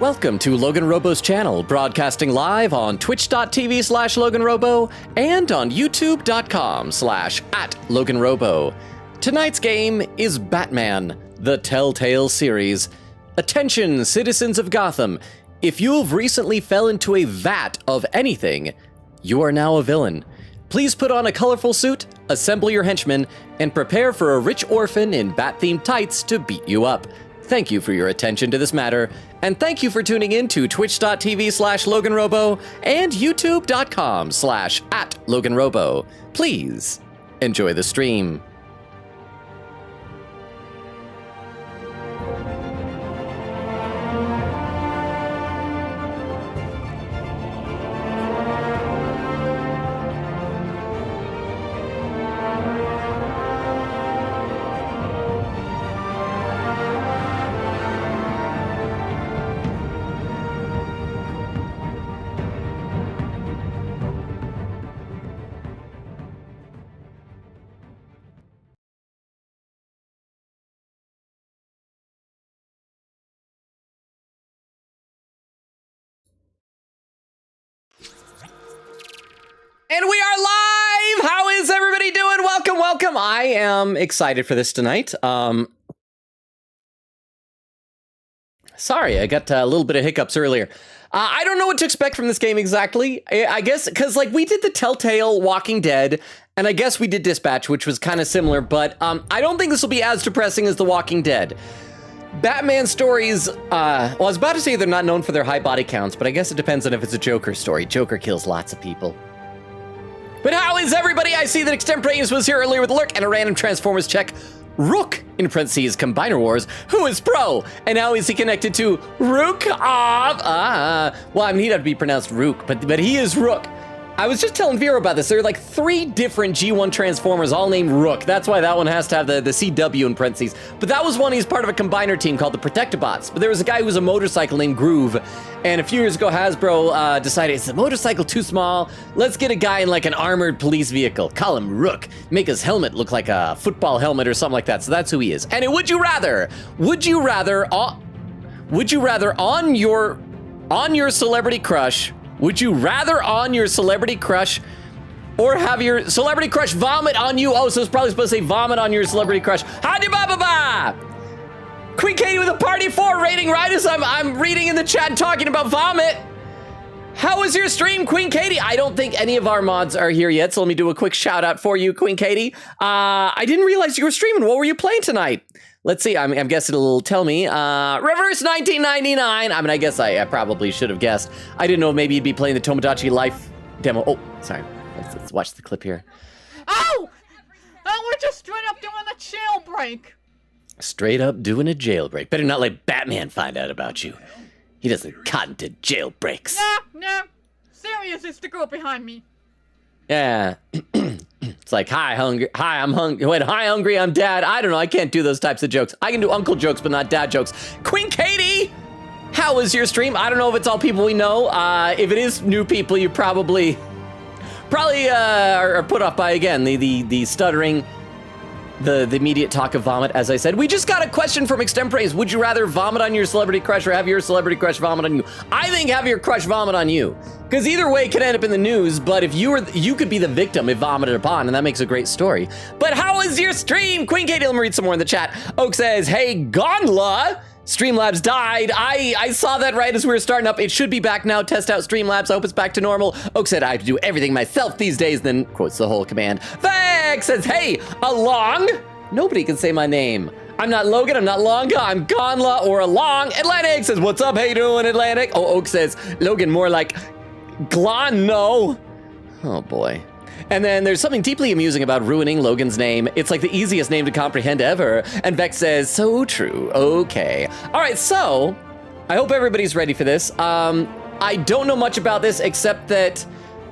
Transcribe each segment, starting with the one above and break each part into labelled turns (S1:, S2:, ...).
S1: Welcome to LoganRobo's channel, broadcasting live on twitch.tv/LoganRobo and on youtube.com/@LoganRobo. Tonight's game is Batman, the Telltale series. Attention, citizens of Gotham. If you have recently fell into a vat of anything, you are now a villain. Please put on a colorful suit, assemble your henchmen, and prepare for a rich orphan in bat-themed tights to beat you up. Thank you for your attention to this matter, and thank you for tuning in to twitch.tv/LoganRobo and youtube.com/@LoganRobo. Please enjoy the stream. And we are live! How is everybody doing? Welcome, welcome. I am excited for this tonight. Sorry, I got a little bit of hiccups earlier. I don't know what to expect from this game exactly. I guess, because like we did the Telltale Walking Dead, and I guess we did Dispatch, which was kind of similar, but I don't think this will be as depressing as The Walking Dead. Batman stories, well, I was about to say they're not known for their high body counts, but I guess it depends on if it's a Joker story. Joker kills lots of people. But how is everybody? I see that Extemporaneous was here earlier with a lurk and a random Transformers check. Rook, in parentheses, Combiner Wars, who is pro? And how is he connected to Rook of... well, I mean, he'd have to be pronounced Rook, but he is Rook. I was just telling Vero about this. There are like 3 different G1 Transformers, all named Rook. That's why that one has to have the CW in parentheses. But that was one, he's part of a combiner team called the Protectobots. But there was a guy who was a motorcycle named Groove. And a few years ago, Hasbro decided, is the motorcycle too small? Let's get a guy in like an armored police vehicle. Call him Rook. Make his helmet look like a football helmet or something like that. So that's who he is. And would you rather on your celebrity crush, would you rather on your celebrity crush or have your celebrity crush vomit on you? Oh, so it's probably supposed to say vomit on your celebrity crush. Hadi ba ba ba! Queen Katie with a party 4 rating, right as I'm reading in the chat talking about vomit. How was your stream, Queen Katie? I don't think any of our mods are here yet, so let me do a quick shout out for you, Queen Katie. I didn't realize you were streaming. What were you playing tonight? Let's see, I'm guessing it'll tell me. Reverse 1999. I mean, I guess I probably should have guessed. I didn't know maybe you'd be playing the Tomodachi Life demo. Oh, sorry. Let's watch the clip here.
S2: Oh! Oh, we're just straight up doing a jailbreak.
S1: Straight up doing a jailbreak. Better not let Batman find out about you. He doesn't cotton to jailbreaks.
S2: Nah. Sirius is the girl behind me.
S1: Yeah. It's like, hi, hungry. Hi, I'm hungry. Wait, hi, hungry. I'm dad. I don't know. I can't do those types of jokes. I can do uncle jokes, but not dad jokes. Queen Katie, how was your stream? I don't know if it's all people we know. If it is new people, you probably are put off by, again, the stuttering, the immediate talk of vomit, as I said. We just got a question from Extemporaneous. Would you rather vomit on your celebrity crush or have your celebrity crush vomit on you? I think have your crush vomit on you. Because either way it could end up in the news, but if you could be the victim if vomited upon, and that makes a great story. But how was your stream? Queen Katie, let me read some more in the chat. Oak says, hey, Gonla, Streamlabs died. I saw that right as we were starting up. It should be back now. Test out Streamlabs. I hope it's back to normal. Oak said, I have to do everything myself these days, then quotes the whole command. Vex says, hey, Along. Nobody can say my name. I'm not Logan, I'm not Longa, I'm Gonla or Along. Atlantic says, what's up, how you doing, Atlantic? Oh, Oak says, Logan, more like Glono. Oh boy. And then there's something deeply amusing about ruining Logan's name. It's like the easiest name to comprehend ever. And Vex says, so true, okay. All right, so I hope everybody's ready for this. I don't know much about this except that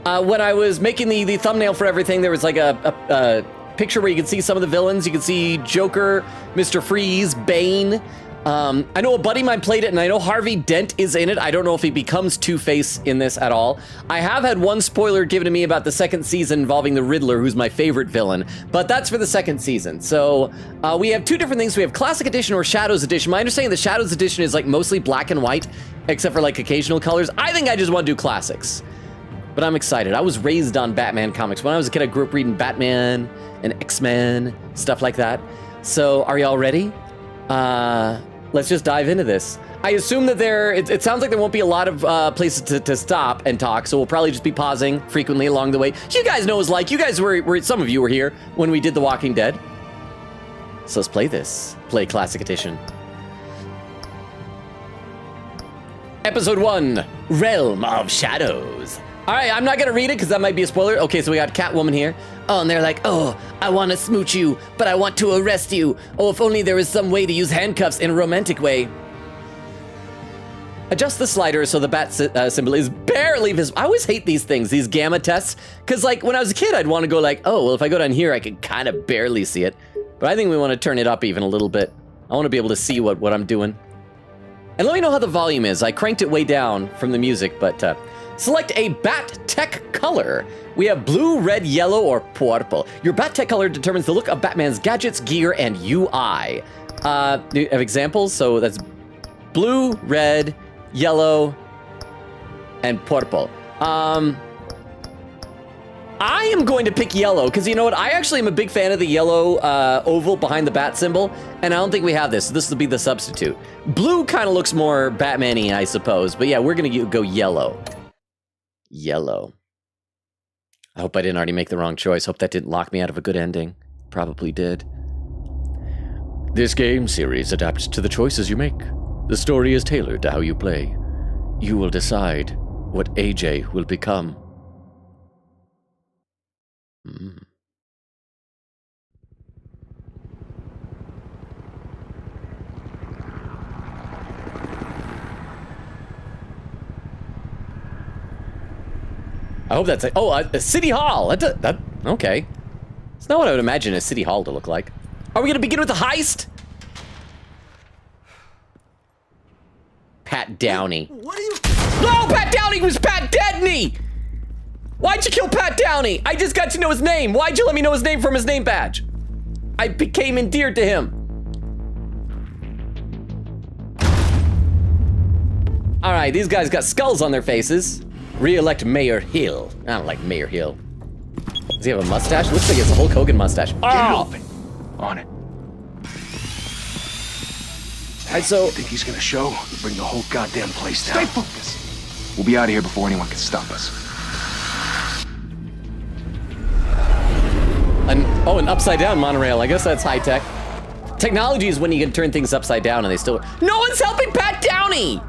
S1: when I was making the thumbnail for everything, there was like a picture where you can see some of the villains. You can see Joker, Mr. Freeze, Bane. I know a buddy of mine played it, and I know Harvey Dent is in it. I don't know if he becomes Two-Face in this at all. I have had one spoiler given to me about the second season involving the Riddler, who's my favorite villain, but that's for the second season. So we have two different things. We have Classic Edition or Shadows Edition. My understanding the Shadows Edition is like mostly black and white, except for like occasional colors. I think I just want to do classics, but I'm excited. I was raised on Batman comics. When I was a kid, I grew up reading Batman and X-Men, stuff like that. So are y'all ready? Let's just dive into this. I assume that it sounds like there won't be a lot of places to stop and talk, so we'll probably just be pausing frequently along the way. You guys know what it's like. You guys some of you were here when we did The Walking Dead. So let's play this. Play Classic Edition. Episode 1, Realm of Shadows. All right, I'm not gonna read it because that might be a spoiler. Okay, so we got Catwoman here. Oh, and they're like, oh, I want to smooch you, but I want to arrest you. Oh, if only there was some way to use handcuffs in a romantic way. Adjust the slider so the bat symbol is barely visible. I always hate these things, these gamma tests, because like when I was a kid, I'd want to go like, oh, well, if I go down here, I can kind of barely see it. But I think we want to turn it up even a little bit. I want to be able to see what I'm doing. And let me know how the volume is. I cranked it way down from the music, but select a Bat Tech color. We have blue, red, yellow, or purple. Your Bat Tech color determines the look of Batman's gadgets, gear, and UI. Do you have examples? So that's blue, red, yellow, and purple. I am going to pick yellow, because you know what? I actually am a big fan of the yellow oval behind the bat symbol, and I don't think we have this, so this will be the substitute. Blue kind of looks more Batman-y, I suppose, but yeah, we're gonna go yellow. Yellow. I hope I didn't already make the wrong choice. Hope that didn't lock me out of a good ending. Probably did. This game series adapts to the choices you make. The story is tailored to how you play. You will decide what AJ will become. I hope that's a City Hall. Okay. It's not what I would imagine a City Hall to look like. Are we gonna begin with the heist? Pat Downey.
S3: What are you?
S1: No, Pat Downey was Pat Debney! Why'd you kill Pat Downey? I just got to know his name. Why'd you let me know his name from his name badge? I became endeared to him. All right, these guys got skulls on their faces. Re-elect Mayor Hill. I don't like Mayor Hill. Does he have a mustache? Looks like he has a Hulk Hogan mustache. Oh!
S3: Get moving. On it.
S1: Alright, so...
S3: You think he's gonna show? Bring the whole goddamn place down. Stay focused. We'll be out of here before anyone can stop us.
S1: An upside-down monorail. I guess that's high-tech. Technology is when you can turn things upside down and they still... No one's helping Pat Downey!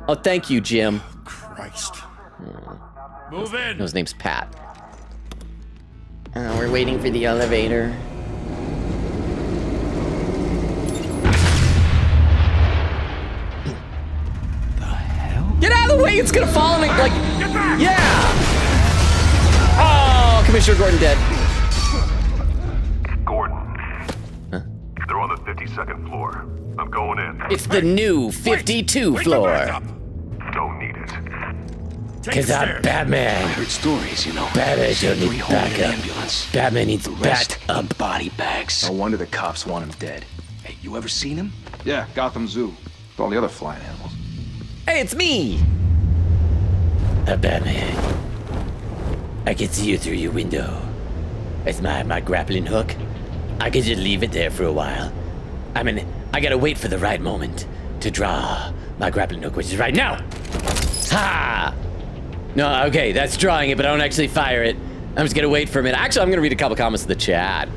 S1: Oh, thank you, Jim.
S3: Christ.
S4: Move in.
S1: No, his name's Pat. We're waiting for the elevator.
S3: The hell?
S1: Get out of the way! It's gonna fall and like... Yeah! Oh, Commissioner Gordon dead.
S5: Gordon. Huh? They're on the 52nd floor. I'm going in.
S1: It's the new 52 floor.
S5: Don't need it.
S1: Cause I'm Batman.
S3: I heard stories, you know.
S1: Batman
S3: Sent
S1: don't
S3: 3
S1: need
S3: home in an
S1: backup.
S3: ambulance.
S1: Batman needs
S3: The rest
S1: back
S3: in body bags.
S6: No wonder the cops want him dead.
S3: Hey, you ever seen him?
S6: Yeah, Gotham Zoo. With all the other flying animals.
S1: Hey, it's me! Batman. I can see you through your window. It's my grappling hook. I can just leave it there for a while. I mean, I gotta wait for the right moment to draw my grappling hook, which is right now. Ha! No, okay, that's drawing it, but I don't actually fire it. I'm just gonna wait for a minute. Actually, I'm gonna read a couple comments in the chat.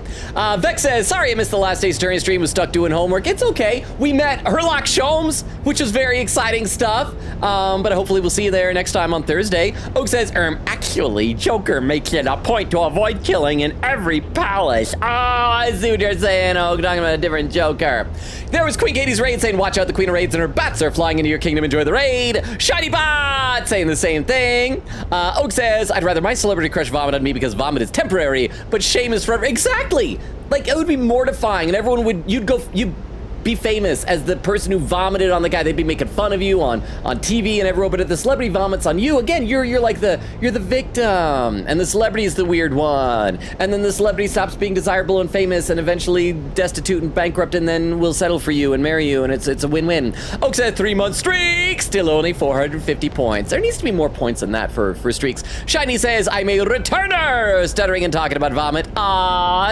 S1: Vex says, sorry I missed the last day's Turning stream, was stuck doing homework. It's okay. We met Herlock Sholmes, which was very exciting stuff. But hopefully we'll see you there next time on Thursday. Oak says, actually, Joker makes it a point to avoid killing in every palace. Oh, I see what you're saying, Oak, talking about a different Joker. There was Queen Katie's raid saying, watch out, the Queen of Raids and her bats are flying into your kingdom, enjoy the raid. Shiny Bot saying the same thing. Oak says, I'd rather my celebrity crush vomit on me because vomit is temporary, but shame is forever. Exactly. Like, it would be mortifying and everyone would, be famous as the person who vomited on the guy. They'd be making fun of you on TV and everywhere, but if the celebrity vomits on you, again, you're like the victim, and the celebrity is the weird one, and then the celebrity stops being desirable and famous and eventually destitute and bankrupt, and then will settle for you and marry you, and it's a win-win. Oak said 3-month streak, still only 450 points. There needs to be more points than that for streaks. Shiny says, I'm a returner, stuttering and talking about vomit.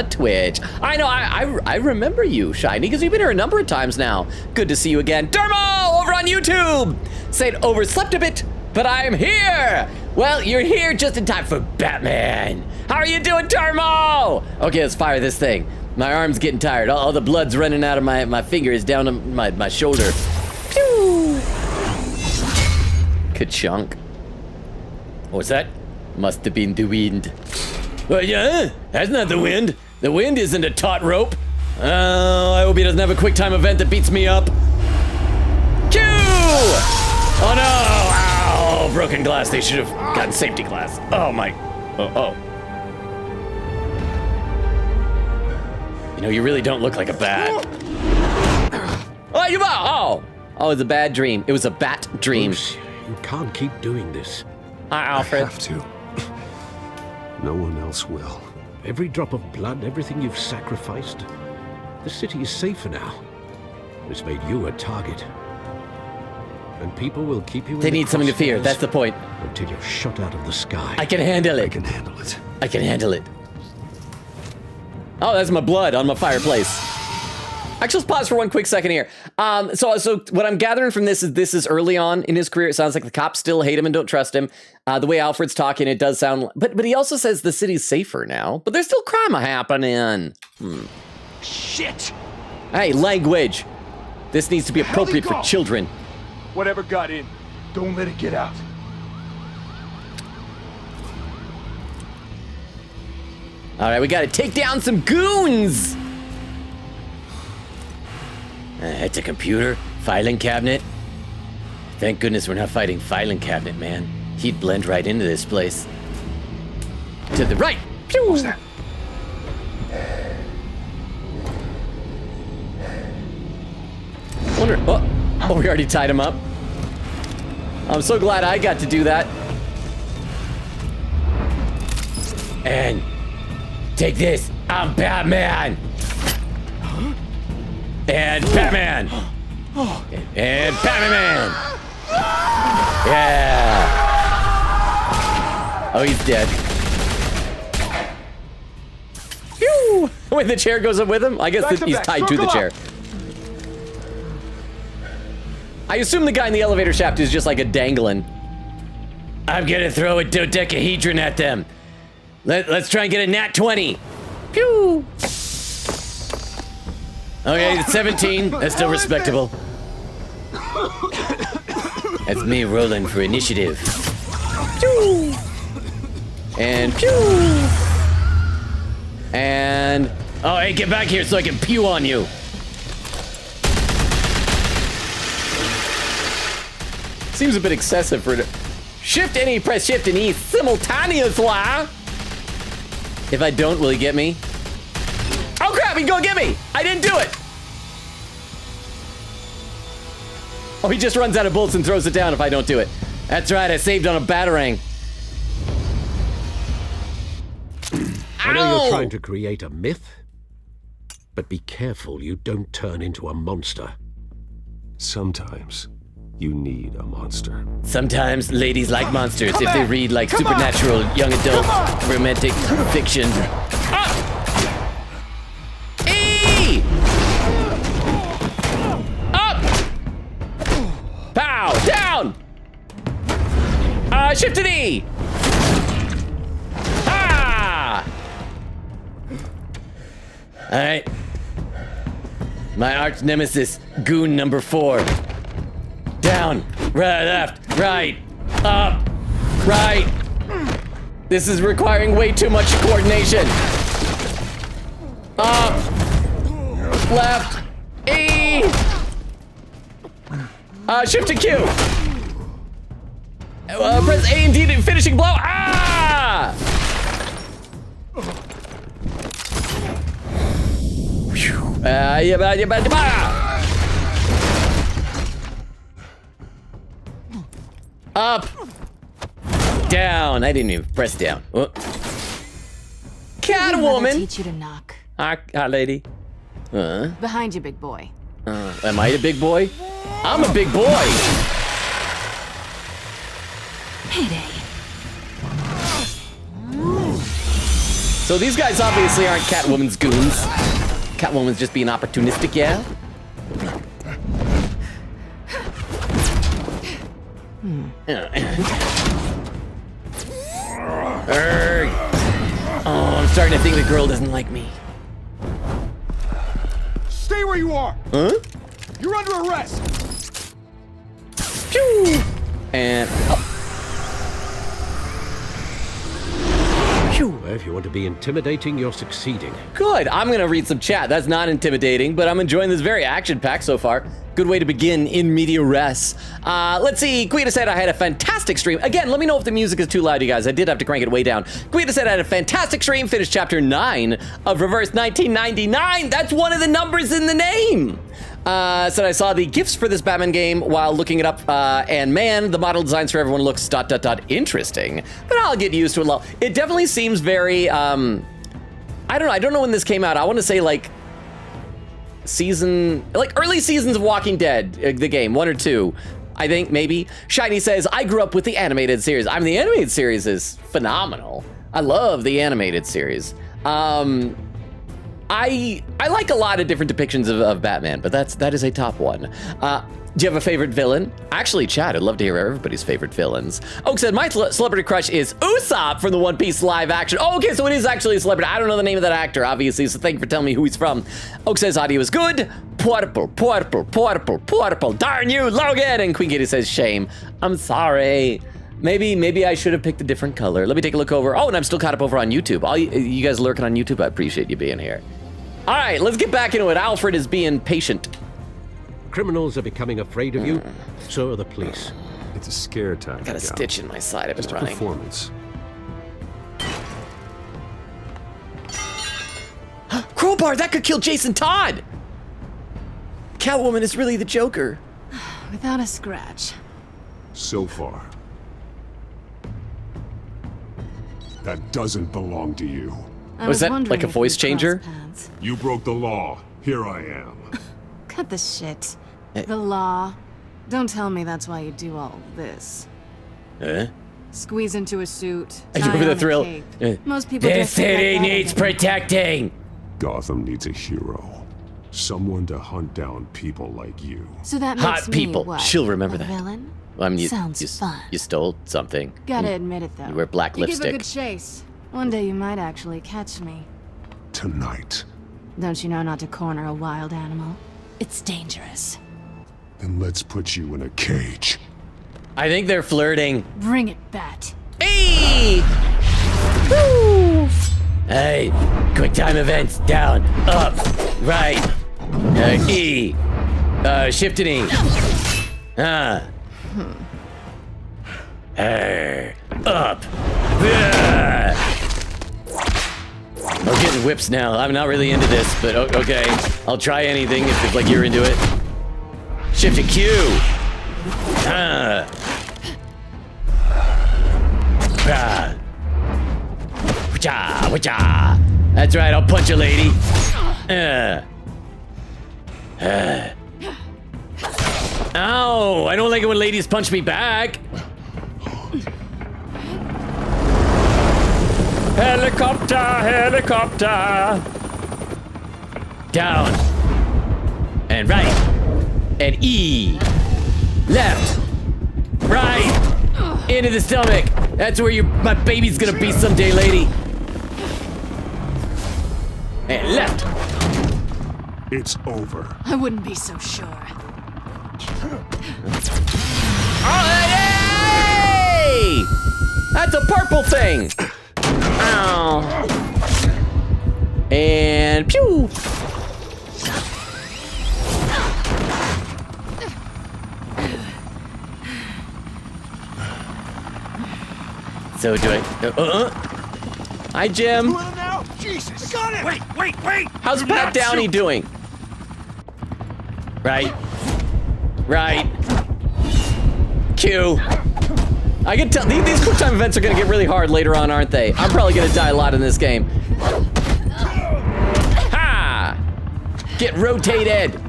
S1: Twitch. I know, I remember you, Shiny, because you've been here a number of times now. Good to see you again. Dermo, over on YouTube, said overslept a bit, but I'm here. Well, you're here just in time for Batman. How are you doing, Dermo? Okay, let's fire this thing. My arm's getting tired. All the blood's running out of my fingers down to my shoulder. Pew! Ka-chunk. What's that? Must have been the wind. Well, yeah, that's not the wind. The wind isn't a taut rope. Oh, I hope he doesn't have a quick time event that beats me up. Choo! Oh no! Ow! Broken glass. They should have gotten safety glass. Oh my. Oh. You know, you really don't look like a bat. Oh, you oh! Oh, it was a bad dream. It was a bat dream.
S7: Bruce, you can't keep doing this.
S1: Hi, Alfred.
S8: I have to. No one else will.
S7: Every drop of blood, everything you've sacrificed. The city is safer now. It's made you a target. And people will keep you in
S1: They
S7: the
S1: need something to fear.
S7: crosshairs
S1: That's the point.
S7: until you're shot out of the sky.
S1: I can handle
S8: I
S1: it.
S8: can handle it.
S1: I can handle it. Oh, that's my blood on my fireplace. Actually, let's pause for one quick second here. So what I'm gathering from this is early on in his career. It sounds like the cops still hate him and don't trust him. The way Alfred's talking, it does sound, but he also says the city's safer now, but there's still crime happening.
S3: Shit!
S1: Hey, language. This needs to be
S3: Where'd he
S1: appropriate for
S3: go?
S1: children.
S3: Whatever got in, don't let it get out.
S1: All right, we gotta take down some goons. It's a computer, filing cabinet. Thank goodness we're not fighting filing cabinet, man. He'd blend right into this place. To the right. Pew!
S3: What's that?
S1: Wonder. Oh, we already tied him up. I'm so glad I got to do that. And take this. I'm Batman. And Batman. And Batman. Yeah. Oh, he's dead. Phew. Wait, the chair goes up with him? I guess
S3: Back to
S1: he's
S3: back.
S1: tied to the
S3: Circle
S1: chair.
S3: up.
S1: I assume the guy in the elevator shaft is just like a dangling. I'm gonna throw a dodecahedron at them. Let's try and get a nat 20. Pew! Okay, it's 17. That's still respectable. That's me rolling for initiative. Pew! And pew! And... oh, hey, get back here so I can pew on you. Seems a bit excessive for it. Shift and E, press Shift and E simultaneously. If I don't, will he get me? Oh crap, he's gonna get me! I didn't do it! Oh, he just runs out of bullets and throws it down if I don't do it. That's right, I saved on a batarang.
S7: I know
S1: Ow!
S7: you're trying to create a myth, but be careful you don't turn into a monster.
S8: Sometimes you need a monster.
S1: Sometimes ladies like monsters if they read like supernatural young adult romantic fiction. E! Up! Pow! Down! Shift and E! Ah! Alright. My arch nemesis, goon number 4. Down, right, left, right, up, right. This is requiring way too much coordination. Up, left, E. Shift and Q. Press A and D to finishing blow. Ah! Phew. Up. Down. I didn't even press down. Catwoman.
S9: Teach you to knock.
S1: Hi, lady.
S9: Behind you, big boy.
S1: Am I the big boy? I'm a big boy.
S9: Payday.
S1: So these guys obviously aren't Catwoman's goons. Catwoman's just being opportunistic, yeah? Oh, I'm starting to think the girl doesn't like me.
S3: Stay where you are.
S1: Huh?
S3: You're under arrest.
S1: Pew! And
S7: If you want to be intimidating, you're succeeding.
S1: good. I'm gonna read some chat. That's not intimidating, but I'm enjoying this very action-packed so far. Good way to begin in media res. Let's see. Quita said I had a fantastic stream. Again, let me know if the music is too loud, you guys. I did have to crank it way down. Quita said I had a fantastic stream. Finished chapter 9 of Reverse 1999. That's one of the numbers in the name. Said I saw the gifts for this Batman game while looking it up, and man, the model designs for everyone looks ... interesting. But I'll get used to it. It definitely seems very, I don't know when this came out. I want to say like early seasons of Walking Dead, the game, 1 or 2. I think, maybe. Shiny says, I grew up with the animated series. I mean, the animated series is phenomenal. I love the animated series. I like a lot of different depictions of Batman, but that is a top one. Do you have a favorite villain? Actually, Chad, I'd love to hear everybody's favorite villains. Oak said, my celebrity crush is Usopp from the One Piece live action. Oh, okay, so it is actually a celebrity. I don't know the name of that actor, obviously, so thank you for telling me who he's from. Oak says, audio is good. Purple. Darn you, Logan! And Queen Kitty says, shame. I'm sorry. Maybe I should have picked a different color. Let me take a look over. Oh, and I'm still caught up over on YouTube. All you guys lurking on YouTube, I appreciate you being here. All right, let's get back into it. Alfred is being patient.
S7: Criminals are becoming afraid of you. So are the police.
S8: It's a scare tactic.
S1: Got a stitch in my side. I've been
S8: Just
S1: running.
S8: performance.
S1: Crowbar, that could kill Jason Todd. Catwoman is really the Joker.
S9: Without a scratch.
S8: So far. That doesn't belong to you.
S1: Was that like a voice changer?
S8: You broke the law. Here I am.
S9: Cut the shit. The law. Don't tell me that's why you do all this. Squeeze into a suit.
S1: I remember the thrill.
S9: Most people
S1: This
S9: just think
S1: city
S9: like that
S1: needs
S9: anyway.
S1: protecting.
S8: Gotham needs a hero. Someone to hunt down people like you.
S9: So that
S1: Hot
S9: makes
S1: people.
S9: Me what?
S1: She'll remember
S9: a
S1: that.
S9: Villain?
S1: Well, I mean,
S9: Sounds fun.
S1: you stole something.
S9: Gotta admit it though.
S1: You wear black
S9: you
S1: lipstick.
S9: give a good chase. One day you might actually catch me.
S8: Tonight.
S9: Don't you know not to corner a wild animal? It's dangerous.
S8: Then let's put you in a cage.
S1: I think they're flirting.
S9: Bring it, Bat.
S1: Hey! Woo! Hey, quick time events. Down, up, right. E. Shift and E. Up. I'm getting whips now. I'm not really into this, but okay. I'll try anything if it's like you're into it. Shift to Q. That's right, I'll punch a lady. Ow, I don't like it when ladies punch me back. Helicopter. Down. And right. And E. Left. Right. Into the stomach. That's where my baby's gonna be someday, lady. And left.
S8: It's over.
S9: I wouldn't be so sure.
S1: Oh, hey! That's a purple thing. Ow. And pew. So do I? Hi, Jim.
S3: Now? Jesus! Got it! Wait!
S1: How's Pat Downey doing? Right. Q. I can tell these quick time events are gonna get really hard later on, aren't they? I'm probably gonna die a lot in this game. Ha! Get rotated.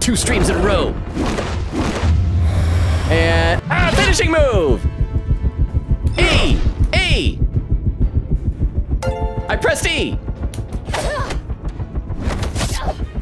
S1: 2 streams in a row. And finishing move. E. I pressed E.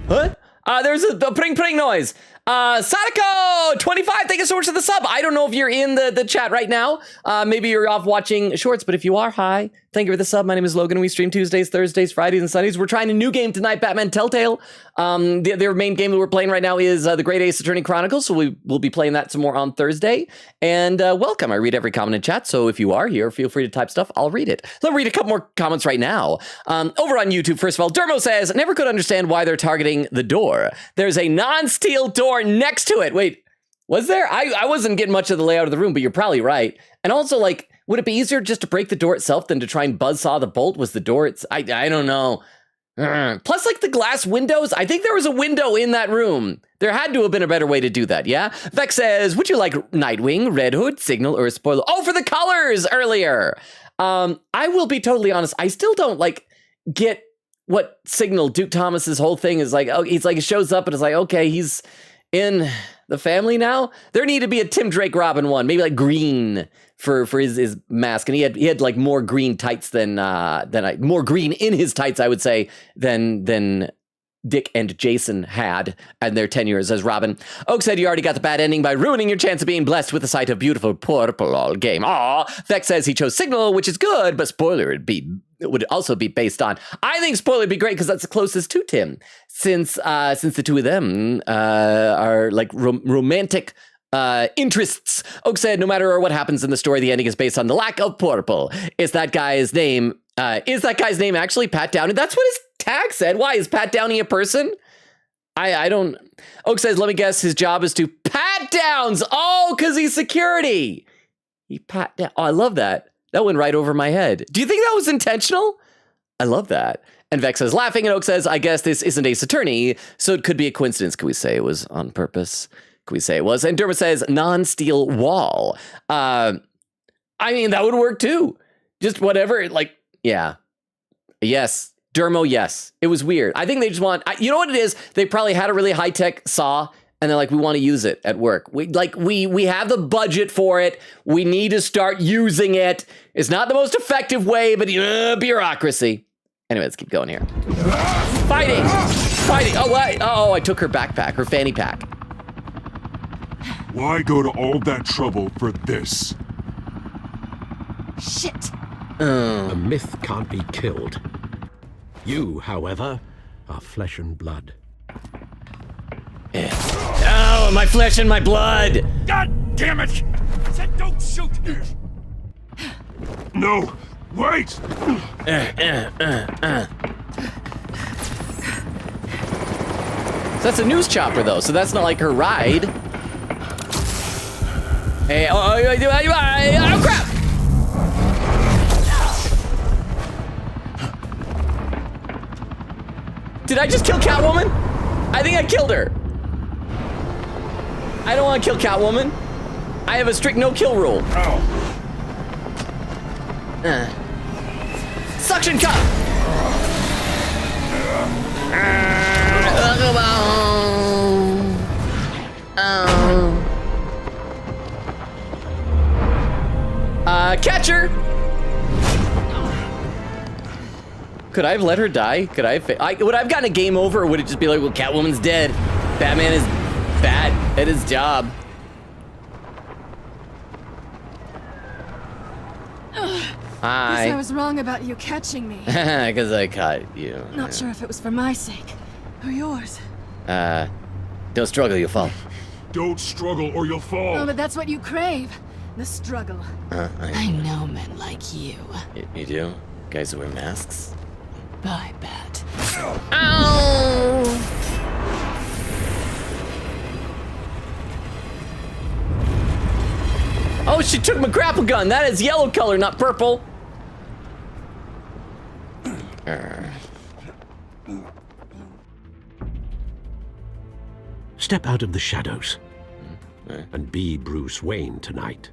S1: Huh? There's a pring noise. Sadako 25, thank you so much for the sub. I don't know if you're in the chat right now. Maybe you're off watching shorts, but if you are, hi. Thank you for the sub. My name is Logan. We stream Tuesdays, Thursdays, Fridays, and Sundays. We're trying a new game tonight, Batman Telltale. Their main game that we're playing right now is the Great Ace Attorney Chronicles, so we'll be playing that some more on Thursday. And welcome. I read every comment in chat, so if you are here, feel free to type stuff. I'll read it. Let me read a couple more comments right now. Over on YouTube, first of all, Dermo says, never could understand why they're targeting the door. There's a non-steel door next to it. Wait, was there? I wasn't getting much of the layout of the room, but you're probably right. And also, like, would it be easier just to break the door itself than to try and buzzsaw the bolt? Was the door, I don't know. Plus, like, the glass windows, I think there was a window in that room. There had to have been a better way to do that, yeah? Vex says, would you like Nightwing, Red Hood, Signal, or a spoiler? Oh, for the colors earlier. I will be totally honest. I still don't, like, get what Signal, Duke Thomas's whole thing is like. Oh, he's like, it shows up and it's like, okay, he's in the family now. There need to be a Tim Drake Robin one, maybe like green for his mask, and he had like more green tights than more green in his tights, I would say, than Dick and Jason had in their tenures as Robin. Oak said you already got the bad ending by ruining your chance of being blessed with the sight of beautiful purple all game. Aw, Vex says he chose Signal, which is good, but spoiler would also be based on. I think spoiler would be great because that's the closest to Tim, since the two of them are like romantic interests. Oak said, no matter what happens in the story, the ending is based on the lack of purple. Is that guy's name actually Pat Downey? That's what his tag said. Why, is Pat Downey a person? I don't. Oak says, let me guess, his job is to pat downs. Oh, because he's security. He pat down. Oh, I love that. That went right over my head. Do you think that was intentional? I love that. And Vex says, laughing, and Oak says, I guess this isn't Ace Attorney, so it could be a coincidence. Could we say it was on purpose? Could we say it was? And Dermot says, non-steel wall. I mean, that would work too. Just whatever, like, yeah. Yes. Dermo, yes. It was weird. I think they just want, you know what it is? They probably had a really high-tech saw, and they're like, we want to use it at work. We have the budget for it. We need to start using it. It's not the most effective way, but bureaucracy. Anyway, let's keep going here. Fighting! Oh, I took her backpack, her fanny pack.
S8: Why go to all that trouble for this?
S9: Shit!
S7: A myth can't be killed. You, however, are flesh and blood.
S1: Oh, my flesh and my blood!
S4: God damn it! I said don't shoot!
S8: No! Wait!
S1: So that's a news chopper, though, so that's not like her ride. Hey, oh crap! Did I just kill Catwoman? I think I killed her. I don't want to kill Catwoman. I have a strict no-kill rule. Suction cup! Catcher! Could I have let her die? Could I have... would I have gotten a game over, or would it just be like, well, Catwoman's dead. Batman is bad at his job. Hi.
S9: Guess I was wrong about you catching me.
S1: Because I caught you.
S9: Not sure if it was for my sake or yours.
S1: Don't struggle, you'll fall.
S8: Don't struggle or you'll fall.
S9: Oh, but that's what you crave. The struggle. I know men like you.
S1: You do? Guys who wear masks?
S9: Bye, Bat.
S1: Ow! Oh, she took my grapple gun. That is yellow color, not purple.
S7: Step out of the shadows and be Bruce Wayne tonight.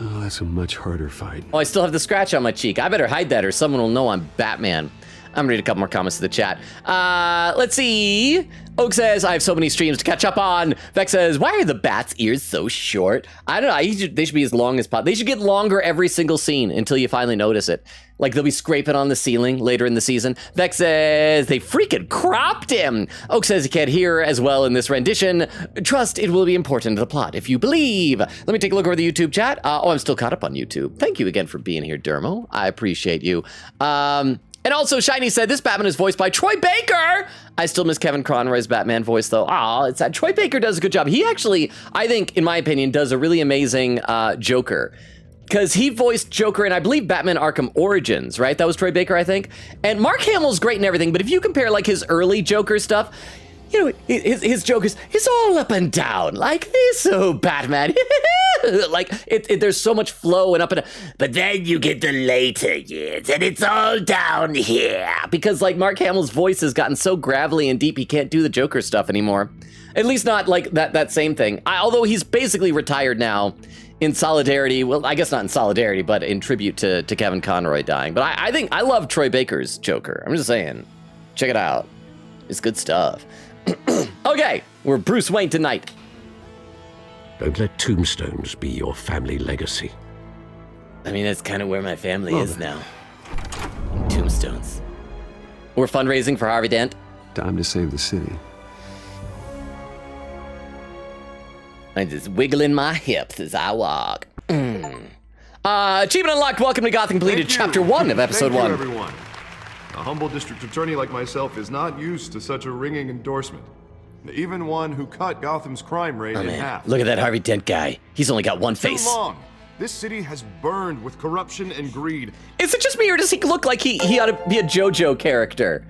S8: Oh, that's a much harder fight.
S1: Oh, I still have the scratch on my cheek. I better hide that or someone will know I'm Batman. I'm gonna read a couple more comments to the chat. Let's see. Oak says, I have so many streams to catch up on. Vex says, why are the bat's ears so short? I don't know. They should be as long as possible. They should get longer every single scene until you finally notice it. Like they'll be scraping on the ceiling later in the season. Vex says, they freaking cropped him. Oak says he can't hear as well in this rendition. Trust it will be important to the plot if you believe. Let me take a look over the YouTube chat. I'm still caught up on YouTube. Thank you again for being here, Dermo. I appreciate you. And also, Shiny said, this Batman is voiced by Troy Baker. I still miss Kevin Conroy's Batman voice, though. Aw, it's sad. Troy Baker does a good job. He actually, I think, in my opinion, does a really amazing Joker. Because he voiced Joker in, I believe, Batman Arkham Origins, right? That was Troy Baker, I think. And Mark Hamill's great and everything, but if you compare, like, his early Joker stuff, you know, his Joker's, it's all up and down, like this, oh, Batman. Like, there's so much flow and up and down. But then you get the later years, and it's all down here. Because, like, Mark Hamill's voice has gotten so gravelly and deep, he can't do the Joker stuff anymore. At least not, like, that same thing. Although he's basically retired now in solidarity. Well, I guess not in solidarity, but in tribute to Kevin Conroy dying. But I think, I love Troy Baker's Joker. I'm just saying, check it out. It's good stuff. Okay, we're Bruce Wayne tonight.
S7: Don't let tombstones be your family legacy.
S1: I mean, that's kind of where my family is now. Tombstones. We're fundraising for Harvey Dent.
S8: Time to save the city.
S1: I'm just wiggling my hips as I walk. Achievement unlocked. Welcome to Gotham Completed, Chapter 1 of Episode 1.
S10: Thank you, everyone. A humble district attorney like myself is not used to such a ringing endorsement. Even one who cut Gotham's crime rate in half.
S1: Look at that Harvey Dent guy. He's only got one face.
S10: Too long. This city has burned with corruption and greed.
S1: Is it just me, or does he look like he ought to be a JoJo character?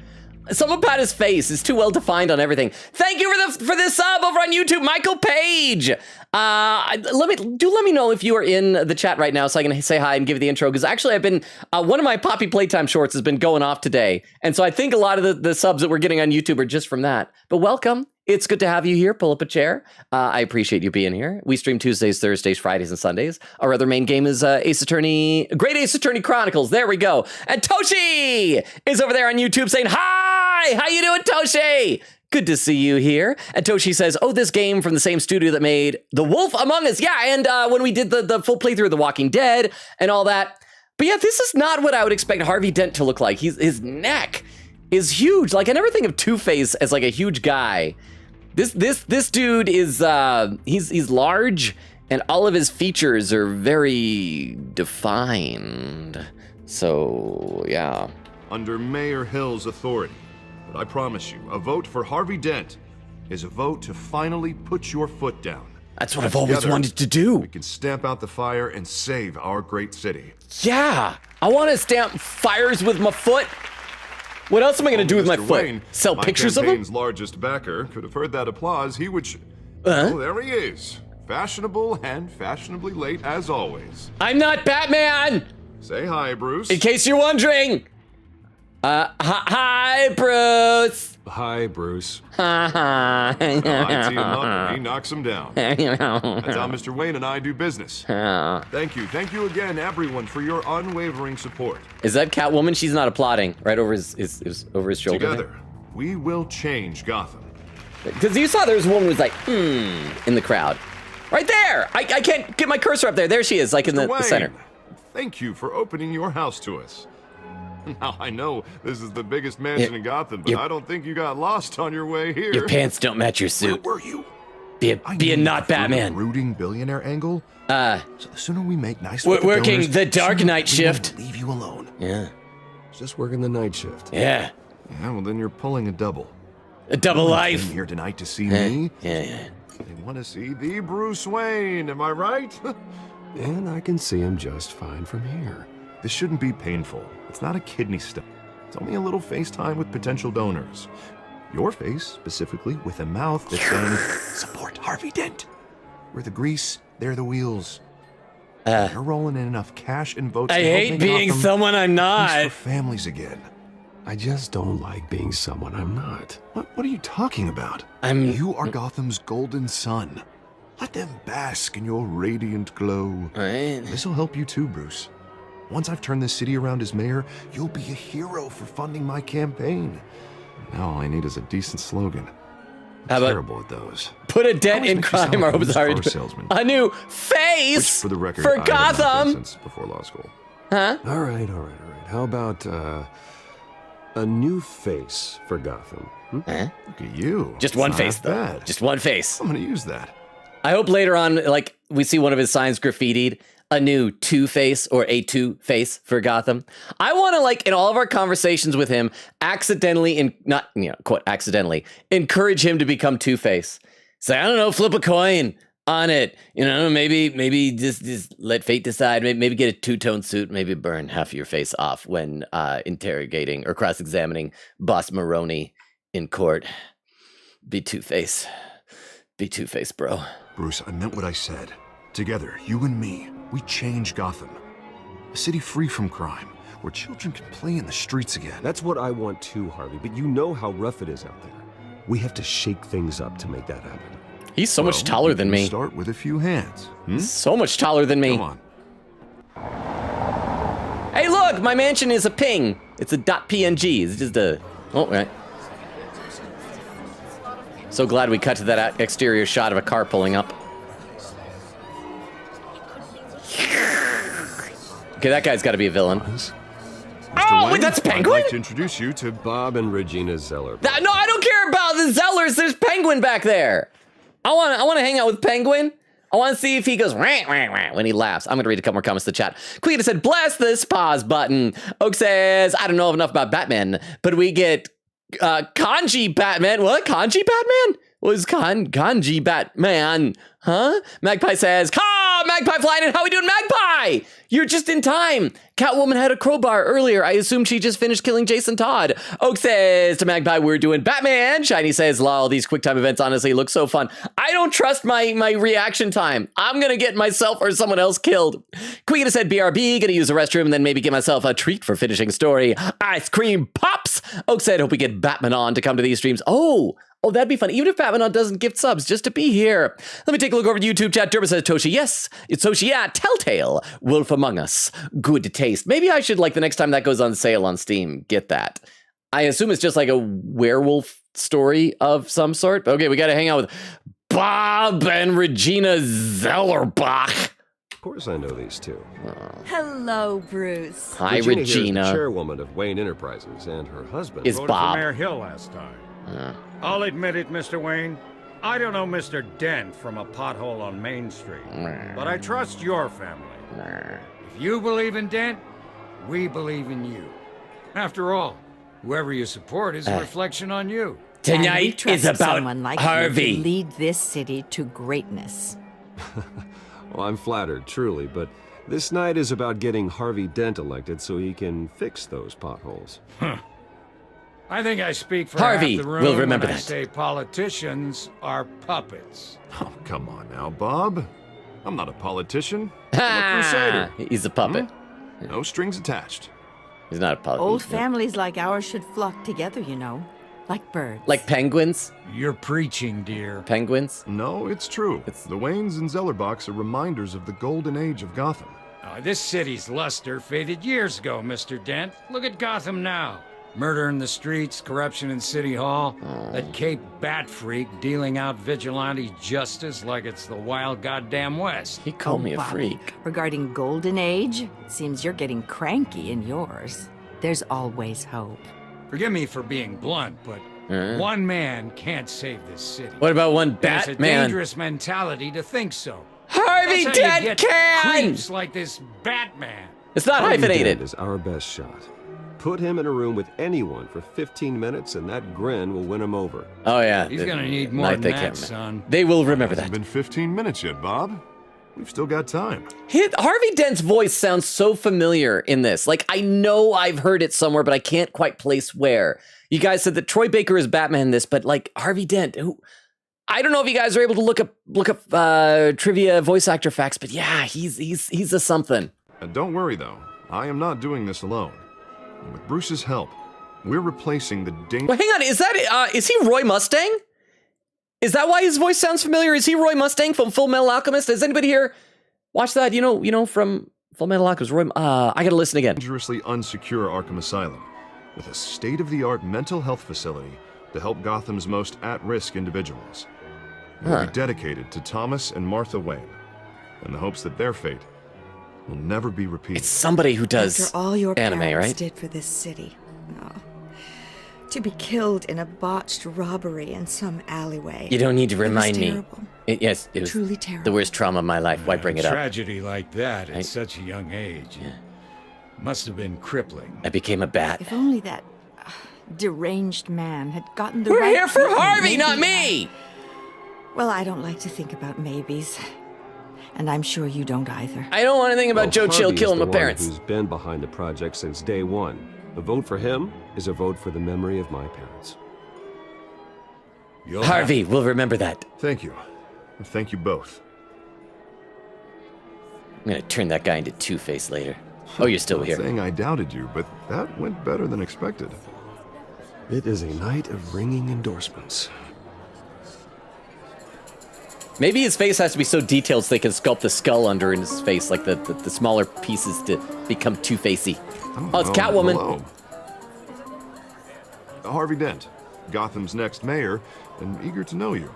S1: Something about his face is too well defined on everything. Thank you for this sub over on YouTube, Michael Page. Let me know if you are in the chat right now so I can say hi and give you the intro, because actually I've been one of my Poppy Playtime shorts has been going off today, and so I think a lot of the subs that we're getting on YouTube are just from that. But welcome. It's good to have you here. Pull up a chair. I appreciate you being here. We stream Tuesdays, Thursdays, Fridays, and Sundays. Our other main game is Great Ace Attorney Chronicles. There we go. And Toshi is over there on YouTube saying, hi! How you doing, Toshi? Good to see you here. And Toshi says, oh, this game from the same studio that made The Wolf Among Us. Yeah, and when we did the full playthrough of The Walking Dead and all that. But yeah, this is not what I would expect Harvey Dent to look like. His neck is huge. Like, I never think of Two-Face as like a huge guy. This dude is he's large, and all of his features are very defined. So yeah.
S10: Under Mayor Hill's authority, but I promise you, a vote for Harvey Dent is a vote to finally put your foot down.
S1: That's what I've always wanted to do.
S10: We can stamp out the fire and save our great city.
S1: Yeah, I want to stamp fires with my foot. What else am I going to do with my foot?
S10: Wayne,
S1: sell pictures of him?
S10: My campaign's largest backer could have heard that applause. He would... Oh, there he is. Fashionable and fashionably late as always.
S1: I'm not Batman!
S10: Say hi, Bruce.
S1: In case you're wondering. Hi, Bruce.
S8: Hi, Bruce.
S1: Hi.
S10: I tee him up and he knocks him down. That's how Mr. Wayne and I do business. Thank you again, everyone, for your unwavering support.
S1: Is that Catwoman? She's not applauding, right over his over his shoulder.
S10: Together, we will change Gotham.
S1: Because you saw there was a woman who was like, in the crowd. Right there! I can't get my cursor up there. There she is, like in the center.
S10: Thank you for opening your house to us. Now, I know this is the biggest mansion in Gotham, but I don't think you got lost on your way here.
S1: Your pants don't match your suit.
S10: Where were you?
S1: Be a not Batman.
S10: Rooting billionaire angle? So the sooner we make nice
S1: with working the dark night shift.
S10: Leave you alone.
S1: Yeah.
S8: Just working the night shift.
S1: Yeah.
S10: Yeah, well then you're pulling a double.
S1: A double life.
S10: Came here tonight to see me.
S1: Yeah.
S10: They want to see the Bruce Wayne, am I right?
S8: And I can see him just fine from here.
S10: This shouldn't be painful. It's not a kidney stone. It's only a little FaceTime with potential donors. Your face, specifically, with a mouth that's saying, support Harvey Dent. We're the grease, they're the wheels. You're rolling in enough cash and votes.
S1: I hate being someone I'm not.
S10: For families again.
S8: I just don't like being someone I'm not.
S10: What are you talking about?
S1: You
S10: are Gotham's golden son. Let them bask in your radiant glow.
S1: Right.
S10: This'll help you too, Bruce. Once I've turned this city around as mayor, you'll be a hero for funding my campaign. Now all I need is a decent slogan. I'm terrible at those.
S1: Put a dent in crime, or sorry, a new face
S10: Which, for the record,
S1: for
S10: I have not been
S1: Gotham.
S10: since before law school.
S1: Huh?
S7: All right. How about a new face for Gotham?
S1: Huh?
S10: Look at you.
S1: Just one
S10: Not
S1: face, though.
S10: bad.
S1: Just one face.
S10: I'm gonna use that.
S1: I hope later on, like, we see one of his signs graffitied, a new Two-Face or a Two-Face for Gotham. I want to, like, in all of our conversations with him, accidentally, quote, accidentally, encourage him to become Two-Face. Say, I don't know, flip a coin on it. You know, maybe just let fate decide. Maybe get a two-tone suit. Maybe burn half of your face off when interrogating or cross-examining Boss Maroney in court. Be Two-Face. Be Two-Face, bro.
S10: Bruce, I meant what I said. Together, you and me, we change Gotham. A city free from crime, where children can play in the streets again.
S7: That's what I want too, Harvey, but you know how rough it is out there. We have to shake things up to make that happen.
S1: He's so much taller than me.
S10: Start with a few hands.
S1: So much taller than me.
S10: Come on.
S1: Hey, look, my mansion is a ping. It's a .png. It's just a... Oh, right. So glad we cut to that exterior shot of a car pulling up. Okay, that guy's got to be a villain. Oh, wait, that's Penguin?
S10: I'd like to introduce you to
S7: Bob and Regina Zeller.
S1: No, I don't care about the Zellers. There's Penguin back there. I want to hang out with Penguin. I want to see if he goes rah, rah, rah, when he laughs. I'm going to read a couple more comments to the chat. Queen said, bless this pause button. Oak says, I don't know enough about Batman, but we get Kanji Batman. What? Kanji Batman? What is Kanji Batman? Huh? Magpie says, Magpie flying in. How we doing, Magpie? You're just in time. Catwoman had a crowbar earlier. I assume she just finished killing Jason Todd. Oak says to Magpie, we're doing Batman. Shiny says, lol, these QuickTime events honestly look so fun. I don't trust my reaction time. I'm going to get myself or someone else killed. Queen said, BRB, gonna use the restroom and then maybe get myself a treat for finishing story. Ice cream pops. Oak said, hope we get Batman on to come to these streams. Oh, that'd be fun. Even if Batman doesn't gift subs, just to be here. Let me take a look over to YouTube chat. Derba says, Toshi, yes, it's Toshi, yeah. Telltale, Wolf Among Us, good taste. Maybe I should, like, the next time that goes on sale on Steam, get that. I assume it's just like a werewolf story of some sort. Okay, we got to hang out with Bob and Regina Zellerbach.
S7: Of course I know these two.
S11: Hello, Bruce.
S1: Hi,
S7: Regina. Here is
S1: Regina.
S7: the chairwoman of Wayne Enterprises, and her husband
S1: is
S4: Voted
S1: Bob.
S4: for Mayor Hill last time. I'll admit it, Mr. Wayne. I don't know Mr. Dent from a pothole on Main Street, but I trust your family. If you believe in Dent, we believe in you. After all, whoever you support is a reflection on you.
S1: Tonight is about
S11: someone like
S1: Harvey.
S11: You to lead this city to greatness.
S7: Well, I'm flattered, truly, but this night is about getting Harvey Dent elected so he can fix those potholes.
S4: I think I speak for
S1: Harvey
S4: half the room
S1: will remember
S4: when I
S1: that.
S4: say politicians are puppets.
S10: Oh, come on now, Bob. I'm not a politician. I'm a crusader.
S1: He's a puppet.
S10: No strings attached.
S1: He's not a puppet.
S11: Old families like ours should flock together, you know, like birds.
S1: Like penguins?
S4: You're preaching, dear.
S1: Penguins?
S10: No, it's true. The Waynes and Zellerbachs are reminders of the golden age of Gotham.
S4: This city's luster faded years ago, Mr. Dent. Look at Gotham now. Murder in the streets, corruption in City Hall, that Cape Bat freak dealing out vigilante justice like it's the wild goddamn West.
S1: He called me a
S11: Bob,
S1: freak.
S11: Regarding Golden Age, it seems you're getting cranky in yours. There's always hope.
S4: Forgive me for being blunt, but one man can't save this city.
S1: What about one
S4: It's a
S1: Batman?
S4: dangerous mentality to think so.
S1: Harvey
S4: That's how you
S1: Dent
S4: get
S1: can!
S4: creeps like this Batman.
S1: It's not
S7: Harvey
S1: hyphenated.
S7: Dent is our best shot. Put him in a room with anyone for 15 minutes and that grin will win him over.
S1: Oh, yeah.
S4: He's gonna need more than that, son.
S1: They will remember
S10: Hasn't
S1: that.
S10: been 15 minutes yet, Bob. We've still got time.
S1: Harvey Dent's voice sounds so familiar in this. Like, I know I've heard it somewhere, but I can't quite place where. You guys said that Troy Baker is Batman in this, but like Harvey Dent, who... I don't know if you guys are able to look up trivia voice actor facts, but yeah, he's a something.
S10: Don't worry, though. I am not doing this alone. With Bruce's help, we're replacing the
S1: Well, hang on, is he Roy Mustang? Is that why his voice sounds familiar? Is he Roy Mustang from Full Metal Alchemist? Has anybody here watched that? You know from Full Metal Alchemist. Roy, I gotta listen again.
S10: Dangerously unsecure Arkham Asylum, with a state-of-the-art mental health facility to help Gotham's most at-risk individuals. It will be dedicated to Thomas and Martha Wayne, in the hopes that their fate will never be repeated.
S1: It's somebody who does
S12: After all your
S1: anime,
S12: parents
S1: right?
S12: did for this city. Oh. To be killed in a botched robbery in some alleyway.
S1: You don't need to remind me.
S12: Terrible.
S1: It was
S12: Truly terrible.
S1: the worst trauma of my life. Why bring it up?
S4: Tragedy like that at such a young age must have been crippling.
S1: I became a bat.
S11: If only that deranged man had gotten the
S1: We're
S11: right
S1: here for
S11: treatment,
S1: Harvey, not
S11: maybe
S1: me!
S12: Well, I don't like to think about maybes. And I'm sure you don't either.
S1: I don't want to think about Joe Chill killing my parents.
S7: Who's been behind the project since day one. A vote for him is a vote for the memory of my parents.
S1: Harvey, we'll remember that.
S10: Thank you. Thank you both.
S1: I'm gonna turn that guy into Two-Face later. Oh, you're still
S10: Not
S1: here.
S10: saying I doubted you, but that went better than expected.
S7: It is a night of ringing endorsements.
S1: Maybe his face has to be so detailed so they can sculpt the skull under in his face, like the smaller pieces to become Two-Facey. Oh, it's Catwoman.
S10: Hello. Harvey Dent, Gotham's next mayor, and eager to know you.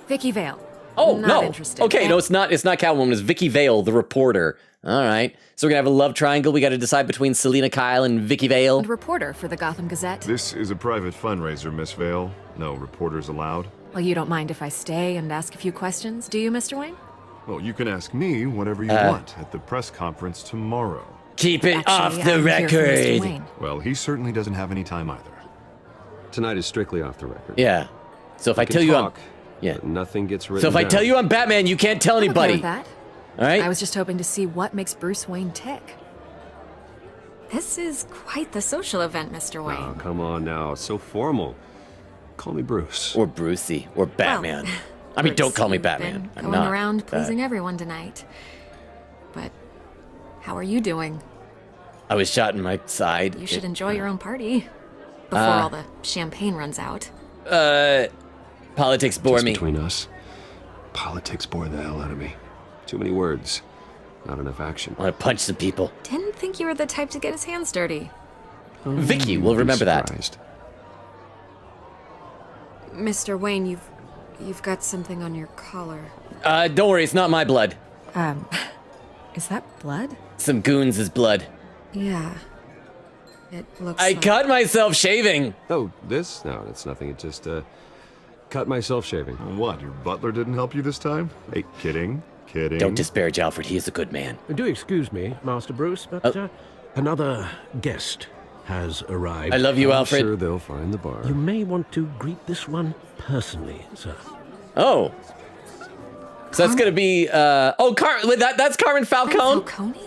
S11: Vicky Vale.
S1: Oh,
S11: Not
S1: no.
S11: interested.
S1: Okay, no, it's not Catwoman. It's Vicky Vale, the reporter. All right. So we're going to have a love triangle. We got to decide between Selena Kyle and Vicky Vale.
S11: And reporter for the Gotham Gazette.
S10: This is a private fundraiser, Miss Vale. No reporters allowed.
S11: Well, you don't mind if I stay and ask a few questions, do you, Mr. Wayne?
S10: Well, you can ask me whatever you want at the press conference tomorrow.
S1: Keep it
S11: Actually,
S1: off the
S11: I'm here for Mr.
S1: record.
S11: Wayne.
S10: Well, he certainly doesn't have any time either.
S7: Tonight is strictly off the record.
S1: Yeah. So if
S7: We
S1: I
S7: can
S1: tell you
S7: talk,
S1: yeah.
S7: but nothing gets written
S1: So if I
S7: down.
S1: tell you I'm Batman, you can't tell
S11: I'm okay
S1: anybody.
S11: with that.
S1: All right?
S11: I was just hoping to see what makes Bruce Wayne tick. This is quite the social event, Mr. Wayne.
S7: Oh, come on now. So formal. Call me Bruce.
S1: Or Brucey. Or Batman. I mean, don't call me
S11: You've
S1: Batman.
S11: been
S1: I'm
S11: going
S1: not.
S11: around pleasing everyone tonight. But how are you doing?
S1: I was shot in my side.
S11: You should enjoy your own party before all the champagne runs out.
S1: Politics bore
S7: Just
S1: me.
S7: between us, politics bore the hell out of me. Too many words. Not enough action.
S1: I want to punch some people.
S11: Didn't think you were the type to get his hands dirty.
S1: Vicky will remember that.
S7: Surprised.
S11: Mr. Wayne, you've got something on your collar.
S1: Don't worry, it's not my blood.
S11: Is that blood?
S1: Some goons' blood.
S11: Yeah. It looks
S1: I
S11: like...
S1: cut myself shaving.
S7: Oh, this? No, it's nothing. It just, cut myself shaving.
S10: What, your butler didn't help you this time? Hey, kidding.
S1: Don't disparage Alfred, he is a good man.
S7: Do excuse me, Master Bruce, but another guest has arrived.
S1: I love you,
S7: I'm
S1: Alfred.
S7: Sure they'll find the bar. You may want to greet this one personally, sir.
S1: Oh. So that's going to be, wait, that's Carmen Falcone?
S11: Falcone?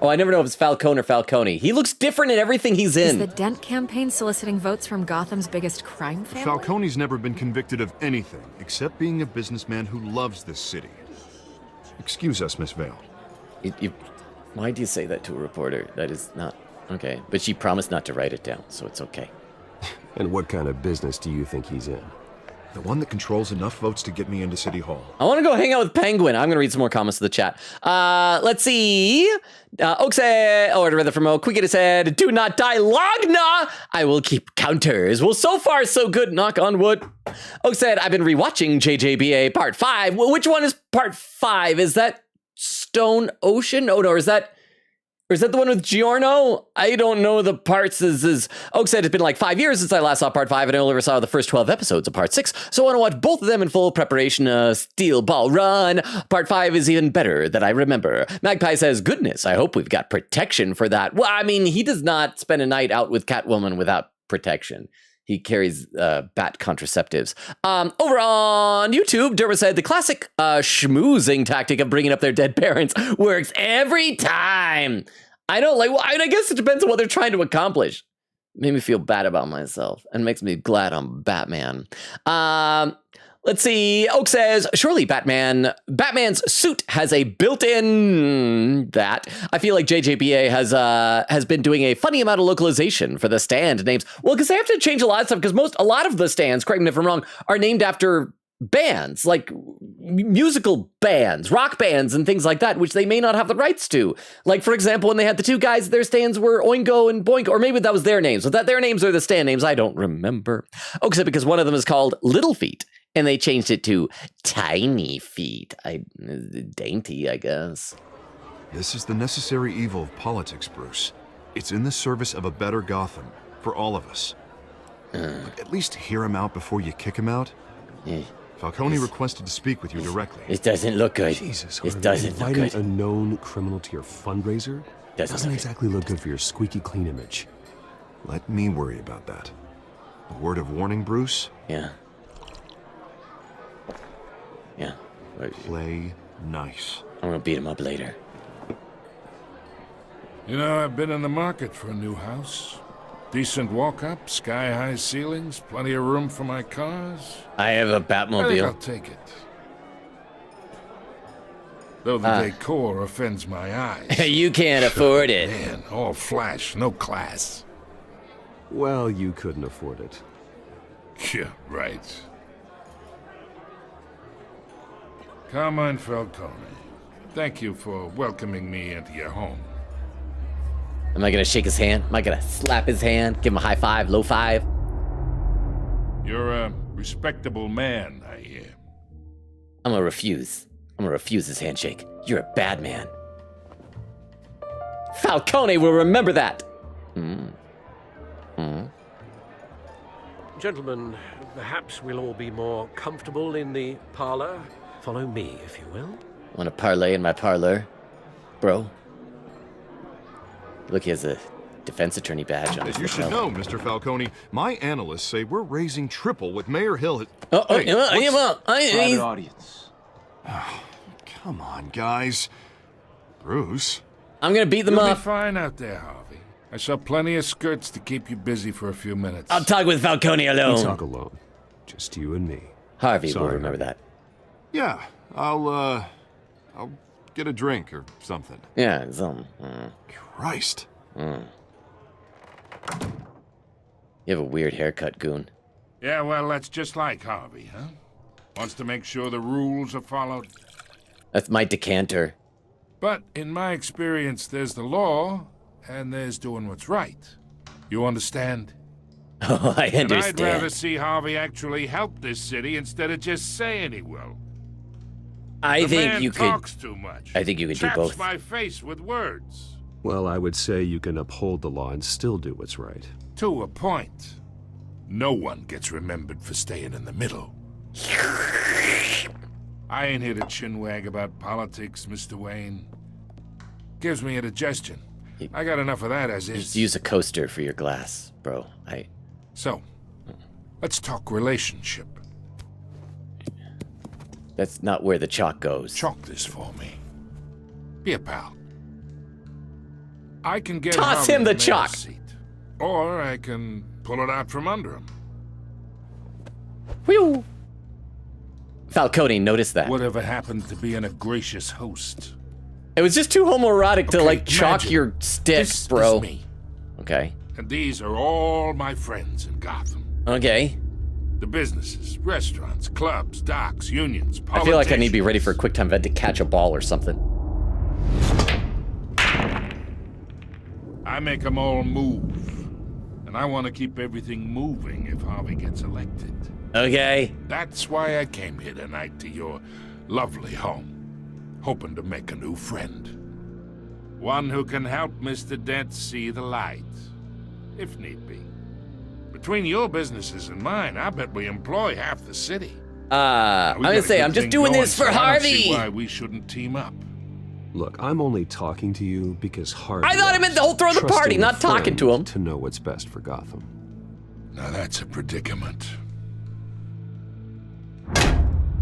S1: Oh, I never know if it's Falcone or Falcone. He looks different in everything he's
S11: Is
S1: in.
S11: the Dent campaign soliciting votes from Gotham's biggest crime family?
S10: Falcone's never been convicted of anything except being a businessman who loves this city. Excuse us, Miss Vale.
S1: Why do you say that to a reporter? That is not... Okay, but she promised not to write it down, so it's okay.
S7: And what kind of business do you think he's in?
S10: The one that controls enough votes to get me into City Hall.
S1: I want to go hang out with Penguin. I'm going to read some more comments to the chat. Let's see. Oak said, or rather from Quickett said, do not die, Logna. I will keep counters. Well, so far, so good. Knock on wood. Oak said, I've been rewatching JJBA Part 5. Well, which one is Part 5? Is that Stone Ocean? Oh, no, or is that the one with Giorno? I don't know the parts. Oak said it's been like 5 years since I last saw Part 5, and I only ever saw the first 12 episodes of Part 6, so I want to watch both of them in full preparation. Steel Ball Run. Part 5 is even better than I remember. Magpie says, goodness, I hope we've got protection for that. Well, I mean, he does not spend a night out with Catwoman without protection. He carries bat contraceptives. Over on YouTube, Derma said the classic schmoozing tactic of bringing up their dead parents works every time. I don't like. Well, I guess it depends on what they're trying to accomplish. Made me feel bad about myself and makes me glad I'm Batman. Let's see. Oak says, surely Batman's suit has a built-in that. I feel like JJBA has been doing a funny amount of localization for the stand names. Well, because they have to change a lot of stuff because a lot of the stands, correct me if I'm wrong, are named after bands, like musical bands, rock bands, and things like that, which they may not have the rights to. Like, for example, when they had the two guys, their stands were Oingo and Boingo, or maybe that was their names. Was that their names or the stand names? I don't remember. Oh, except because one of them is called Little Feet, and they changed it to Tiny Feet. Dainty, I guess.
S10: This is the necessary evil of politics, Bruce. It's in the service of a better Gotham, for all of us. But at least hear him out before you kick him out. Falcone requested to speak with you directly.
S1: It doesn't look good.
S8: Jesus,
S1: it doesn't look
S8: inviting
S1: good.
S8: a known criminal to your fundraiser doesn't exactly look good for your squeaky clean image.
S10: Let me worry about that. A word of warning, Bruce?
S1: Yeah. Yeah.
S10: Play nice.
S1: I'm gonna beat him up later.
S13: You know, I've been in the market for a new house. Decent walk-up, sky-high ceilings, plenty of room for my cars.
S1: I have a
S13: I think
S1: Batmobile.
S13: I'll take it. Though the decor offends my eyes.
S1: You can't afford it.
S13: Man, all flash, no class.
S8: Well, you couldn't afford it.
S13: Yeah, right. Carmine Falcone, thank you for welcoming me into your home.
S1: Am I gonna shake his hand? Am I gonna slap his hand? Give him a high five, low five?
S13: You're a respectable man, I hear.
S1: I'm gonna refuse. I'm gonna refuse his handshake. You're a bad man. Falcone will remember that.
S7: Gentlemen, perhaps we'll all be more comfortable in the parlor. Follow me, if you will.
S1: Want to parlay in my parlor, bro? Look, he has a defense attorney badge on his
S10: You should know, Mr. Falcone, my analysts say we're raising triple what Mayor Hill has...
S6: Private audience.
S10: Come on, guys. Bruce?
S1: I'm gonna beat them
S13: You'll
S1: up.
S13: be fine out there, Harvey. I saw plenty of skirts to keep you busy for a few minutes.
S1: I'll talk with Falcone alone.
S8: You talk alone. Just you and me.
S1: Harvey will
S8: Sorry,
S1: remember that.
S10: Yeah, I'll get a drink or something.
S1: Yeah,
S10: Christ.
S1: You have a weird haircut, goon.
S13: Yeah, well, that's just like Harvey, huh? Wants to make sure the rules are followed.
S1: That's my decanter.
S13: But in my experience, there's the law, and there's doing what's right. You understand?
S1: Oh, I
S13: And
S1: understand.
S13: I'd rather see Harvey actually help this city instead of just saying he will.
S1: I
S13: The
S1: think
S13: man
S1: you could.
S13: talks too much.
S1: I think you could do
S13: Chaps
S1: both.
S13: my face with words.
S8: Well, I would say you can uphold the law and still do what's right.
S13: To a point. No one gets remembered for staying in the middle. I ain't here to chinwag about politics, Mr. Wayne. Gives me indigestion. I got enough of that as is.
S1: Just use a coaster for your glass, bro.
S13: So, let's talk relationship.
S1: That's not where the chalk goes.
S13: Chalk this for me. Be a pal. I can get
S1: Toss
S13: Harvey
S1: him the
S13: mayor's
S1: chalk.
S13: seat, or I can pull it out from under him.
S1: Whew. Falcone, notice that.
S13: Whatever happened to being a gracious host?
S1: It was just too homoerotic to,
S13: Okay,
S1: like, chalk
S13: imagine
S1: your stick,
S13: this
S1: bro.
S13: is me.
S1: Okay.
S13: And these are all my friends in Gotham.
S1: Okay.
S13: The businesses, restaurants, clubs, docks, unions,
S1: I feel like I need to be
S13: politicians.
S1: ready for a quick time event to catch a ball or something.
S13: I make them all move. And I want to keep everything moving if Harvey gets elected.
S1: Okay.
S13: That's why I came here tonight to your lovely home, hoping to make a new friend. One who can help Mr. Dent see the light, if need be. Between your businesses and mine, I bet we employ half the city.
S1: I'm gonna say, I'm just doing this for
S13: I don't
S1: Harvey.
S13: see why we shouldn't team up.
S8: Look, I'm only talking to you because Harvey...
S1: I thought I meant the whole throw the
S8: trusting
S1: party,
S8: a
S1: not talking to
S8: friend
S1: him.
S8: to know what's best for Gotham.
S13: Now that's a predicament.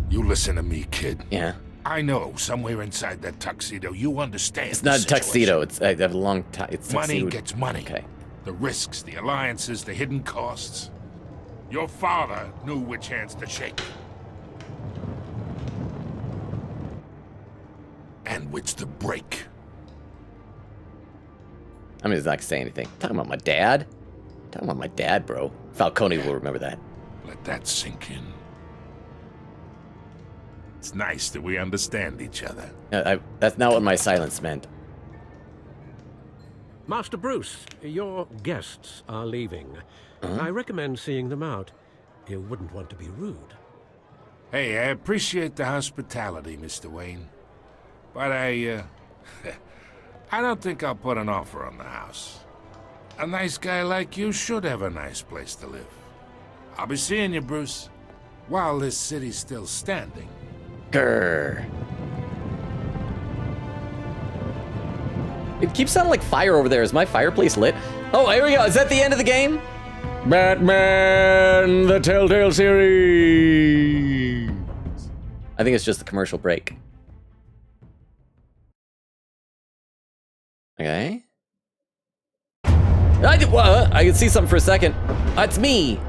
S13: You listen to me, kid.
S1: Yeah.
S13: I know somewhere inside that tuxedo you understand.
S1: It's not a
S13: the
S1: tuxedo. It's I have a long time. It's
S13: Money
S1: tuxedo.
S13: gets money.
S1: Okay.
S13: The risks, the alliances, the hidden costs. Your father knew which hands to shake. And which to break.
S1: I'm just not gonna say anything. Talking about my dad. Talking about my dad, bro. Falcone will remember that.
S13: Let that sink in. It's nice that we understand each other.
S1: That's not what my silence meant.
S7: Master Bruce, your guests are leaving. I recommend seeing them out. You wouldn't want to be rude.
S13: Hey, I appreciate the hospitality, Mr. Wayne. But I don't think I'll put an offer on the house. A nice guy like you should have a nice place to live. I'll be seeing you, Bruce, while this city's still standing.
S1: Grr. It keeps sounding like fire over there. Is my fireplace lit? Oh, here we go. Is that the end of the game? Batman, the Telltale series. I think it's just the commercial break. Okay. I can see something for a second. It's me.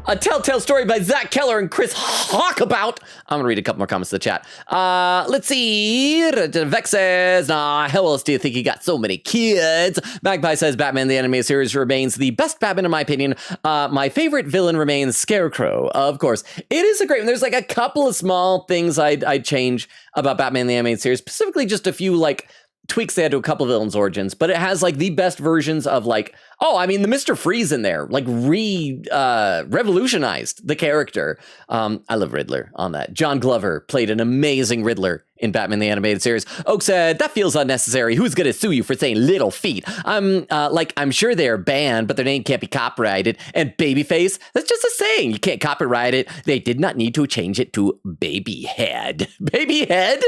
S1: A Telltale story by Zach Keller and Chris Hawkabout. I'm gonna read a couple more comments in the chat. Let's see. Vex says, nah, how else do you think he got so many kids? Magpie says, Batman the animated series remains the best Batman in my opinion. My favorite villain remains Scarecrow. Of course, it is a great one. There's like a couple of small things I'd change about Batman the animated series, specifically just a few like tweaks they had to a couple of villains' origins, but it has like the best versions of like, oh, I mean, the Mr. Freeze in there, like revolutionized the character. I love Riddler on that. John Glover played an amazing Riddler in Batman the Animated Series. Oak said, that feels unnecessary. Who's going to sue you for saying little feet? I'm sure they're banned, but their name can't be copyrighted. And Babyface, that's just a saying. You can't copyright it. They did not need to change it to Babyhead. Babyhead?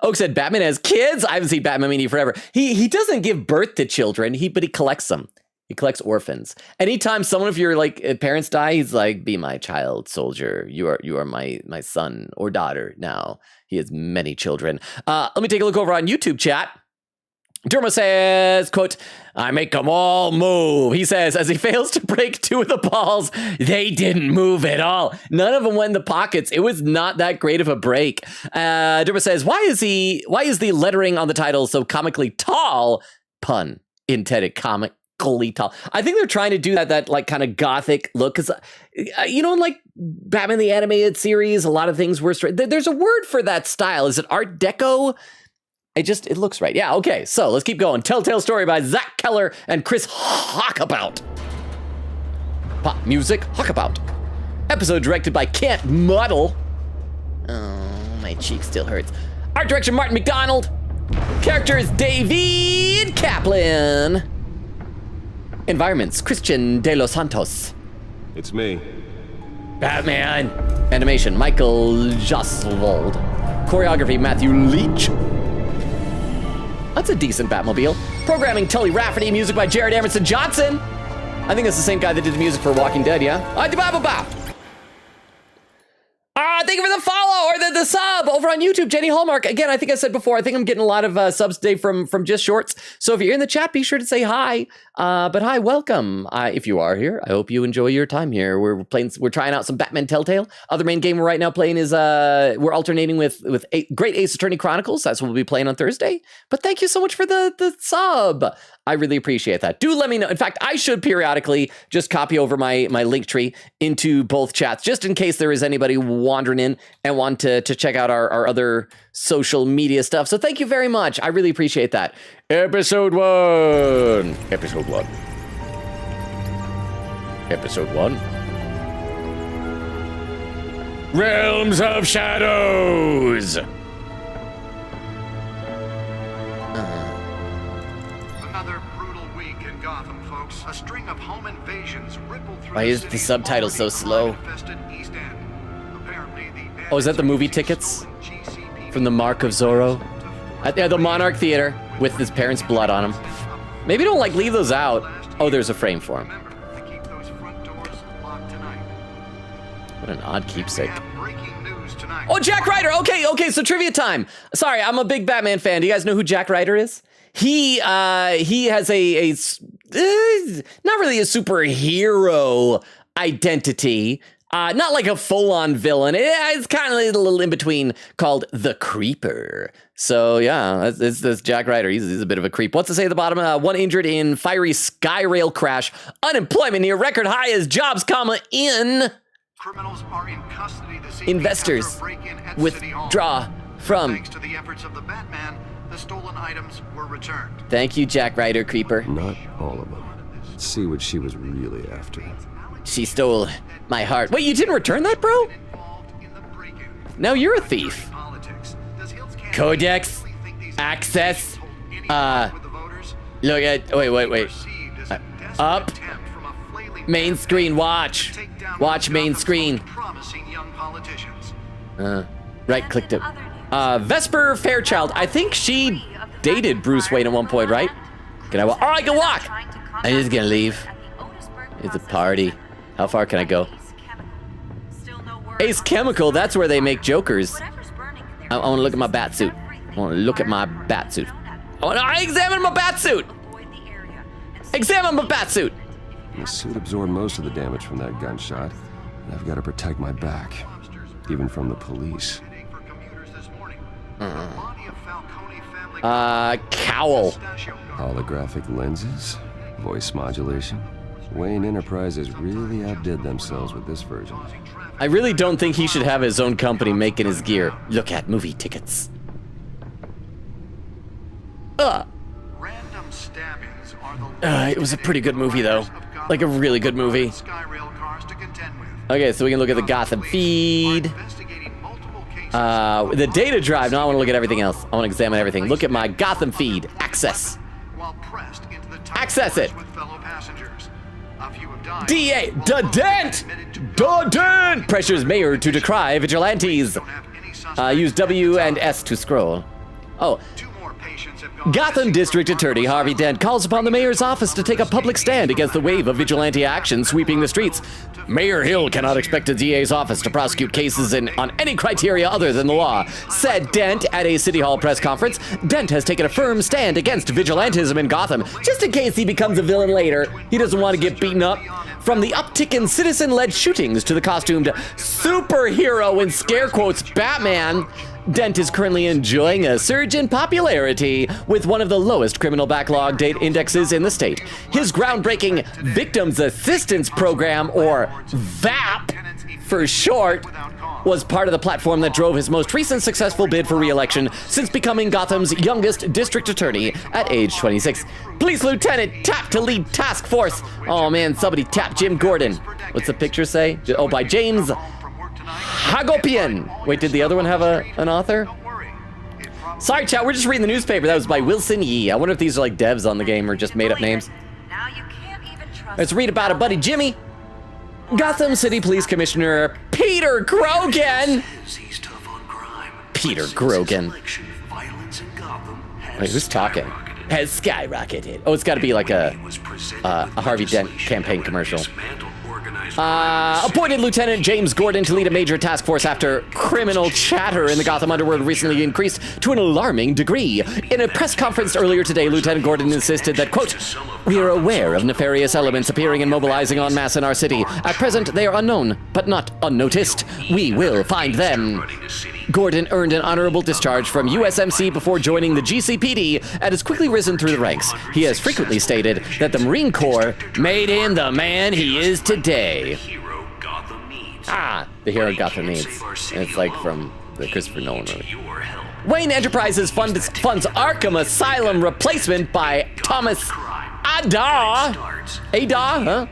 S1: Oak said, Batman has kids? I haven't seen Batman Media forever. He doesn't give birth to children, but he collects them. He collects orphans. Anytime someone of your like parents die, he's like, be my child soldier. You are my son or daughter now. He has many children. Let me take a look over on YouTube chat. Derma says, quote, I make them all move. He says, as he fails to break two of the balls, they didn't move at all. None of them went in the pockets. It was not that great of a break. Derma says, why is the lettering on the title so comically tall? Pun intended, comically tall. I think they're trying to do that like kind of gothic look, because in like Batman the Animated Series, a lot of things were straight. There's a word for that style. Is it Art Deco? It looks right. Yeah, okay, so let's keep going. Telltale story by Zach Keller and Chris Hawkabout. Pop music, Hawkabout. Episode directed by Kent Muddle. Oh, my cheek still hurts. Art direction, Martin McDonald. Characters, David Kaplan. Environments, Christian de los Santos.
S8: It's me.
S1: Batman. Animation, Michael Josvold. Choreography, Matthew Leach. That's a decent Batmobile. Programming, Tully Rafferty. Music by Jared Emerson Johnson. I think it's the same guy that did the music for Walking Dead, yeah? Thank you for the follow or the sub over on YouTube, Jenny Hallmark. Again, I think I said before, I think I'm getting a lot of subs today from just shorts. So if you're in the chat, be sure to say hi. But hi, welcome. If you are here, I hope you enjoy your time here. We're trying out some Batman Telltale. Other main game we're right now playing is we're alternating with Great Ace Attorney Chronicles. That's what we'll be playing on Thursday. But thank you so much for the sub. I really appreciate that. Do let me know. In fact, I should periodically just copy over my link tree into both chats, just in case there is anybody wandering in and want to check out our other social media stuff. So thank you very much. I really appreciate that. Episode 1. Episode 1. Episode 1. Realms of Shadows.
S14: Another brutal week in Gotham, folks. A string of home invasions rippled through.
S1: Why is the subtitle so slow? Oh, is that the movie tickets from the Mark of Zorro at the Monarch Theater with his parents' blood on them? Maybe don't like leave those out. Oh, there's a frame for him. What an odd keepsake. Oh, Jack Ryder. Okay. So trivia time. Sorry, I'm a big Batman fan. Do you guys know who Jack Ryder is? He has a not really a superhero identity. Not like a full-on villain. It's kind of a little in between, called the Creeper. So yeah, it's Jack Ryder. He's a bit of a creep. What's to say at the bottom? One injured in fiery Skyrail crash. Unemployment near record high as jobs, in
S14: Criminals are in custody this evening.
S1: Investors
S14: after a break-in at City Hall.
S1: withdraw from.
S14: Thanks to the efforts of the Batman, the stolen items were returned.
S1: Thank you, Jack Ryder Creeper.
S6: Not all of them. Let's see what she was really after.
S1: She stole my heart. Wait, you didn't return that, bro? Now you're a thief. Codex, access, look at, wait. Up, main screen, watch main screen. Right-clicked it. Vesper Fairchild, I think she dated Bruce Wayne at one point, right? Can I walk? Oh, I can walk! I'm just gonna leave. It's a party. How far can I go? Ace Chemical, that's where they make Jokers. I want to look at my bat suit. I want to look at my bat suit. I examine my bat suit! Examine my bat suit!
S6: The suit absorbed most of the damage from that gunshot. And I've got to protect my back, even from the police.
S1: Cowl.
S6: Holographic lenses, voice modulation. Wayne Enterprises really outdid themselves with this version.
S1: I really don't think he should have his own company making his gear. Look at movie tickets. It was a pretty good movie, though. Like a really good movie. Okay, so we can look at the Gotham feed. The data drive. No, I want to look at everything else. I want to examine everything. Look at my Gotham feed. Access. Access it. DA, Dent! Pressures mayor to decry vigilantes. Use W and S to scroll. Oh. Gotham District Attorney Harvey Dent calls upon the mayor's office to take a public stand against the wave of vigilante action sweeping the streets. Mayor Hill cannot expect the DA's office to prosecute cases on any criteria other than the law, said Dent at a City Hall press conference. Dent has taken a firm stand against vigilantism in Gotham, just in case he becomes a villain later. He doesn't want to get beaten up. From the uptick in citizen-led shootings to the costumed superhero, in scare quotes, Batman, Dent is currently enjoying a surge in popularity with one of the lowest criminal backlog date indexes in the state. His groundbreaking Victims Assistance Program, or VAP for short, was part of the platform that drove his most recent successful bid for re-election since becoming Gotham's youngest district attorney at age 26. Police Lieutenant tapped to lead task force. Oh man, somebody tapped Jim Gordon. What's the picture say? Oh, by James Hagopian. Wait, did the other one have an author? Sorry, chat, we're just reading the newspaper. That was by Wilson Yee. I wonder if these are like devs on the game or just made up names. Let's read about it, buddy Jimmy. Gotham City Police Commissioner Peter Grogan. Peter Grogan. Wait, who's talking? Has skyrocketed. Oh, it's got to be like a Harvey Dent campaign commercial. Appointed Lieutenant James Gordon to lead a major task force after criminal chatter in the Gotham underworld recently increased to an alarming degree. In a press conference earlier today, Lieutenant Gordon insisted that, quote, "We are aware of nefarious elements appearing and mobilizing en masse in our city. At present, they are unknown, but not unnoticed. We will find them." Gordon earned an honorable discharge from USMC before joining the GCPD and has quickly risen through the ranks. He has frequently stated that the Marine Corps made him the man he is today. The hero Gotham needs. It's like from the Christopher Nolan movie. Wayne Enterprises funds Arkham Asylum replacement by Thomas Ada, huh?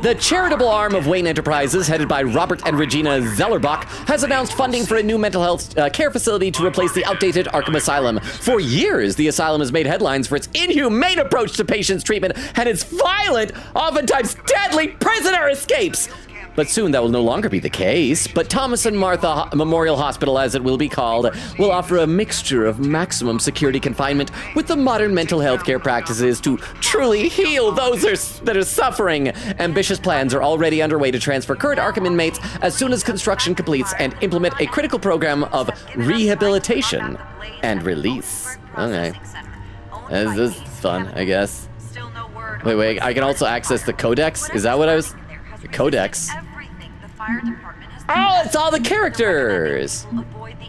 S1: The charitable arm of Wayne Enterprises, headed by Robert and Regina Zellerbach, has announced funding for a new mental health care facility to replace the outdated Arkham Asylum. For years, the asylum has made headlines for its inhumane approach to patients' treatment and its violent, oftentimes deadly prisoner escapes. But soon that will no longer be the case. But Thomas and Martha Memorial Hospital, as it will be called, will offer a mixture of maximum security confinement with the modern mental health care practices to truly heal those that are suffering. Ambitious plans are already underway to transfer current Arkham inmates as soon as construction completes and implement a critical program of rehabilitation and release. Okay. This is fun, I guess. Wait, I can also access the Codex? Is that what I was... The Codex? Oh, it's all the characters!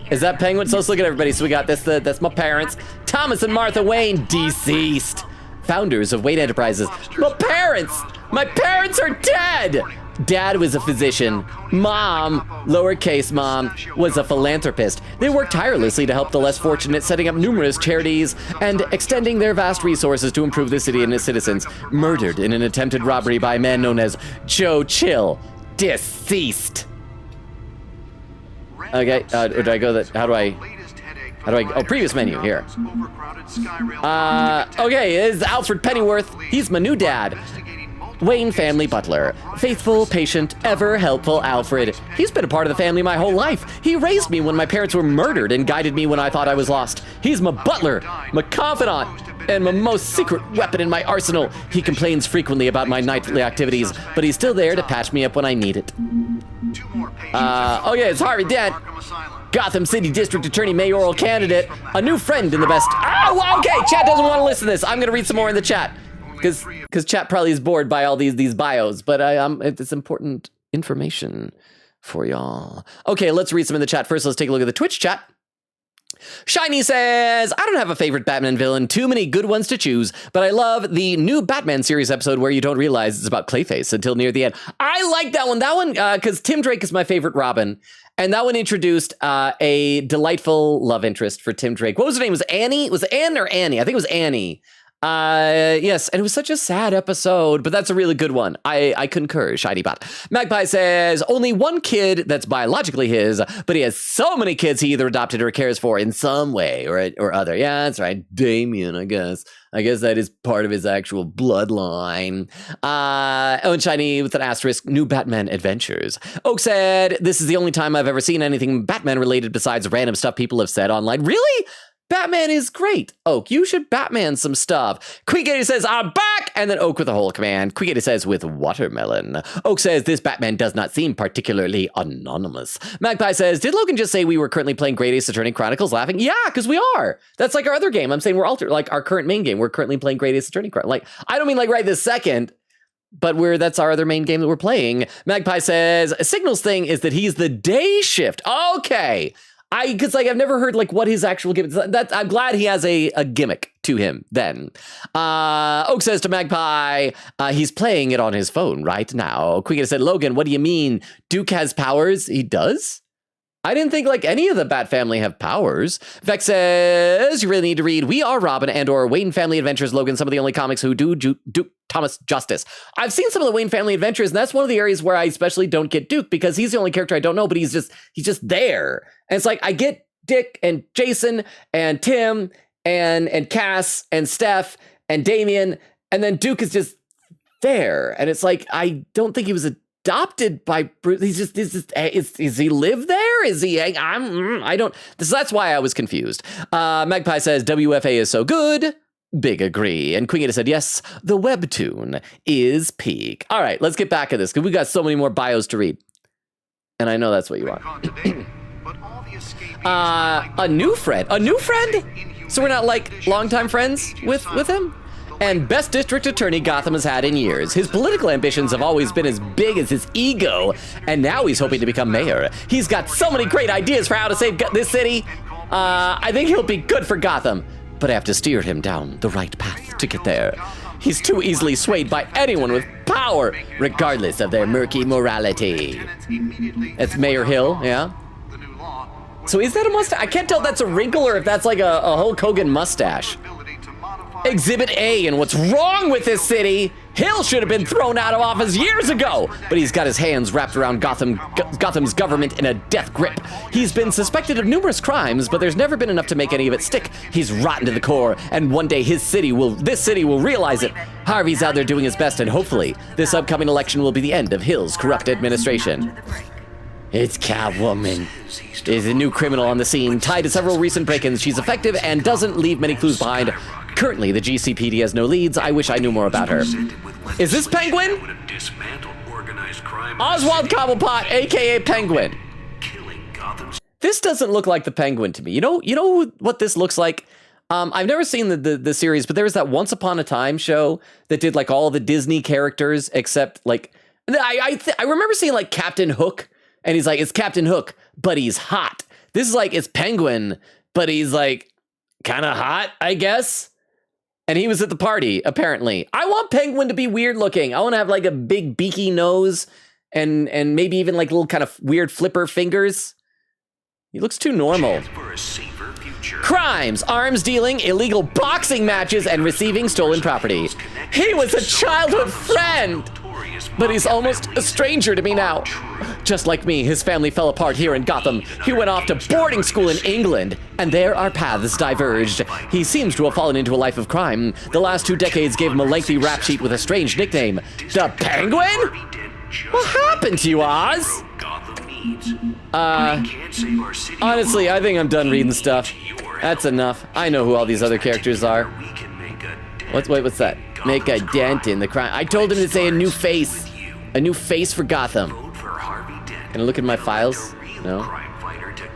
S1: Is that Penguin? So let's look at everybody. So we got this, that's my parents. Thomas and Martha Wayne, deceased. Founders of Wayne Enterprises. My parents are dead! Dad was a physician. Mom, lowercase mom, was a philanthropist. They worked tirelessly to help the less fortunate, setting up numerous charities and extending their vast resources to improve the city and its citizens. Murdered in an attempted robbery by a man known as Joe Chill. Deceased. Okay, do I go that? How do I? Oh, previous menu here. Okay, it's Alfred Pennyworth. He's my new dad. Wayne family butler. Faithful, patient, ever helpful Alfred. He's been a part of the family my whole life. He raised me when my parents were murdered and guided me when I thought I was lost. He's my butler, my confidant, and my most secret weapon in my arsenal. He complains frequently about my nightly activities, but he's still there to patch me up when I need it. Okay, it's Harvey Dent. Gotham City District Attorney mayoral candidate. A new friend in the best. Oh, okay, chat doesn't want to listen to this. I'm going to read some more in the chat. Because chat probably is bored by all these bios, but it's important information for y'all. Okay, let's read some in the chat. First, let's take a look at the Twitch chat. Shiny says, I don't have a favorite Batman villain, too many good ones to choose, but I love the new Batman series episode where you don't realize it's about Clayface until near the end. I like that one. That one, because Tim Drake is my favorite Robin, and that one introduced a delightful love interest for Tim Drake. What was her name? Was it Annie? Was it Anne or Annie? I think it was Annie. Yes, and it was such a sad episode, but that's a really good one. I concur, Shiny Bot. Magpie says, only one kid that's biologically his, but he has so many kids he either adopted or cares for in some way or other. Yeah, that's right. Damien, I guess. I guess that is part of his actual bloodline. And Shiny with an asterisk, new Batman adventures. Oak said, this is the only time I've ever seen anything Batman related besides random stuff people have said online. Really? Batman is great. Oak, you should Batman some stuff. Queegator says, I'm back! And then Oak with a whole command. Queegator says, with watermelon. Oak says, this Batman does not seem particularly anonymous. Magpie says, did Logan just say we were currently playing Great Ace Attorney Chronicles? Laughing. Yeah, because we are. That's like our other game. I'm saying we're like our current main game. We're currently playing Great Ace Attorney Chronicles. Like, I don't mean like right this second, but that's our other main game that we're playing. Magpie says, Signal's thing is that he's the day shift. Okay. Because like I've never heard like what his actual gimmick is. I'm glad he has a gimmick to him then. Oak says to Magpie, he's playing it on his phone right now. Queegator said, Logan, what do you mean? Duke has powers? He does? I didn't think like any of the Bat family have powers. Vex says, you really need to read We Are Robin and or Wayne Family Adventures, Logan, some of the only comics who do Duke Thomas justice. I've seen some of the Wayne Family Adventures, and that's one of the areas where I especially don't get Duke, because he's the only character I don't know, but he's just there. And it's like, I get Dick and Jason and Tim and Cass and Steph and Damien, and then Duke is just there. And it's like, I don't think he was adopted by Bruce. Is he live there? Is he? I don't. That's why I was confused. Magpie says WFA is so good. Big agree. And Queegator said, yes, the webtoon is peak. All right, let's get back at this because we got so many more bios to read. And I know that's what you want. A new friend? A new friend? So we're not like longtime friends with him? And best district attorney Gotham has had in years. His political ambitions have always been as big as his ego, and now he's hoping to become mayor. He's got so many great ideas for how to save this city. I think he'll be good for Gotham, but I have to steer him down the right path to get there. He's too easily swayed by anyone with power, regardless of their murky morality. That's Mayor Hill, yeah? So is that a mustache? I can't tell if that's a wrinkle or if that's like a Hulk Hogan mustache. Exhibit A, and what's wrong with this city? Hill should have been thrown out of office years ago, but he's got his hands wrapped around Gotham's government in a death grip. He's been suspected of numerous crimes, but there's never been enough to make any of it stick. He's rotten to the core, and one day this city will realize it. Harvey's out there doing his best, and hopefully, this upcoming election will be the end of Hill's corrupt administration. It's Catwoman. There's a new criminal on the scene, tied to several recent break-ins. She's effective and doesn't leave many clues behind. Currently, the GCPD has no leads. I wish I knew more about her. Is this Penguin? Oswald Cobblepot, aka Penguin. This doesn't look like the Penguin to me. You know what this looks like? I've never seen the series, but there was that Once Upon a Time show that did like all the Disney characters except like I remember seeing like Captain Hook, and he's like, it's Captain Hook, but he's hot. This is like, it's Penguin, but he's like kind of hot, I guess. And he was at the party, apparently. I want Penguin to be weird looking. I want to have like a big beaky nose and maybe even like little kind of weird flipper fingers. He looks too normal. Crimes, arms dealing, illegal boxing matches, and receiving stolen property. He was a childhood friend, but he's almost a stranger to me now. Just like me, his family fell apart here in Gotham. He went off to boarding school in England, and there our paths diverged. He seems to have fallen into a life of crime. The last 2 decades gave him a lengthy rap sheet with a strange nickname. The Penguin? What happened to you, Oz? Honestly, I think I'm done reading stuff. That's enough. I know who all these other characters are. What's that? Make a dent in the crime. I told him to say a new face. A new face for Gotham. Can I look at my files? No.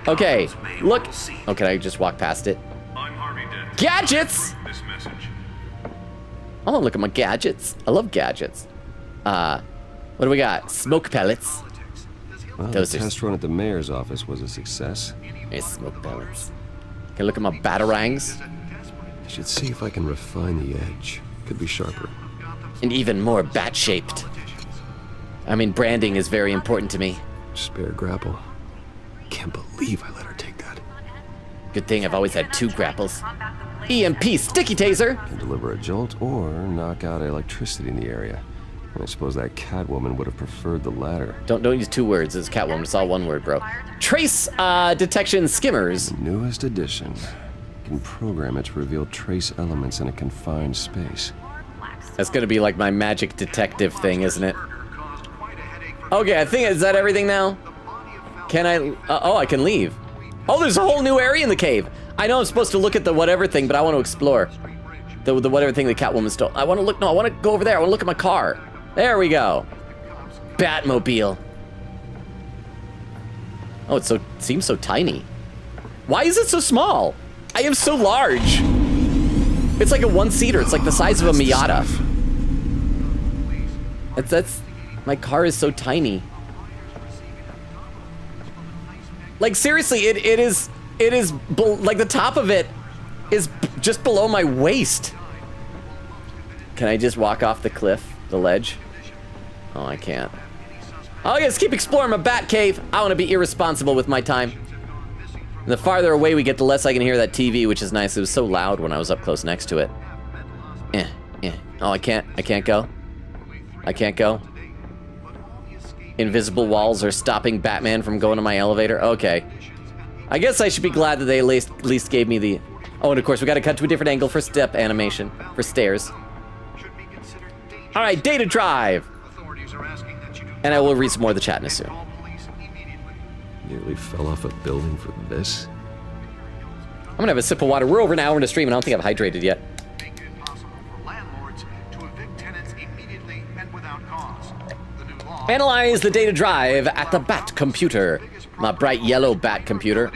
S1: Okay, look. Oh, can I just walk past it? Gadgets! I want to look at my gadgets. I love gadgets. What do we got? Smoke pellets.
S6: Well, the test run at the mayor's office was a success.
S1: Hey, smoke pellets. Can I look at my batarangs?
S6: I should see if I can refine the edge. Could be sharper.
S1: And even more bat-shaped. I mean, branding is very important to me.
S6: Spare grapple. Can't believe I let her take that.
S1: Good thing I've always had 2 grapples. EMP sticky taser!
S6: Can deliver a jolt or knock out electricity in the area. I suppose that Catwoman would have preferred the latter.
S1: Don't use 2 words. It's Catwoman. It's all 1 word, bro. Trace detection skimmers.
S6: The newest addition. Can program it to reveal trace elements in a confined space.
S1: That's gonna be like my magic detective thing, isn't it? Okay, I think, is that everything now? Can I, oh, I can leave. Oh, there's a whole new area in the cave. I know I'm supposed to look at the whatever thing, but I want to explore. The whatever thing the Catwoman stole. I want to look, no, I want to go over there. I want to look at my car. There we go. Batmobile. Oh, it seems so tiny. Why is it so small? I am so large. It's like a 1-seater. It's like the size of a Miata. That's, my car is so tiny. Like seriously, it is like the top of it is just below my waist. Can I just walk off the cliff, the ledge? Oh, I can't. Oh, let's keep exploring my bat cave. I want to be irresponsible with my time. And the farther away we get, the less I can hear that TV, which is nice. It was so loud when I was up close next to it. Oh, I can't go. I can't go. Invisible walls are stopping Batman from going to my elevator. Okay. I guess I should be glad that they at least gave me the... Oh, and of course, we got to cut to a different angle for step animation, for stairs. All right, data drive. And I will read some more of the chat in a soon.
S6: Nearly fell off a building for this.
S1: I'm gonna have a sip of water. We're over an hour into stream, and I don't think I've hydrated yet. Analyze the data drive at the Bat computer. My bright yellow Bat computer.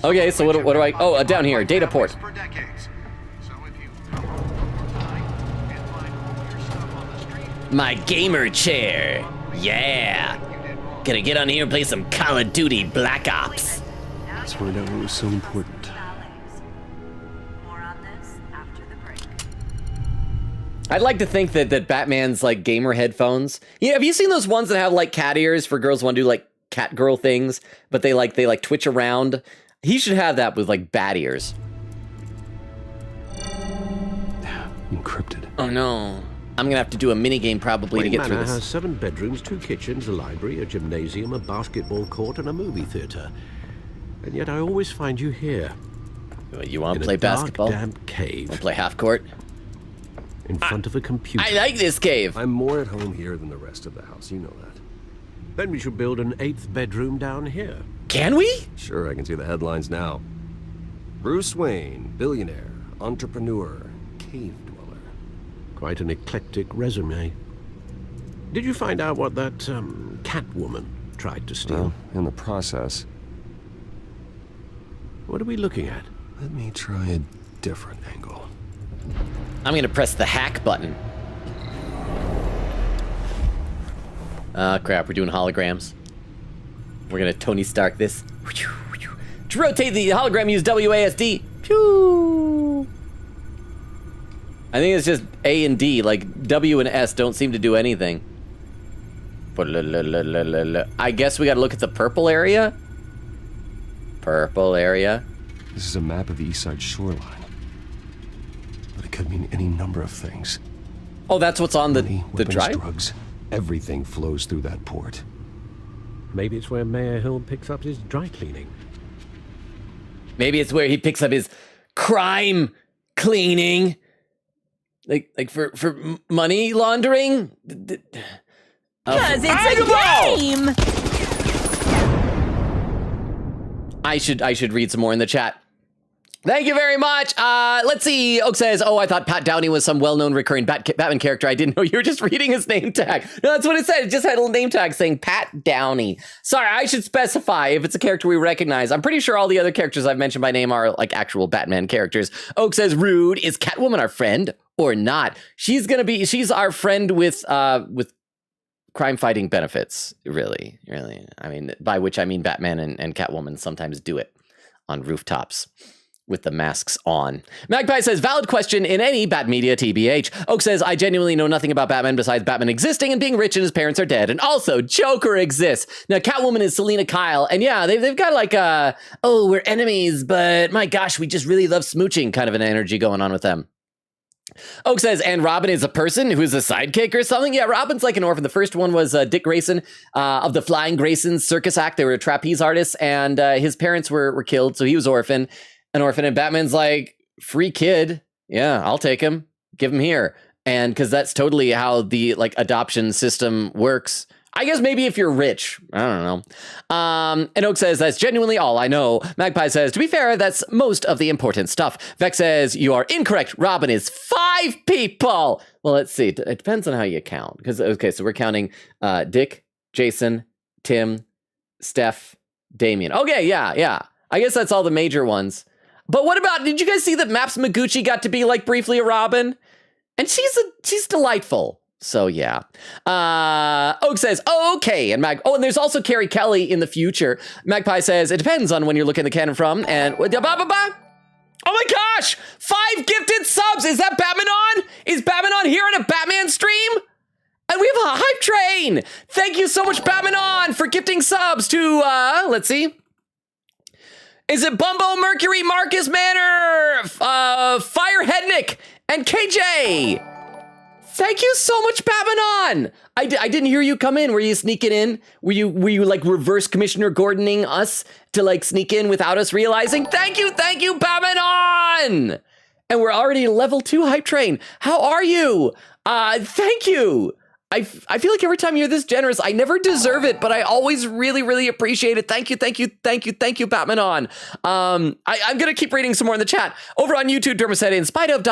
S1: Okay, so what do I... Oh, down here, data port. My gamer chair. Yeah. Gonna get on here and play some Call of Duty Black Ops.
S6: Let's find out what was so important.
S1: I'd like to think that Batman's like gamer headphones. Yeah, have you seen those ones that have like cat ears for girls who want to do like cat girl things, but they like twitch around? He should have that with like bat ears.
S6: Encrypted.
S1: Oh no. I'm gonna have to do a minigame probably to get through this.
S7: Manor has 7 bedrooms, 2 kitchens, a library, a gymnasium, a basketball court, and a movie theater. And yet I always find you here.
S1: You want to play basketball?
S7: Damp cave.
S1: Want to play half court?
S7: In front of a computer.
S1: I like this cave.
S6: I'm more at home here than the rest of the house. You know that.
S7: Then we should build an 8th bedroom down here.
S1: Can we?
S6: Sure, I can see the headlines now. Bruce Wayne, billionaire, entrepreneur, cave dweller.
S7: Quite an eclectic resume. Did you find out what that Catwoman tried to steal?
S6: Well, in the process.
S7: What are we looking at?
S6: Let me try a different angle.
S1: I'm gonna press the hack button. Crap, we're doing holograms. We're gonna Tony Stark this. To rotate the hologram, use WASD. Pew! I think it's just A and D. Like, W and S don't seem to do anything. I guess we gotta look at the purple area? Purple area.
S8: This is a map of the east side shoreline. But it could mean any number of things.
S1: Oh, that's what's on the
S8: weapons,
S1: drive?
S8: drugs. Everything flows through that port.
S7: Maybe it's where Mayor Hill picks up his dry cleaning.
S1: Maybe it's where he picks up his crime cleaning. Like for money laundering?
S15: Because it's a game!
S1: I should read some more in the chat. Thank you very much. Let's see. Oak says, oh, I thought Pat Downey was some well-known recurring Batman character. I didn't know you were just reading his name tag. No, that's what it said. It just had a little name tag saying Pat Downey. Sorry, I should specify if it's a character we recognize. I'm pretty sure all the other characters I've mentioned by name are like actual Batman characters. Oak says, rude. Is Catwoman our friend or not? She's our friend with crime-fighting benefits, really. I mean, by which I mean Batman and Catwoman sometimes do it on rooftops with the masks on. Magpie says, valid question in any Bat Media TBH. Oak says, I genuinely know nothing about Batman besides Batman existing and being rich and his parents are dead. And also, Joker exists. Now, Catwoman is Selena Kyle. And yeah, they've got like oh, we're enemies, but my gosh, we just really love smooching kind of an energy going on with them. Oak says, and Robin is a person who's a sidekick or something? Yeah, Robin's like an orphan. The first one was Dick Grayson of the Flying Graysons Circus Act. They were trapeze artists, and his parents were killed, so he was an orphan, and Batman's like, free kid. Yeah, I'll take him. Give him here. And because that's totally how the like adoption system works. I guess maybe if you're rich. I don't know. And Oak says, that's genuinely all I know. Magpie says, to be fair, that's most of the important stuff. Vex says, you are incorrect. Robin is 5 people. Well, let's see. It depends on how you count. Because, okay, so we're counting Dick, Jason, Tim, Steph, Damien. Okay, yeah. I guess that's all the major ones. But what about, did you guys see that Maps Maguchi got to be like briefly a Robin? And she's delightful. So yeah. Oak says, okay. And and there's also Carrie Kelly in the future. Magpie says, it depends on when you're looking at the canon from. And oh my gosh, 5 gifted subs. Is that Batman on? Is Batman on here on a Batman stream? And we have a hype train. Thank you so much, Batman on, for gifting subs to, let's see. Is it Bumbo, Mercury, Marcus Manor, Fire Hednick, and KJ? Thank you so much, Batman on. I didn't hear you come in. Were you sneaking in? Were you like reverse Commissioner Gordoning us to like sneak in without us realizing? Thank you, Batman on. And we're already level 2 hype train. How are you? Thank you. I feel like every time you're this generous, I never deserve it, but I always really, really appreciate it. Thank you, Batman on. I'm going to keep reading some more in the chat. Over on YouTube, Derma said, in spite of ...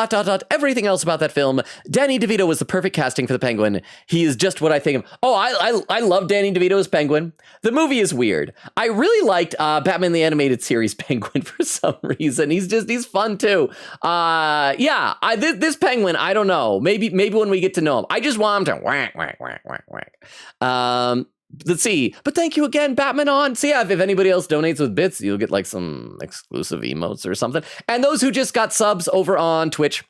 S1: everything else about that film, Danny DeVito was the perfect casting for the Penguin. He is just what I think of. Oh, I love Danny DeVito as Penguin. The movie is weird. I really liked Batman the Animated Series Penguin for some reason. He's fun too. This Penguin, I don't know. Maybe when we get to know him. I just want him to whack. Let's see. But thank you again, Batman on. So yeah, if anybody else donates with bits, you'll get like some exclusive emotes or something. And those who just got subs over on Twitch,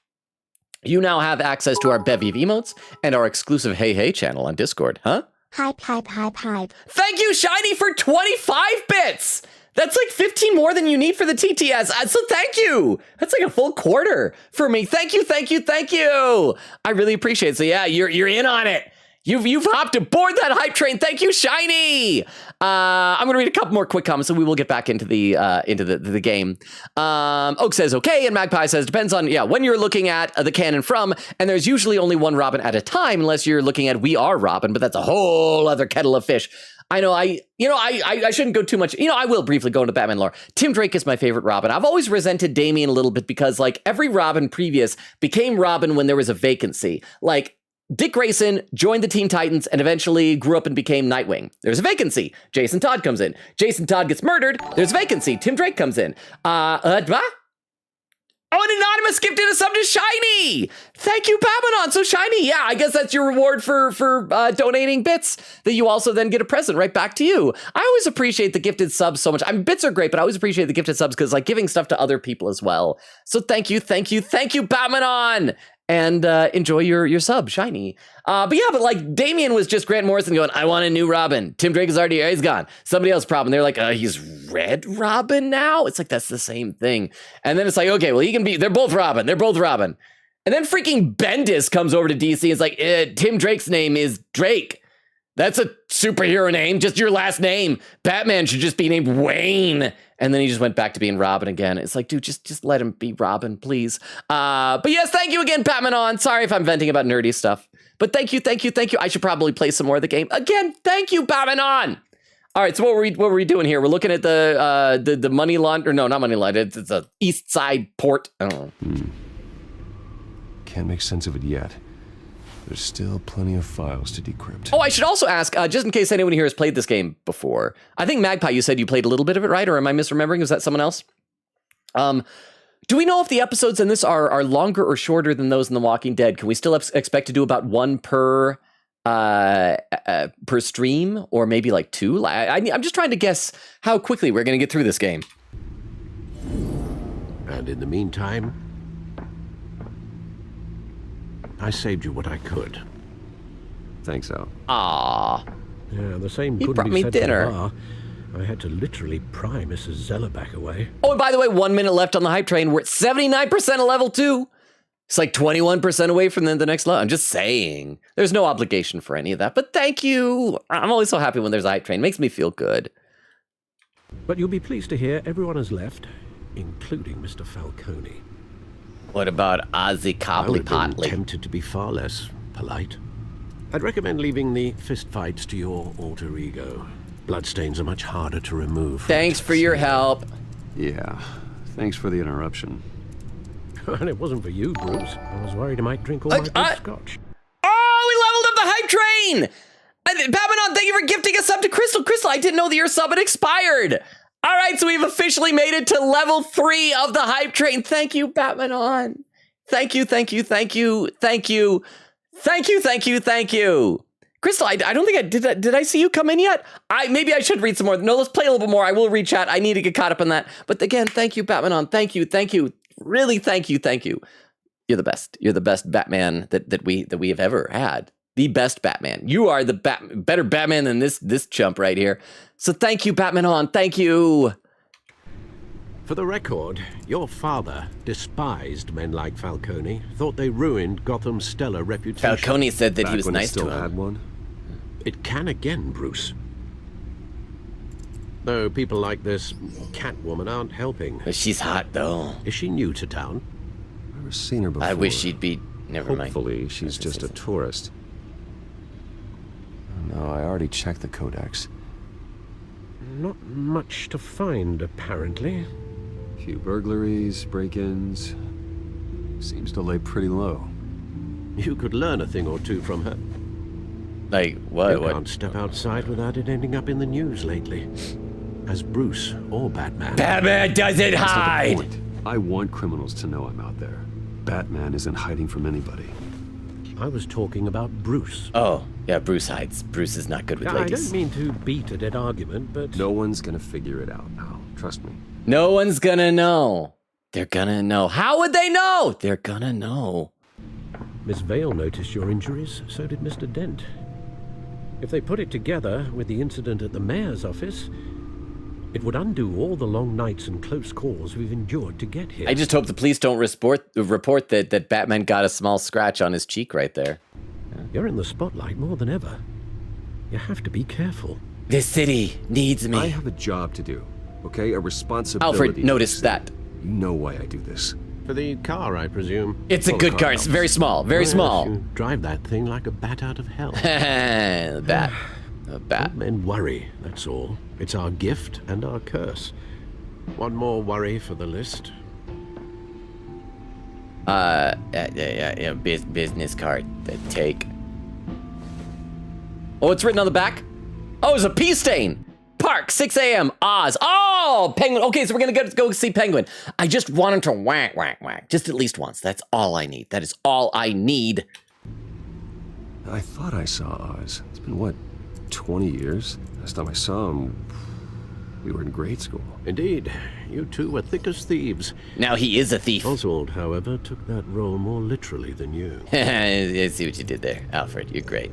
S1: you now have access to our bevy of emotes and our exclusive Hey Hey channel on Discord, huh?
S15: Hype.
S1: Thank you, Shiny, for 25 bits. That's like 15 more than you need for the TTS. So thank you. That's like a full quarter for me. Thank you. I really appreciate it. So yeah, you're in on it. You've hopped aboard that hype train. Thank you, Shiny. I'm gonna read a couple more quick comments, and we will get back into the game. Oak says okay, and Magpie says depends on when you're looking at the canon from, and there's usually only one Robin at a time, unless you're looking at We Are Robin, but that's a whole other kettle of fish. I know I shouldn't go too much. I will briefly go into Batman lore. Tim Drake is my favorite Robin. I've always resented Damian a little bit because like every Robin previous became Robin when there was a vacancy. Like Dick Grayson joined the Teen Titans and eventually grew up and became Nightwing. There's a vacancy. Jason Todd comes in. Jason Todd gets murdered. There's a vacancy. Tim Drake comes in. Oh, an anonymous gifted a sub to Shiny. Thank you, Babanon. So Shiny, yeah, I guess that's your reward for donating bits that you also then get a present right back to you. I always appreciate the gifted subs so much. I mean, bits are great, but I always appreciate the gifted subs because like giving stuff to other people as well. So thank you, Babanon. and enjoy your sub, Shiny. But yeah, but like Damien was just Grant Morrison going, I want a new Robin. Tim Drake is already, he's gone. Somebody else problem. They're like, he's Red Robin now? It's like, that's the same thing. And then it's like, okay, well, he can be, they're both Robin. They're both Robin. And then freaking Bendis comes over to DC and is like, Tim Drake's name is Drake. That's a superhero name, just your last name. Batman should just be named Wayne. And then he just went back to being Robin again. It's like, dude, just let him be Robin, please. But yes, thank you again, Batman on. Sorry if I'm venting about nerdy stuff. But thank you. I should probably play some more of the game. Again, thank you, Batman on. All right, so what were we doing here? We're looking at the money laundry. No, not money laundry. It's a East Side port. Oh.
S8: Can't make sense of it yet. There's still plenty of files to decrypt.
S1: Oh, I should also ask, just in case anyone here has played this game before. I think Magpie, you said you played a little bit of it, right? Or am I misremembering? Was that someone else? Do we know if the episodes in this are longer or shorter than those in The Walking Dead? Can we still expect to do about one per stream, or maybe like two? I'm just trying to guess how quickly we're going to get through this game.
S7: And in the meantime, I saved you what I could.
S8: Thanks, Al.
S1: Aww.
S7: Yeah, the same
S1: He
S7: couldn't
S1: brought
S7: be
S1: me
S7: said
S1: dinner.
S7: for the bar. I had to literally pry Mrs. Zeller back away.
S1: Oh, and by the way, 1 minute left on the hype train. We're at 79% of level 2. It's like 21% away from the next level. I'm just saying. There's no obligation for any of that, but thank you. I'm always so happy when there's a hype train. It makes me feel good.
S7: But you'll be pleased to hear everyone has left, including Mr. Falcone.
S1: What about Ozzy
S7: I would have been
S1: Cobbly-Potley?
S7: tempted to be far less polite. I'd recommend leaving the fistfights to your alter ego. Bloodstains are much harder to remove.
S1: Thanks for your help.
S8: Yeah, thanks for the interruption.
S7: And it wasn't for you, Bruce. I was worried I might drink all my good scotch.
S1: Oh, we leveled up the hype train! Babanon, thank you for gifting us up to Crystal. Crystal, I didn't know that your sub had expired. All right, so we've officially made it to level 3 of the hype train. Thank you, Babanon. Thank you. Crystal, I don't think did I see you come in yet? Maybe I should read some more. No, let's play a little bit more. I will read chat. I need to get caught up on that. But again, thank you, Babanon. Thank you. Really, thank you. You're the best. You're the best Batman that we have ever had. The best Batman. You are the better Batman than this chump right here. So thank you, Batman on. Thank you.
S7: For the record, your father despised men like Falcone, thought they ruined Gotham's stellar reputation.
S1: Falcone said that he was
S8: Back when
S1: nice
S8: it still
S1: to him.
S8: had one?
S7: It can again, Bruce. Though people like this Catwoman aren't helping.
S1: But she's hot, though.
S7: Is she new to town?
S8: I've never seen her before.
S1: I wish she'd be... Never mind.
S8: Hopefully, she's just a tourist. No, I already checked the codex.
S7: Not much to find, apparently.
S8: Few burglaries, break-ins. Seems to lay pretty low.
S7: You could learn a thing or two from her.
S1: Like, what?
S7: You can't step outside without it ending up in the news lately. As Bruce or Batman.
S1: Batman doesn't
S8: That's not the
S1: hide!
S8: point. I want criminals to know I'm out there. Batman isn't hiding from anybody.
S7: I was talking about Bruce.
S1: Oh, yeah, Bruce hides. Bruce is not good with ladies.
S7: I don't mean to beat a dead argument, but...
S8: No one's gonna figure it out now. Trust me.
S1: No one's gonna know. They're gonna know. How would they know? They're gonna know.
S7: Miss Vale noticed your injuries, so did Mr. Dent. If they put it together with the incident at the mayor's office, it would undo all the long nights and close calls we've endured to get here.
S1: I just hope the police don't report that Batman got a small scratch on his cheek right there.
S7: You're in the spotlight more than ever. You have to be careful.
S1: This city needs me.
S8: I have a job to do, okay? A responsibility.
S1: Alfred, notice that.
S8: You know why I do this.
S7: For the car, I presume.
S1: It's a good car. It's very small. Very small.
S7: You drive that thing like a bat out of hell.
S1: The bat. The bat.
S7: Don't men worry, that's all. It's our gift and our curse. One more worry for the list.
S1: Business card. Take. Oh, it's written on the back? Oh, it's a pea stain. Park, 6 a.m. Oz. Oh, Penguin. Okay, so we're going to go see Penguin. I just want him to whack, whack, whack. Just at least once. That's all I need. That is all I need.
S8: I thought I saw Oz. It's been, what, 20 years? Last time I saw him... We were in grade school.
S7: Indeed. You two were thick as thieves.
S1: Now he is a thief.
S7: Oswald, however, took that role more literally than you.
S1: I see what you did there, Alfred. You're great.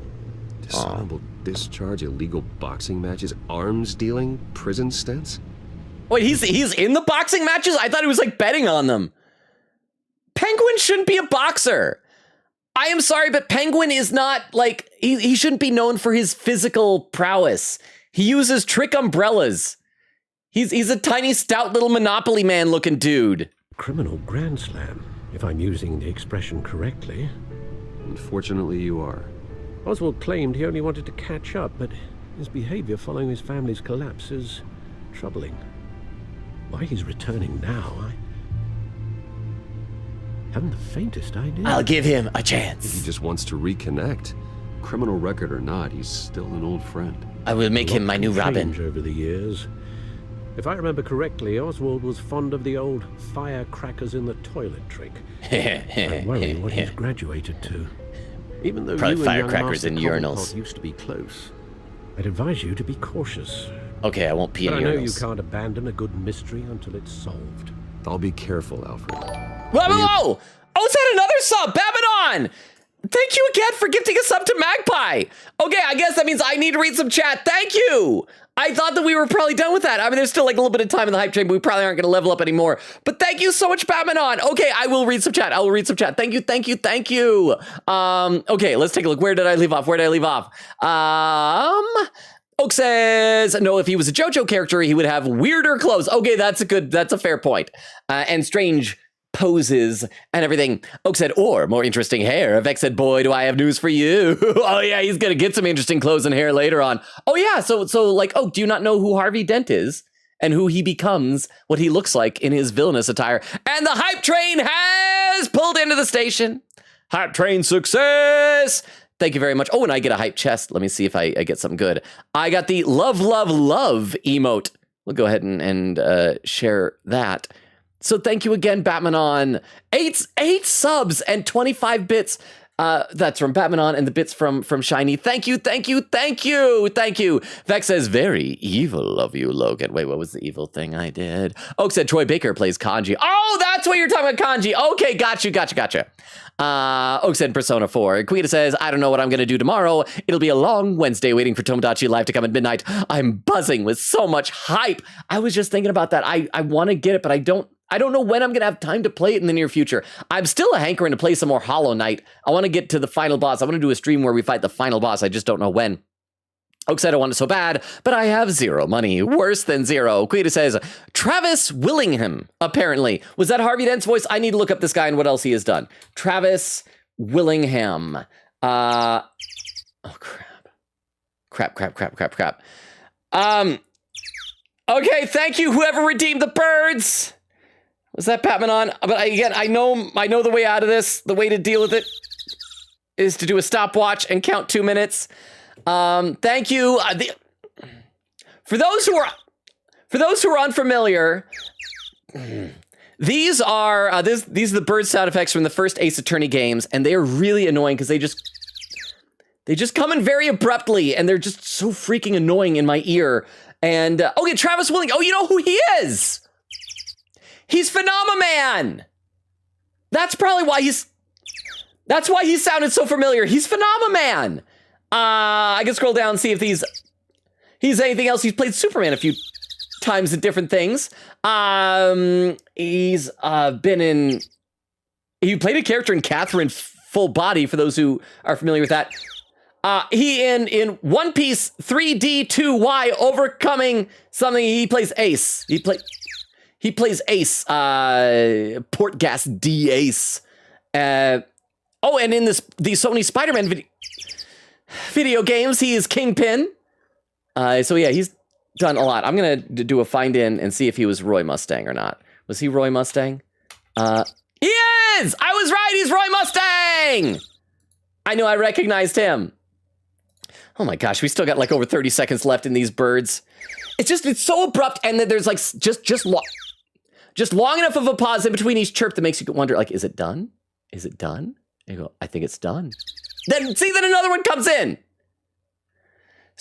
S8: Dishonorable discharge, illegal boxing matches, arms dealing, prison stints?
S1: Wait, he's in the boxing matches? I thought he was like betting on them. Penguin shouldn't be a boxer. I am sorry, but Penguin is not like, he shouldn't be known for his physical prowess. He uses trick umbrellas. He's a tiny, stout little Monopoly man looking dude.
S7: Criminal Grand Slam, if I'm using the expression correctly.
S8: Unfortunately, you are.
S7: Oswald claimed he only wanted to catch up, but his behavior following his family's collapse is troubling. Why he's returning now, I haven't the faintest idea.
S1: I'll give him a
S8: I
S1: chance.
S8: think he just wants to reconnect. Criminal record or not, he's still an old friend.
S1: I will make him my new Robin.
S7: Change over the years. If I remember correctly, Oswald was fond of the old firecrackers in the toilet trick. I worry what he's graduated to. Even though
S1: Probably
S7: you and young
S1: firecrackers
S7: Master
S1: and
S7: Cobblepot
S1: urinals.
S7: used to be close, I'd advise you to be cautious.
S1: Okay, I won't pee in
S7: But I know you
S1: urinals.
S7: can't abandon a good mystery until it's solved.
S8: I'll be careful, Alfred.
S1: Whoa! Oh, is that another sub? Babadon! Thank you again for gifting a sub to Magpie. Okay, I guess that means I need to read some chat. Thank you. I thought that we were probably done with that. I mean, there's still like a little bit of time in the hype train, but we probably aren't going to level up anymore. But thank you so much, Babadon. Okay, I will read some chat. I will read some chat. Thank you, thank you, thank you. Okay, let's take a look. Where did I leave off? Oak says, no, if he was a JoJo character, he would have weirder clothes. Okay, that's a fair point. And strange poses and everything. Oak said, or more interesting hair. Vex said, boy, do I have news for you. Oh yeah, he's gonna get some interesting clothes and hair later on. Oh yeah, so like, Oak, do you not know who Harvey Dent is? And who he becomes, what he looks like in his villainous attire. And the hype train has pulled into the station. Hype train success! Thank you very much. Oh, and I get a hype chest. Let me see if I get something good. I got the love, love, love emote. We'll go ahead and share that. So thank you again, Batmanon. Eight subs and 25 bits. That's from Batmanon and the bits from Shiny. Thank you, thank you, thank you, thank you. Vex says, very evil of you, Logan. Wait, what was the evil thing I did? Oak said, Troy Baker plays Kanji. Oh, that's what you're talking about, Kanji. Okay, gotcha. Oak said, Persona 4. Quita says, I don't know what I'm going to do tomorrow. It'll be a long Wednesday waiting for Tomodachi Live to come at midnight. I'm buzzing with so much hype. I was just thinking about that. I want to get it, but I don't know when I'm going to have time to play it in the near future. I'm still a hankering to play some more Hollow Knight. I want to get to the final boss. I want to do a stream where we fight the final boss. I just don't know when. Oak said I want it so bad, but I have zero money. Worse than zero. Quita says, Travis Willingham, apparently. Was that Harvey Dent's voice? I need to look up this guy and what else he has done. Travis Willingham. Oh, crap. Crap. Okay, thank you, whoever redeemed the birds. Was that Batmanon? But I know the way out of this. The way to deal with it is to do a stopwatch and count 2 minutes. Thank you. For those who are unfamiliar, these are the bird sound effects from the first Ace Attorney games, and they are really annoying because they just come in very abruptly, and they're just so freaking annoying in my ear. And okay, Travis Willing. Oh, you know who he is? He's Phenomaman. That's probably why he sounded so familiar. He's Phenomaman. I can scroll down and see if he's anything else. He's played Superman a few times in different things. He played a character in Catherine Full Body, for those who are familiar with that. He in One Piece 3D2Y Overcoming something. He plays Ace. He plays Ace, Portgas D Ace. And in the Sony Spider-Man video games, he is Kingpin. So yeah, he's done a lot. I'm gonna do a find in and see if he was Roy Mustang or not. Was he Roy Mustang? He is! I was right, he's Roy Mustang! I knew I recognized him. Oh my gosh, we still got like over 30 seconds left in these birds. It's so abrupt, and then there's like just long enough of a pause in between each chirp that makes you wonder, like, is it done? Is it done? And you go, I think it's done. Then another one comes in.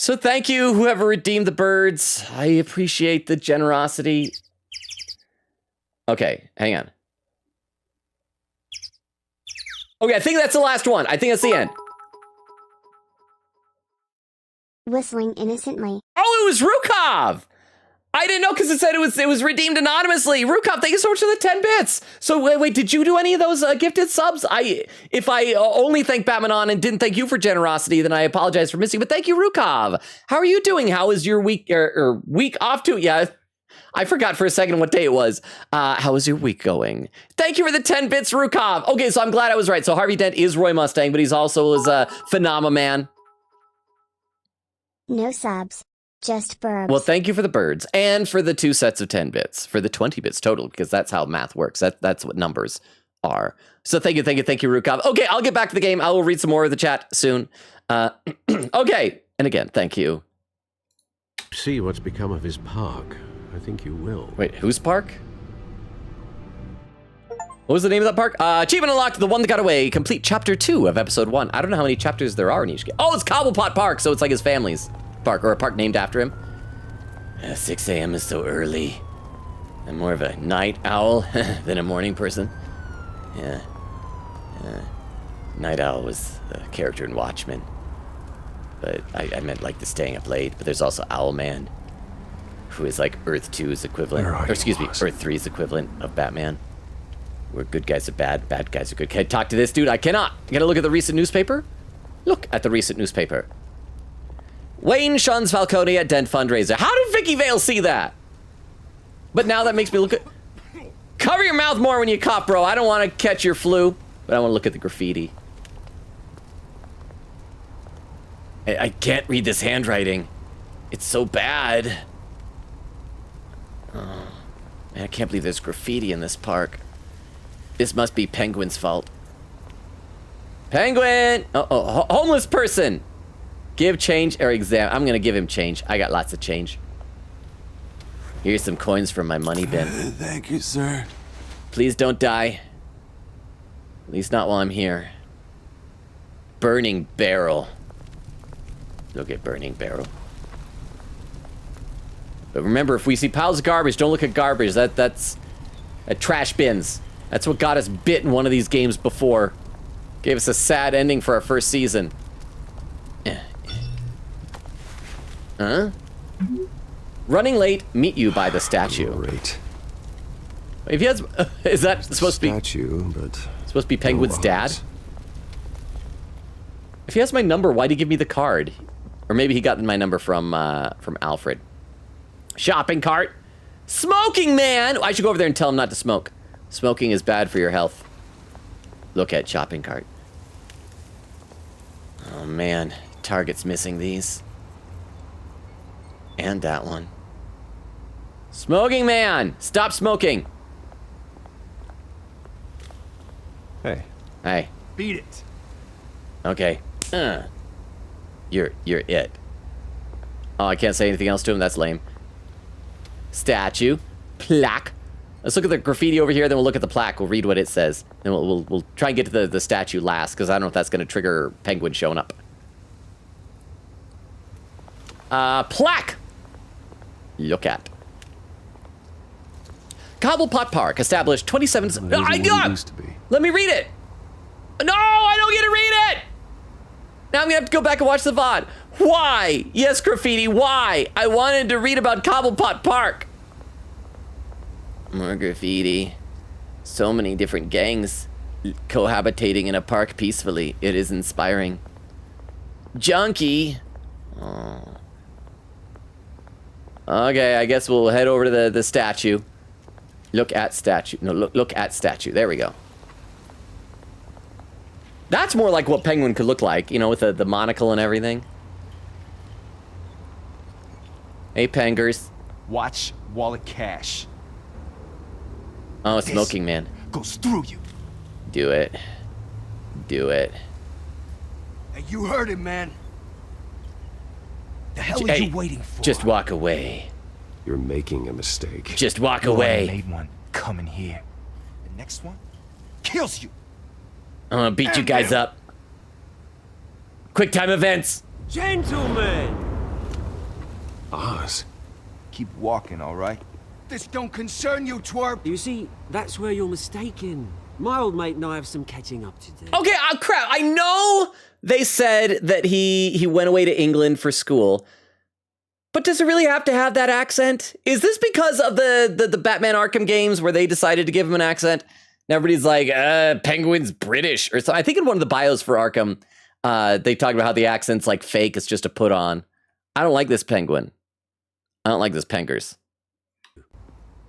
S1: So thank you, whoever redeemed the birds. I appreciate the generosity. Okay, hang on. Okay, I think that's the last one. I think that's the end.
S16: Whistling innocently.
S1: Oh, it was Rukov! I didn't know because it said it was redeemed anonymously. Rukov, thank you so much for the 10 bits. So wait, did you do any of those gifted subs? If I only thank Batman on and didn't thank you for generosity, then I apologize for missing. But thank you, Rukov. How are you doing? How is your week or week off to? Yeah, I forgot for a second what day it was. How is your week going? Thank you for the 10 bits, Rukov. Okay, so I'm glad I was right. So Harvey Dent is Roy Mustang, but he's also his Phenomena Man.
S16: No subs. Just burbs.
S1: Well, thank you for the birds and for the 2 sets of 10 bits, for the 20 bits total, because that's how math works. That's what numbers are. So thank you, Rukov. Okay, I'll get back to the game. I will read some more of the chat soon. Okay, and again, thank you.
S7: See what's become of his park. I think you will.
S1: Wait, whose park? What was the name of that park? Achievement unlocked, the one that got away. Complete chapter 2 of episode 1. I don't know how many chapters there are in each game. Oh, it's Cobblepot Park, so it's like his family's park, or a park named after him. 6 a.m. is so early. I'm more of a night owl than a morning person. Yeah. Night Owl was a character in Watchmen. But I meant like the staying up late. But there's also Owlman, who is like Earth 2's equivalent. Or excuse me, Earth 3's equivalent of Batman. Where good guys are bad, bad guys are good. Can I talk to this dude? I cannot. You gotta look at the recent newspaper? Look at the recent newspaper. Wayne shuns Falcone at Dent fundraiser. How did Vicky Vale see that? But now that makes me look at... Cover your mouth more when you cough, bro. I don't want to catch your flu, but I want to look at the graffiti. I can't read this handwriting. It's so bad. Oh, man, I can't believe there's graffiti in this park. This must be Penguin's fault. Penguin! Homeless person! Give change or exam. I'm gonna give him change. I got lots of change. Here's some coins from my money bin.
S8: Thank you, sir.
S1: Please don't die. At least not while I'm here. Burning barrel. Look at burning barrel. But remember, if we see piles of garbage, don't look at garbage. That's at trash bins. That's what got us bit in one of these games before. Gave us a sad ending for our first season. Huh? Running late, meet you by the statue.
S6: Great.
S1: If he has, is that supposed to be
S6: statue? But
S1: supposed to be Penguin's dad? If he has my number, why'd he give me the card? Or maybe he got my number from Alfred. Shopping cart, smoking man. I should go over there and tell him not to smoke. Smoking is bad for your health. Look at shopping cart. Oh man, Target's missing these. And that one. Smoking man! Stop smoking!
S6: Hey.
S1: Hey.
S3: Beat it.
S1: Okay. You're it. Oh, I can't say anything else to him? That's lame. Statue. Plaque. Let's look at the graffiti over here, then we'll look at the plaque. We'll read what it says. Then we'll try and get to the statue last, because I don't know if that's going to trigger Penguin showing up. Plaque! Look at. Cobblepot Park, established 27... Let me read it! No, I don't get to read it! Now I'm gonna have to go back and watch the VOD. Why? Yes, graffiti, why? I wanted to read about Cobblepot Park. More graffiti. So many different gangs cohabitating in a park peacefully. It is inspiring. Junkie. Oh. Okay, I guess we'll head over to the statue. Look at statue. No, look at statue. There we go. That's more like what Penguin could look like, you know, with the monocle and everything. Hey, Pengers.
S3: Watch wallet cash.
S1: Oh, smoking man.
S3: Goes through you.
S1: Do it. Do it.
S3: Hey, you heard it, man. The hell are you waiting for?
S1: Just walk away.
S6: You're making a mistake.
S1: Just walk away.
S3: Made one coming here. The next one kills you.
S1: I'm gonna beat you guys up. Quick time events.
S17: Gentlemen,
S8: Oz?
S3: Keep walking, all right? This don't concern you, twerp!
S17: You see, that's where you're mistaken. My old mate and I have some catching up to do.
S1: Okay, crap. I know they said that he went away to England for school. But does it really have to have that accent? Is this because of the Batman Arkham games where they decided to give him an accent? And everybody's like, Penguin's British. Or so. I think in one of the bios for Arkham, they talked about how the accent's like fake. It's just a put on. I don't like this Penguin. I don't like this Pengers.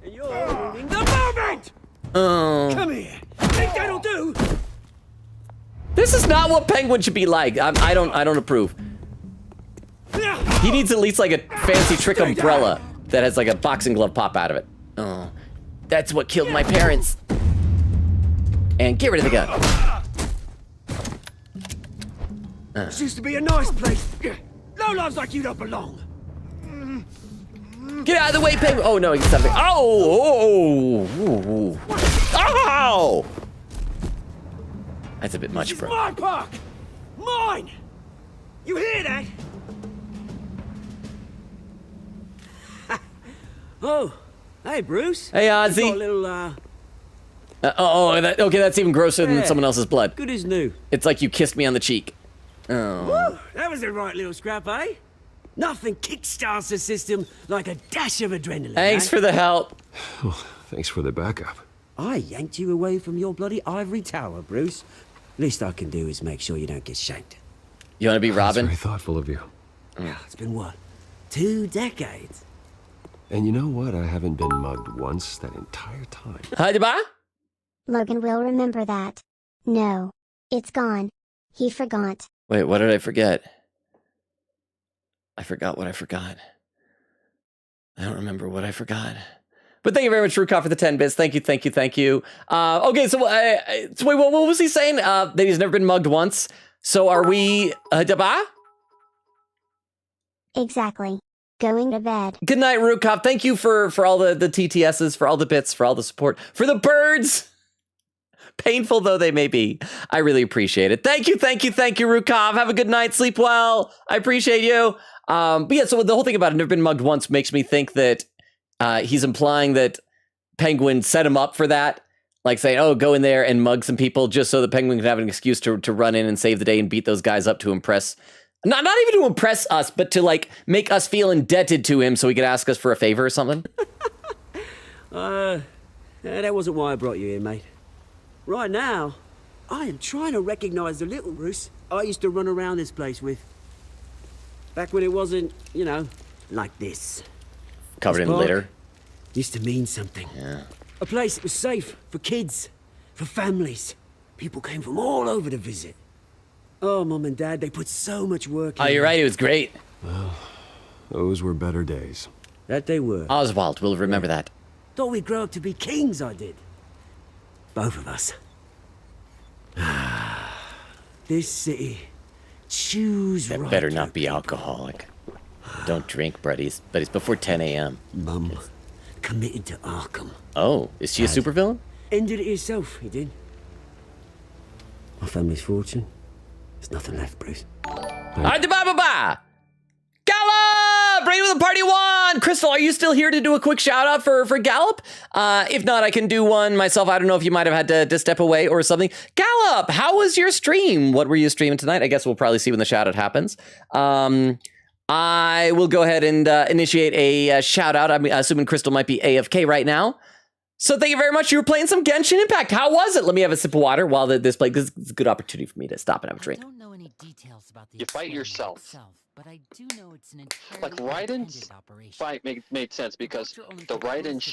S17: And you're ruining the moment!
S1: Oh.
S17: Come here. Think that'll do?
S1: This is not what Penguin should be like. I don't approve. He needs at least like a fancy trick umbrella that has like a boxing glove pop out of it. Oh, that's what killed my parents. And get rid of the gun.
S17: This used to be a nice place. No lives like you don't belong.
S1: Get out of the way, Penguin. Oh no, he's something. Oh! Oh! That's a bit much, bro.
S17: My park! Mine! You hear that? Oh, hey, Bruce.
S1: Hey, Ozzy.
S17: Got a little,
S1: okay, that's even grosser than someone else's blood.
S17: Good as new.
S1: It's like you kissed me on the cheek. Oh.
S17: Woo, that was a right little scrap, eh? Nothing kickstarts the system like a dash of adrenaline.
S1: Thanks for the help.
S8: Oh, thanks for the backup.
S17: I yanked you away from your bloody ivory tower, Bruce. Least I can do is make sure you don't get shanked.
S1: You want to be Robin?
S8: That's very thoughtful of you.
S17: Yeah, it's been what? 2 decades.
S8: And you know what? I haven't been mugged once that entire time.
S16: Logan will remember that. No. It's gone. He forgot.
S1: Wait, what did I forget? I forgot what I forgot. I don't remember what I forgot. But thank you very much, Rukov, for the 10 bits. Thank you. Okay, so wait, what was he saying? That he's never been mugged once. So are we Daba?
S16: Exactly. Going to bed.
S1: Good night, Rukov. Thank you for all the TTSs, for all the bits, for all the support, for the birds. Painful though they may be. I really appreciate it. Thank you, Rukov. Have a good night. Sleep well. I appreciate you. But yeah, so the whole thing about I've never been mugged once makes me think that he's implying that Penguin set him up for that. Like saying, oh, go in there and mug some people just so the Penguin can have an excuse to run in and save the day and beat those guys up to impress. Not even to impress us, but to like make us feel indebted to him so he could ask us for a favor or something.
S17: That wasn't why I brought you here, mate. Right now, I am trying to recognize the little Bruce I used to run around this place with. Back when it wasn't, you know, like this.
S1: Covered
S17: This
S1: in
S17: park
S1: litter.
S17: Used to mean something.
S1: Yeah.
S17: A place that was safe for kids, for families. People came from all over to visit. Oh, Mum and Dad, they put so much work in.
S1: Oh, you're right. It was great.
S8: Well, those were better days.
S17: That they were.
S1: Oswald will remember that.
S17: Thought we'd grow up to be kings, I did. Both of us. This city chews
S1: That
S17: right
S1: better
S17: through
S1: not be alcoholic. Don't drink, buddies. But it's before 10 a.m.
S17: Mum committed to Arkham.
S1: Oh, is she a supervillain?
S17: Ended it herself, he did. My family's fortune. There's nothing left, Bruce.
S1: Ba-ba-ba! Gallop! Bring with the party one! Crystal, are you still here to do a quick shout out for Gallop? If not, I can do one myself. I don't know if you might have had to step away or something. Gallop, how was your stream? What were you streaming tonight? I guess we'll probably see when the shout out happens. I will go ahead and initiate a shout out. I'm assuming Crystal might be AFK right now. So thank you very much. You were playing some Genshin Impact. How was it? Let me have a sip of water while this play. This is a good opportunity for me to stop and have a drink.
S18: I don't know any details about the
S19: You fight yourself.
S18: itself, but I do know it's an entirely
S19: Like Raiden's
S18: operation.
S19: fight made sense because the Raiden.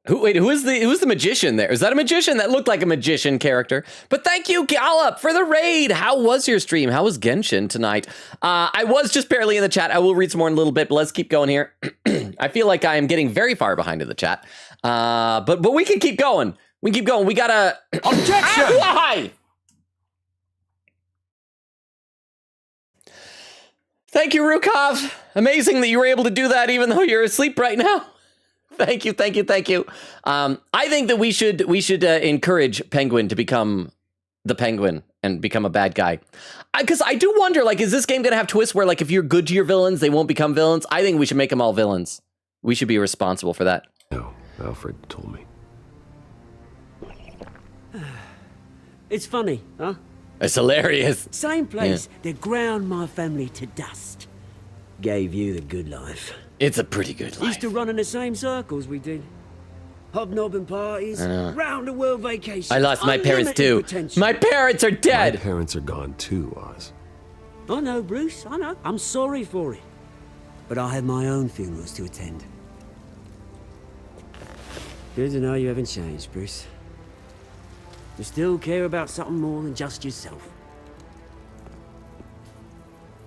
S1: Who's the magician there? Is that a magician? That looked like a magician character. But thank you, Gallop, for the raid. How was your stream? How was Genshin tonight? I was just barely in the chat. I will read some more in a little bit, but let's keep going here. I feel like I am getting very far behind in the chat. But we can keep going. We can keep going. We gotta objection. Why? Thank you, Rukov. Amazing that you were able to do that even though you're asleep right now. Thank you. I think that we should encourage Penguin to become the Penguin and become a bad guy. Because I do wonder, like, is this game going to have twists where, like, if you're good to your villains, they won't become villains? I think we should make them all villains. We should be responsible for that.
S8: No, Alfred told me.
S17: It's funny, huh?
S1: It's hilarious.
S17: Same place that ground my family to dust. Gave you the good life.
S1: It's a pretty good life.
S17: Used to run in the same circles we did. Hobnobbing parties, round the world vacation.
S1: I lost my parents too.
S17: Potential.
S1: My parents are dead.
S8: My parents are gone too, Oz.
S17: I know, Bruce, I know. I'm sorry for it. But I have my own funerals to attend. Good to know you haven't changed, Bruce. You still care about something more than just yourself.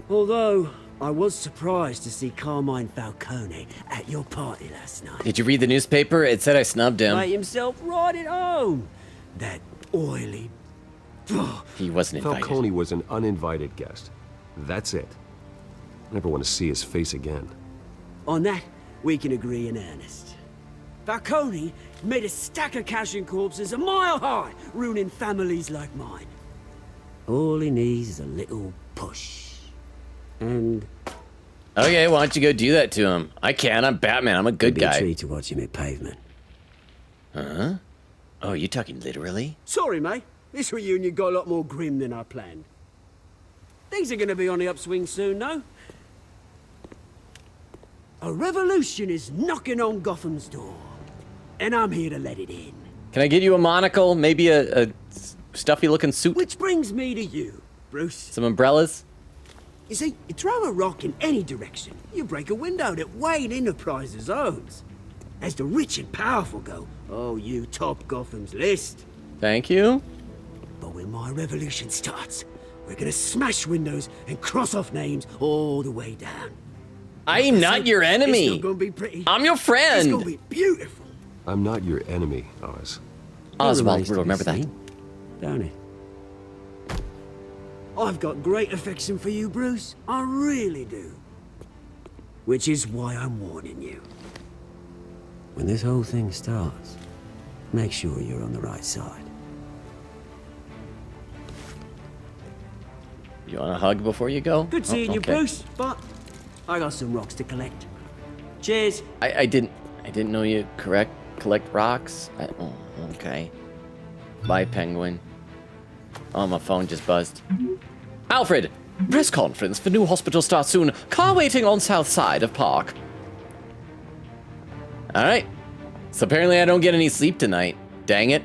S17: Although, I was surprised to see Carmine Falcone at your party last night.
S1: Did you read the newspaper? It said I snubbed him.
S17: Made himself right at home. That oily...
S1: He wasn't invited.
S8: Falcone was an uninvited guest. That's it. I never want to see his face again.
S17: On that, we can agree in earnest. Falcone made a stack of cash and corpses a mile high, ruining families like mine. All he needs is a little push. And...
S1: Okay, why don't you go do that to him? I can't. I'm Batman. I'm a good guy.
S17: It'd be a treat to watch him at pavement.
S1: Huh? Oh, you talking literally?
S17: Sorry, mate. This reunion got a lot more grim than I planned. Things are gonna be on the upswing soon, no? A revolution is knocking on Gotham's door. And I'm here to let it in.
S1: Can I get you a monocle? Maybe a stuffy-looking suit?
S17: Which brings me to you, Bruce.
S1: Some umbrellas?
S17: You see, you throw a rock in any direction, you break a window that Wayne Enterprises owns. As the rich and powerful go, oh, you top Gotham's list.
S1: Thank you.
S17: But when my revolution starts, we're gonna smash windows and cross off names all the way down.
S1: I'm not your enemy.
S17: It's not gonna be pretty.
S1: I'm your friend.
S17: It's gonna be beautiful.
S8: I'm not your enemy, Oz.
S1: Oswald will remember that.
S17: Don't it? I've got great affection for you, Bruce. I really do. Which is why I'm warning you. When this whole thing starts, make sure you're on the right side.
S1: You want a hug before you go?
S17: Good seeing you, Bruce, but I got some rocks to collect. Cheers.
S1: I didn't know you collect rocks. Oh, okay. Bye, Penguin. Oh, my phone just buzzed. Alfred! Press conference for new hospital starts soon. Car waiting on south side of park. Alright. So apparently I don't get any sleep tonight. Dang it.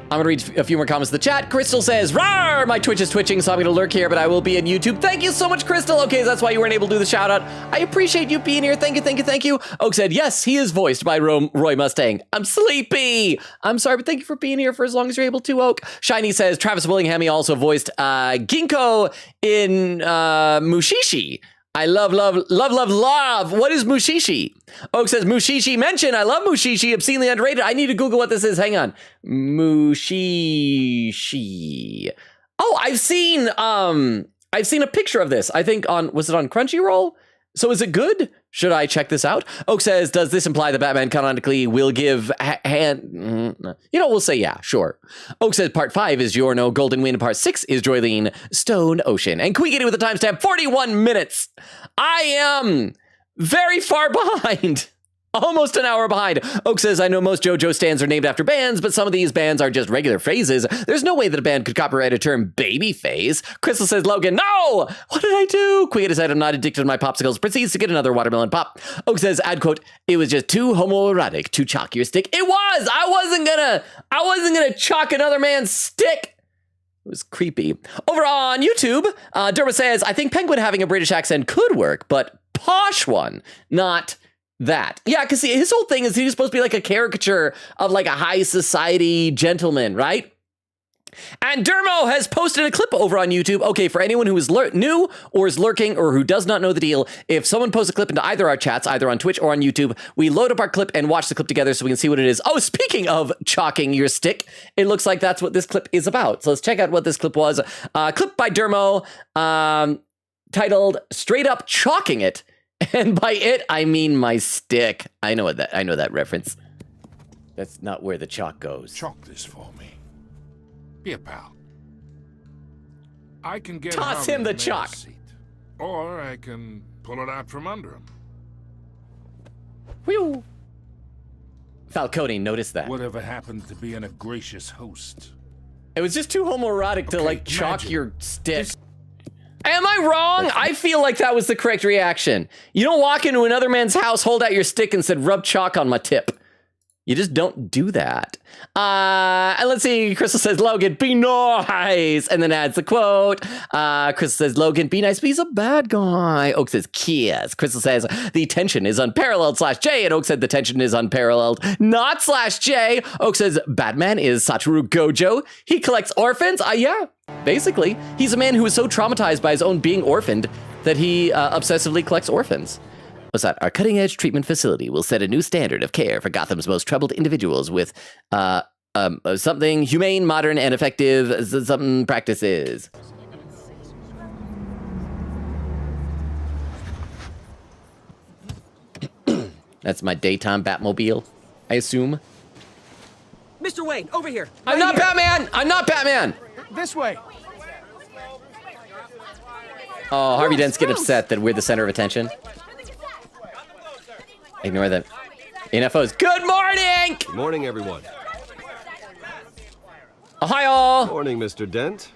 S1: I'm gonna read a few more comments in the chat. Crystal says, "Rawr! My Twitch is twitching, so I'm gonna lurk here, but I will be on YouTube." Thank you so much, Crystal. Okay, that's why you weren't able to do the shout out. I appreciate you being here. Thank you, thank you, thank you. Oak said, "Yes, he is voiced by Roy Mustang." I'm sleepy. I'm sorry, but thank you for being here for as long as you're able to, Oak. Shiny says, "Travis Willingham, he also voiced Ginkgo in Mushishi. I love. What is Mushishi?" Oak says, "Mushishi mention. I love Mushishi. Obscenely underrated." I need to Google what this is. Hang on. Mushishi. Oh, I've seen a picture of this. I think was it on Crunchyroll? So is it good? Should I check this out? Oak says, "Does this imply that Batman canonically will give we'll say yeah, sure." Oak says, "Part 5 is Giorno, Golden Wind. Part 6 is Joylene, Stone Ocean." And Queegity with the timestamp, 41 minutes. I am very far behind. Almost an hour behind. Oak says, "I know most JoJo stands are named after bands, but some of these bands are just regular phases. There's no way that a band could copyright a term baby phase." Crystal says, "Logan, no! What did I do?" Queegity said, "I'm not addicted to my popsicles." Proceeds to get another watermelon pop. Oak says, ad quote, "It was just too homoerotic to chalk your stick." It was! I wasn't gonna chalk another man's stick. It was creepy. Over on YouTube, Derma says, "I think Penguin having a British accent could work, but posh one, not that." Yeah, because his whole thing is he's supposed to be like a caricature of like a high society gentleman, right? And Dermo has posted a clip over on YouTube. Okay, for anyone who is new or is lurking or who does not know the deal, if someone posts a clip into either our chats, either on Twitch or on YouTube, we load up our clip and watch the clip together so we can see what it is. Oh, speaking of chalking your stick, it looks like that's what this clip is about. So let's check out what this clip was. Clip by Dermo, titled "Straight Up Chalking It." And by it, I mean my stick. I know that reference. That's not where the chalk goes.
S13: Chalk this for me. Be a pal. I can get
S1: Toss
S13: Harvey
S1: him the
S13: mayor's
S1: chalk.
S13: seat, or I can pull it out from under him.
S1: Whew. Falcone noticed that.
S13: Whatever happened to being a gracious host?
S1: It was just too homoerotic to like chalk
S13: imagine.
S1: your stick. Am I wrong? I feel like that was the correct reaction. You don't walk into another man's house, hold out your stick, and said, "Rub chalk on my tip." You just don't do that. And let's see, Crystal says, "Logan, be nice," and then adds the quote. Crystal says, "Logan, be nice, but he's a bad guy." Oak says, "Kiss." Crystal says, "The tension is unparalleled /J," and Oak said, "The tension is unparalleled not /J." Oak says, "Batman is Satoru Gojo. He collects orphans." Yeah, basically. He's a man who is so traumatized by his own being orphaned that he obsessively collects orphans. What's that? Our cutting-edge treatment facility will set a new standard of care for Gotham's most troubled individuals with something humane, modern, and effective something practices. That's my daytime Batmobile, I assume.
S17: Mr. Wayne, over here.
S1: I'm not Batman! I'm not Batman!
S3: This way.
S1: Oh, Harvey Dent's getting upset that we're the center of attention. Ignore that. NFOs. Good morning!
S6: Good morning, everyone.
S1: Ohio!
S6: Morning, Mr. Dent.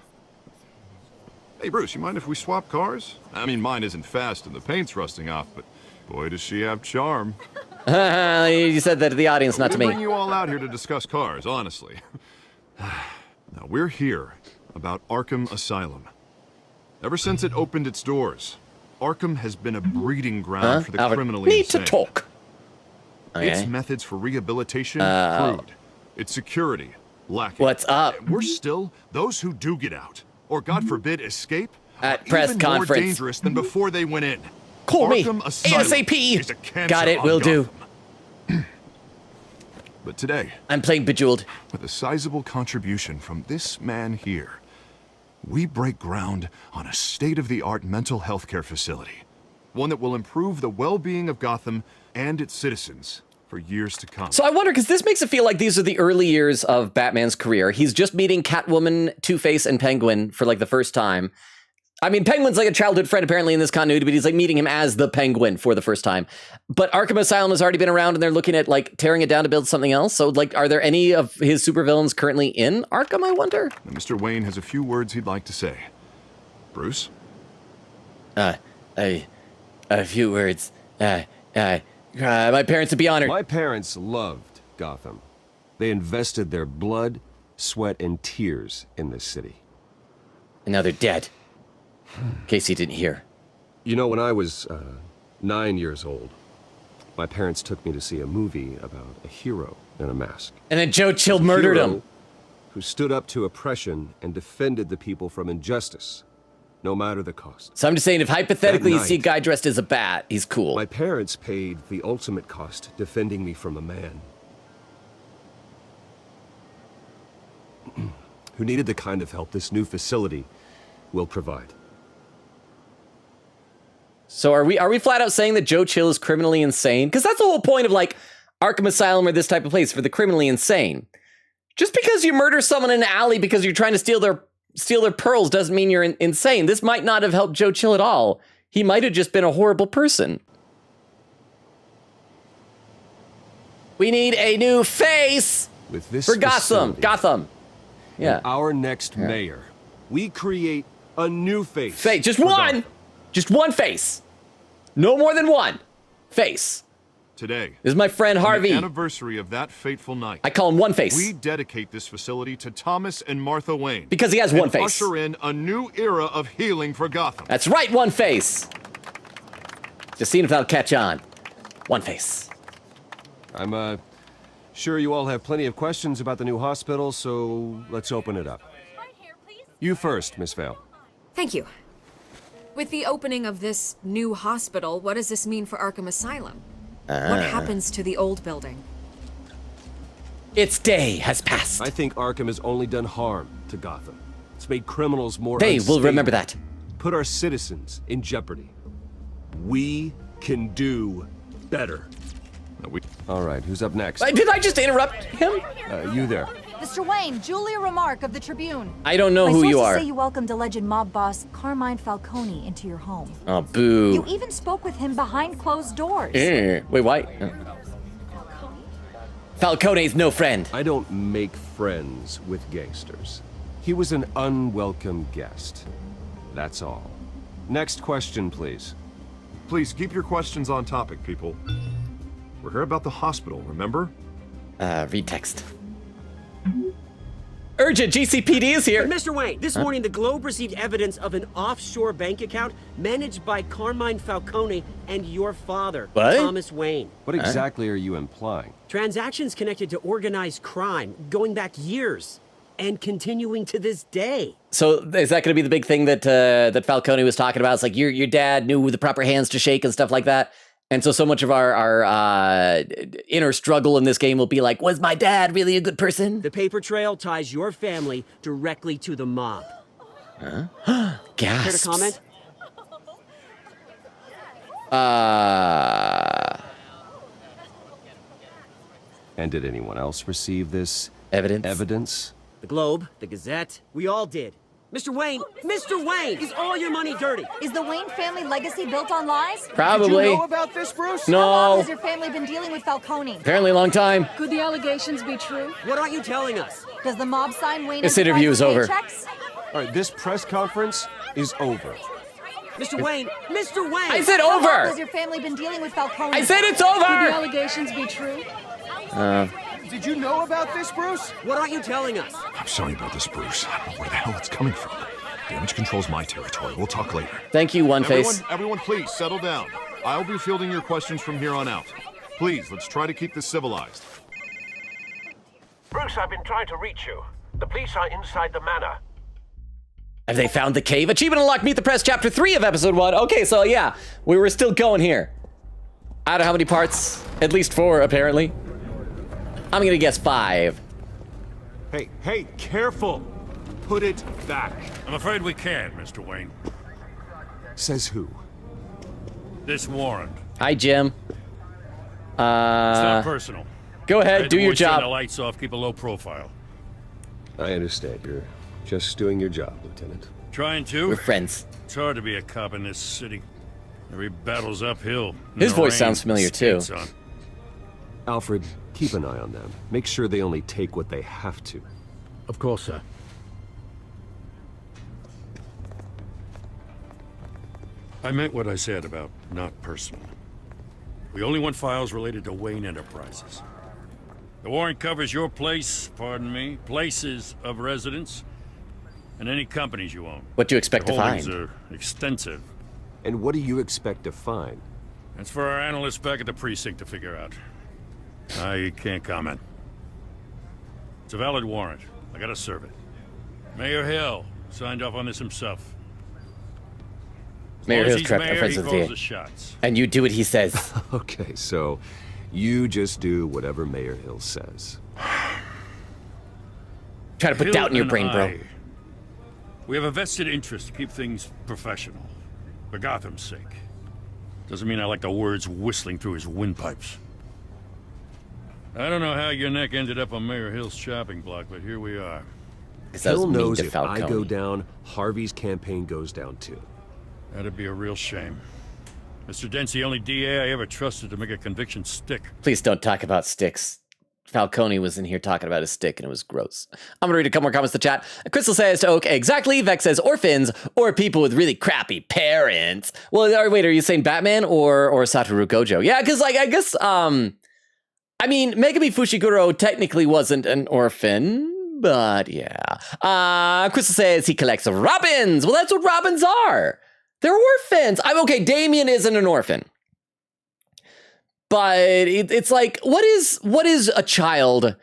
S10: Hey, Bruce, you mind if we swap cars? I mean, mine isn't fast and the paint's rusting off, but boy, does she have charm.
S1: You said that to the audience, not to me.
S10: We bring you all out here to discuss cars, honestly. Now, we're here about Arkham Asylum. Ever since it opened its doors, Arkham has been a breeding ground for the criminally insane.
S1: Need to talk. Okay.
S10: Its methods for rehabilitation, crude. Its security, lacking.
S1: What's up?
S10: We're still, those who do get out, or God forbid, escape,
S1: At
S10: are
S1: press
S10: even
S1: conference.
S10: more dangerous than before they went in.
S1: Call me.
S10: Arkham Asylum
S1: ASAP.
S10: is a cancer
S1: Got it,
S10: on
S1: will do.
S10: Gotham. But today,
S1: I'm playing Bejeweled.
S10: with a sizable contribution from this man here, we break ground on a state-of-the-art mental health care facility. One that will improve the well-being of Gotham and its citizens for years to come.
S1: So I wonder, because this makes it feel like these are the early years of Batman's career. He's just meeting Catwoman, Two-Face, and Penguin for like the first time. I mean, Penguin's like a childhood friend apparently in this continuity, but he's like meeting him as the Penguin for the first time. But Arkham Asylum has already been around and they're looking at like tearing it down to build something else. So like, are there any of his supervillains currently in Arkham, I wonder?
S10: And Mr. Wayne has a few words he'd like to say. Bruce?
S1: A few words. My parents would be honored.
S6: My parents loved Gotham. They invested their blood, sweat, and tears in this city.
S1: And now they're dead. In case you didn't hear.
S6: You know, when I was 9 years old, my parents took me to see a movie about a hero in a mask.
S1: And then Joe Chill murdered him.
S6: Who stood up to oppression and defended the people from injustice, no matter the cost.
S1: So I'm just saying, if hypothetically you
S6: That
S1: see a
S6: night,
S1: guy dressed as a bat, he's cool.
S6: My parents paid the ultimate cost defending me from a man who needed the kind of help this new facility will provide.
S1: So are we flat out saying that Joe Chill is criminally insane? Because that's the whole point of like Arkham Asylum or this type of place, for the criminally insane. Just because you murder someone in an alley because you're trying to steal their pearls doesn't mean you're insane. This might not have helped Joe Chill at all. He might have just been a horrible person. We need a new face
S6: With this
S1: for Gotham.
S6: facility
S1: Gotham. Yeah.
S6: and our next mayor, we create a new face.
S1: Just
S6: for
S1: one.
S6: Gotham.
S1: Just one face. No more than one face.
S10: Today,
S1: This is my friend
S10: on
S1: Harvey.
S10: the anniversary of that fateful night,
S1: I call him One Face.
S10: we dedicate this facility to Thomas and Martha Wayne.
S1: Because he has one
S10: and
S1: face.
S10: usher in a new era of healing for Gotham.
S1: That's right, One Face. Just seeing if that'll catch on. One Face.
S6: I'm sure you all have plenty of questions about the new hospital, so let's open it up. You first, Miss Vale.
S11: Thank you. With the opening of this new hospital, what does this mean for Arkham Asylum? What happens to the old building?
S1: Its day has passed.
S6: I think Arkham has only done harm to Gotham. It's made criminals more
S1: They will
S6: unstable,
S1: remember that.
S6: Put our citizens in jeopardy. We can do better. All right, who's up next?
S1: Did I just interrupt him?
S6: You there.
S20: Mr. Wayne, Julia Remark of the Tribune.
S1: I don't know who you
S20: My
S1: are.
S20: sources say you welcomed alleged mob boss Carmine Falcone into your home.
S1: Oh, boo.
S20: You even spoke with him behind closed doors.
S1: Wait, what? Falcone's no friend.
S6: I don't make friends with gangsters. He was an unwelcome guest. That's all. Next question, please.
S10: Please keep your questions on topic, people. We're here about the hospital, remember?
S1: Read text. Urgent, GCPD is here.
S17: But Mr. Wayne, this morning the Globe received evidence of an offshore bank account managed by Carmine Falcone and your father,
S1: What?
S17: Thomas Wayne.
S6: What exactly are you implying?
S17: Transactions connected to organized crime going back years and continuing to this day.
S1: So is that going to be the big thing that that Falcone was talking about? It's like your dad knew the proper hands to shake and stuff like that. And so much of our inner struggle in this game will be like, was my dad really a good person?
S17: The paper trail ties your family directly to the mob.
S1: Huh? Gasps.
S17: Care to comment?
S6: And did anyone else receive this
S1: evidence?
S17: The Globe, the Gazette, we all did. Mr. Wayne, is all your money dirty?
S20: Is the Wayne family legacy built on lies?
S1: Probably.
S20: Did you know about this, Bruce?
S1: No.
S20: How long has your family been dealing with Falcone?
S1: Apparently a long time.
S20: Could the allegations be true?
S17: What aren't you telling us?
S20: Does the mob sign Wayne
S1: This interview is over.
S20: paychecks?
S6: All right, this press conference is over.
S17: Mr. Wayne!
S1: I said
S20: How long
S1: over.
S20: has your family been dealing with Falcone?
S1: I said it's over.
S20: Could the allegations be true?
S3: Did you know about this, Bruce?
S17: What aren't you telling us?
S10: I'm sorry about this, Bruce. I don't know where the hell it's coming from. Damage control's my territory. We'll talk later.
S1: Thank you, One Face.
S10: Everyone, please settle down. I'll be fielding your questions from here on out. Please, let's try to keep this civilized.
S7: Bruce, I've been trying to reach you. The police are inside the manor.
S1: Have they found the cave? Achievement unlocked. Meet the Press, Chapter 3 of Episode 1. Okay, so yeah, we were still going here. I don't know how many parts. At least 4, apparently. I'm gonna guess 5.
S6: Hey, careful! Put it back.
S4: I'm afraid we can't, Mr. Wayne.
S6: Says who?
S4: This warrant.
S1: Hi, Jim.
S4: It's not personal.
S1: Go
S4: I
S1: ahead,
S4: had
S1: do
S4: to
S1: your
S4: always turn
S1: job.
S4: the lights off, keep a low profile.
S6: I understand. You're just doing your job, Lieutenant.
S4: Trying to.
S1: We're friends.
S4: It's hard to be a cop in this city. Every battle's uphill. and
S1: His
S4: the
S1: voice
S4: rain
S1: sounds familiar, too.
S4: skates on.
S6: Alfred, keep an eye on them. Make sure they only take what they have to.
S7: Of course, sir.
S4: I meant what I said about not personal. We only want files related to Wayne Enterprises. The warrant covers your places of residence, and any companies you own.
S1: What do you expect
S4: Your
S1: to
S4: holdings
S1: find?
S4: are extensive.
S6: And what do you expect to find?
S4: That's for our analysts back at the precinct to figure out. I can't comment. It's a valid warrant. I gotta serve it. Mayor Hill signed off on this himself.
S1: Mayor
S4: As long as
S1: Hill's
S4: he's
S1: correct.
S4: mayor,
S1: Friends
S4: he
S1: of the
S4: calls
S1: DA.
S4: the shots.
S1: And you do what he says.
S6: Okay, so you just do whatever Mayor Hill says.
S1: Try to put
S4: Hill
S1: doubt in your
S4: and
S1: brain, bro.
S4: We have a vested interest to keep things professional, for Gotham's sake. Doesn't mean I like the words whistling through his windpipes. I don't know how your neck ended up on Mayor Hill's chopping block, but here we are.
S6: Hill knows if I go down, Harvey's campaign goes down too.
S4: That'd be a real shame. Mr. Dent's the only DA I ever trusted to make a conviction stick.
S1: Please don't talk about sticks. Falcone was in here talking about his stick, and it was gross. I'm gonna read a couple more comments to chat. Crystal says to Oak, exactly. Vex says orphans or people with really crappy parents. Well, wait, are you saying Batman or Satoru Gojo? Yeah, because I guess I mean, Megami Fushiguro technically wasn't an orphan, but yeah. Crystal says he collects robins. Well, that's what robins are. They're orphans. I'm okay. Damien isn't an orphan. But it's like, what is a child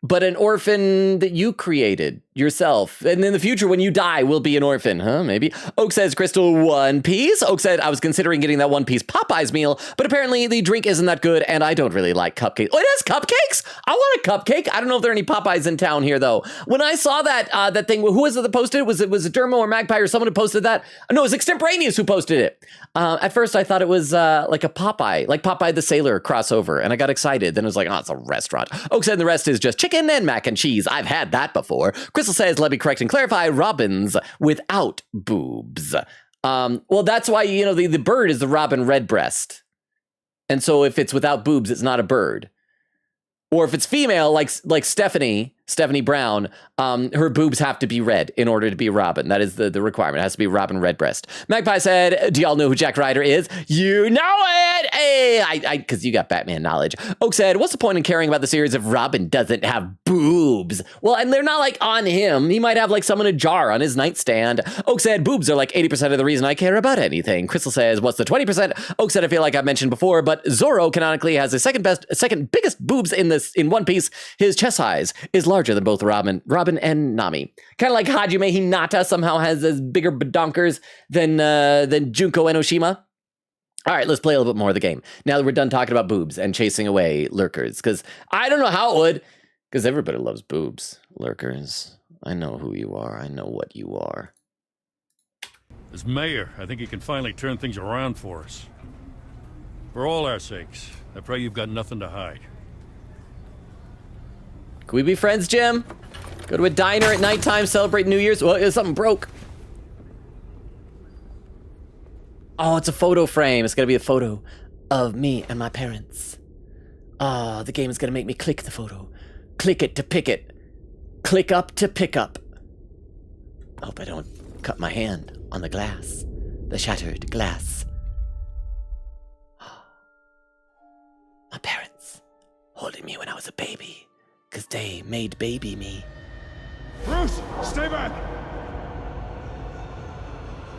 S1: but an orphan that you created? yourself. And in the future, when you die, we'll be an orphan, huh? Maybe. Oak says, Crystal, One Piece. Oak said, I was considering getting that One Piece Popeyes meal, but apparently the drink isn't that good, and I don't really like cupcakes. Oh, it has cupcakes? I want a cupcake. I don't know if there are any Popeyes in town here, though. When I saw that that thing, who was it that posted it? Was it Dermo or Magpie or someone who posted that? No, it was Extemporaneous who posted it. At first, I thought it was like a Popeye, like Popeye the Sailor crossover, and I got excited. Then it was like, oh, it's a restaurant. Oak said the rest is just chicken and mac and cheese. I've had that before. Crystal says, let me correct and clarify, robins without boobs. Well, that's why, you know, the bird is the robin redbreast. And so if it's without boobs, it's not a bird. Or if it's female, like Stephanie Brown, her boobs have to be red in order to be a robin. That is the requirement. It has to be robin redbreast. Magpie said, do y'all know who Jack Ryder is? You know it! Hey, because you got Batman knowledge. Oak said, what's the point in caring about the series if Robin doesn't have boobs? Well, and they're not like on him. He might have like some in a jar on his nightstand. Oak said, boobs are like 80% of the reason I care about anything. Crystal says, what's the 20%? Oak said, I feel like I've mentioned before, but Zorro canonically has the second biggest boobs in One Piece. His chest size is larger than both Robin and Nami. Kind of like Hajime Hinata somehow has as bigger badonkers than Junko Enoshima. All right, let's play a little bit more of the game. Now that we're done talking about boobs and chasing away lurkers, because I don't know how it would, because everybody loves boobs. Lurkers, I know who you are. I know what you are.
S21: As mayor, I think you can finally turn things around for us. For all our sakes, I pray you've got nothing to hide.
S1: Can we be friends, Jim? Go to a diner at nighttime, celebrate New Year's? Well, something broke. Oh, it's a photo frame. It's gonna be a photo of me and my parents. Oh, the game is gonna make me click the photo. Click it to pick it. Click up to pick up. I hope I don't cut my hand on the glass. The shattered glass. My parents holding me when I was a baby. Because they made baby me.
S3: Bruce, stay back!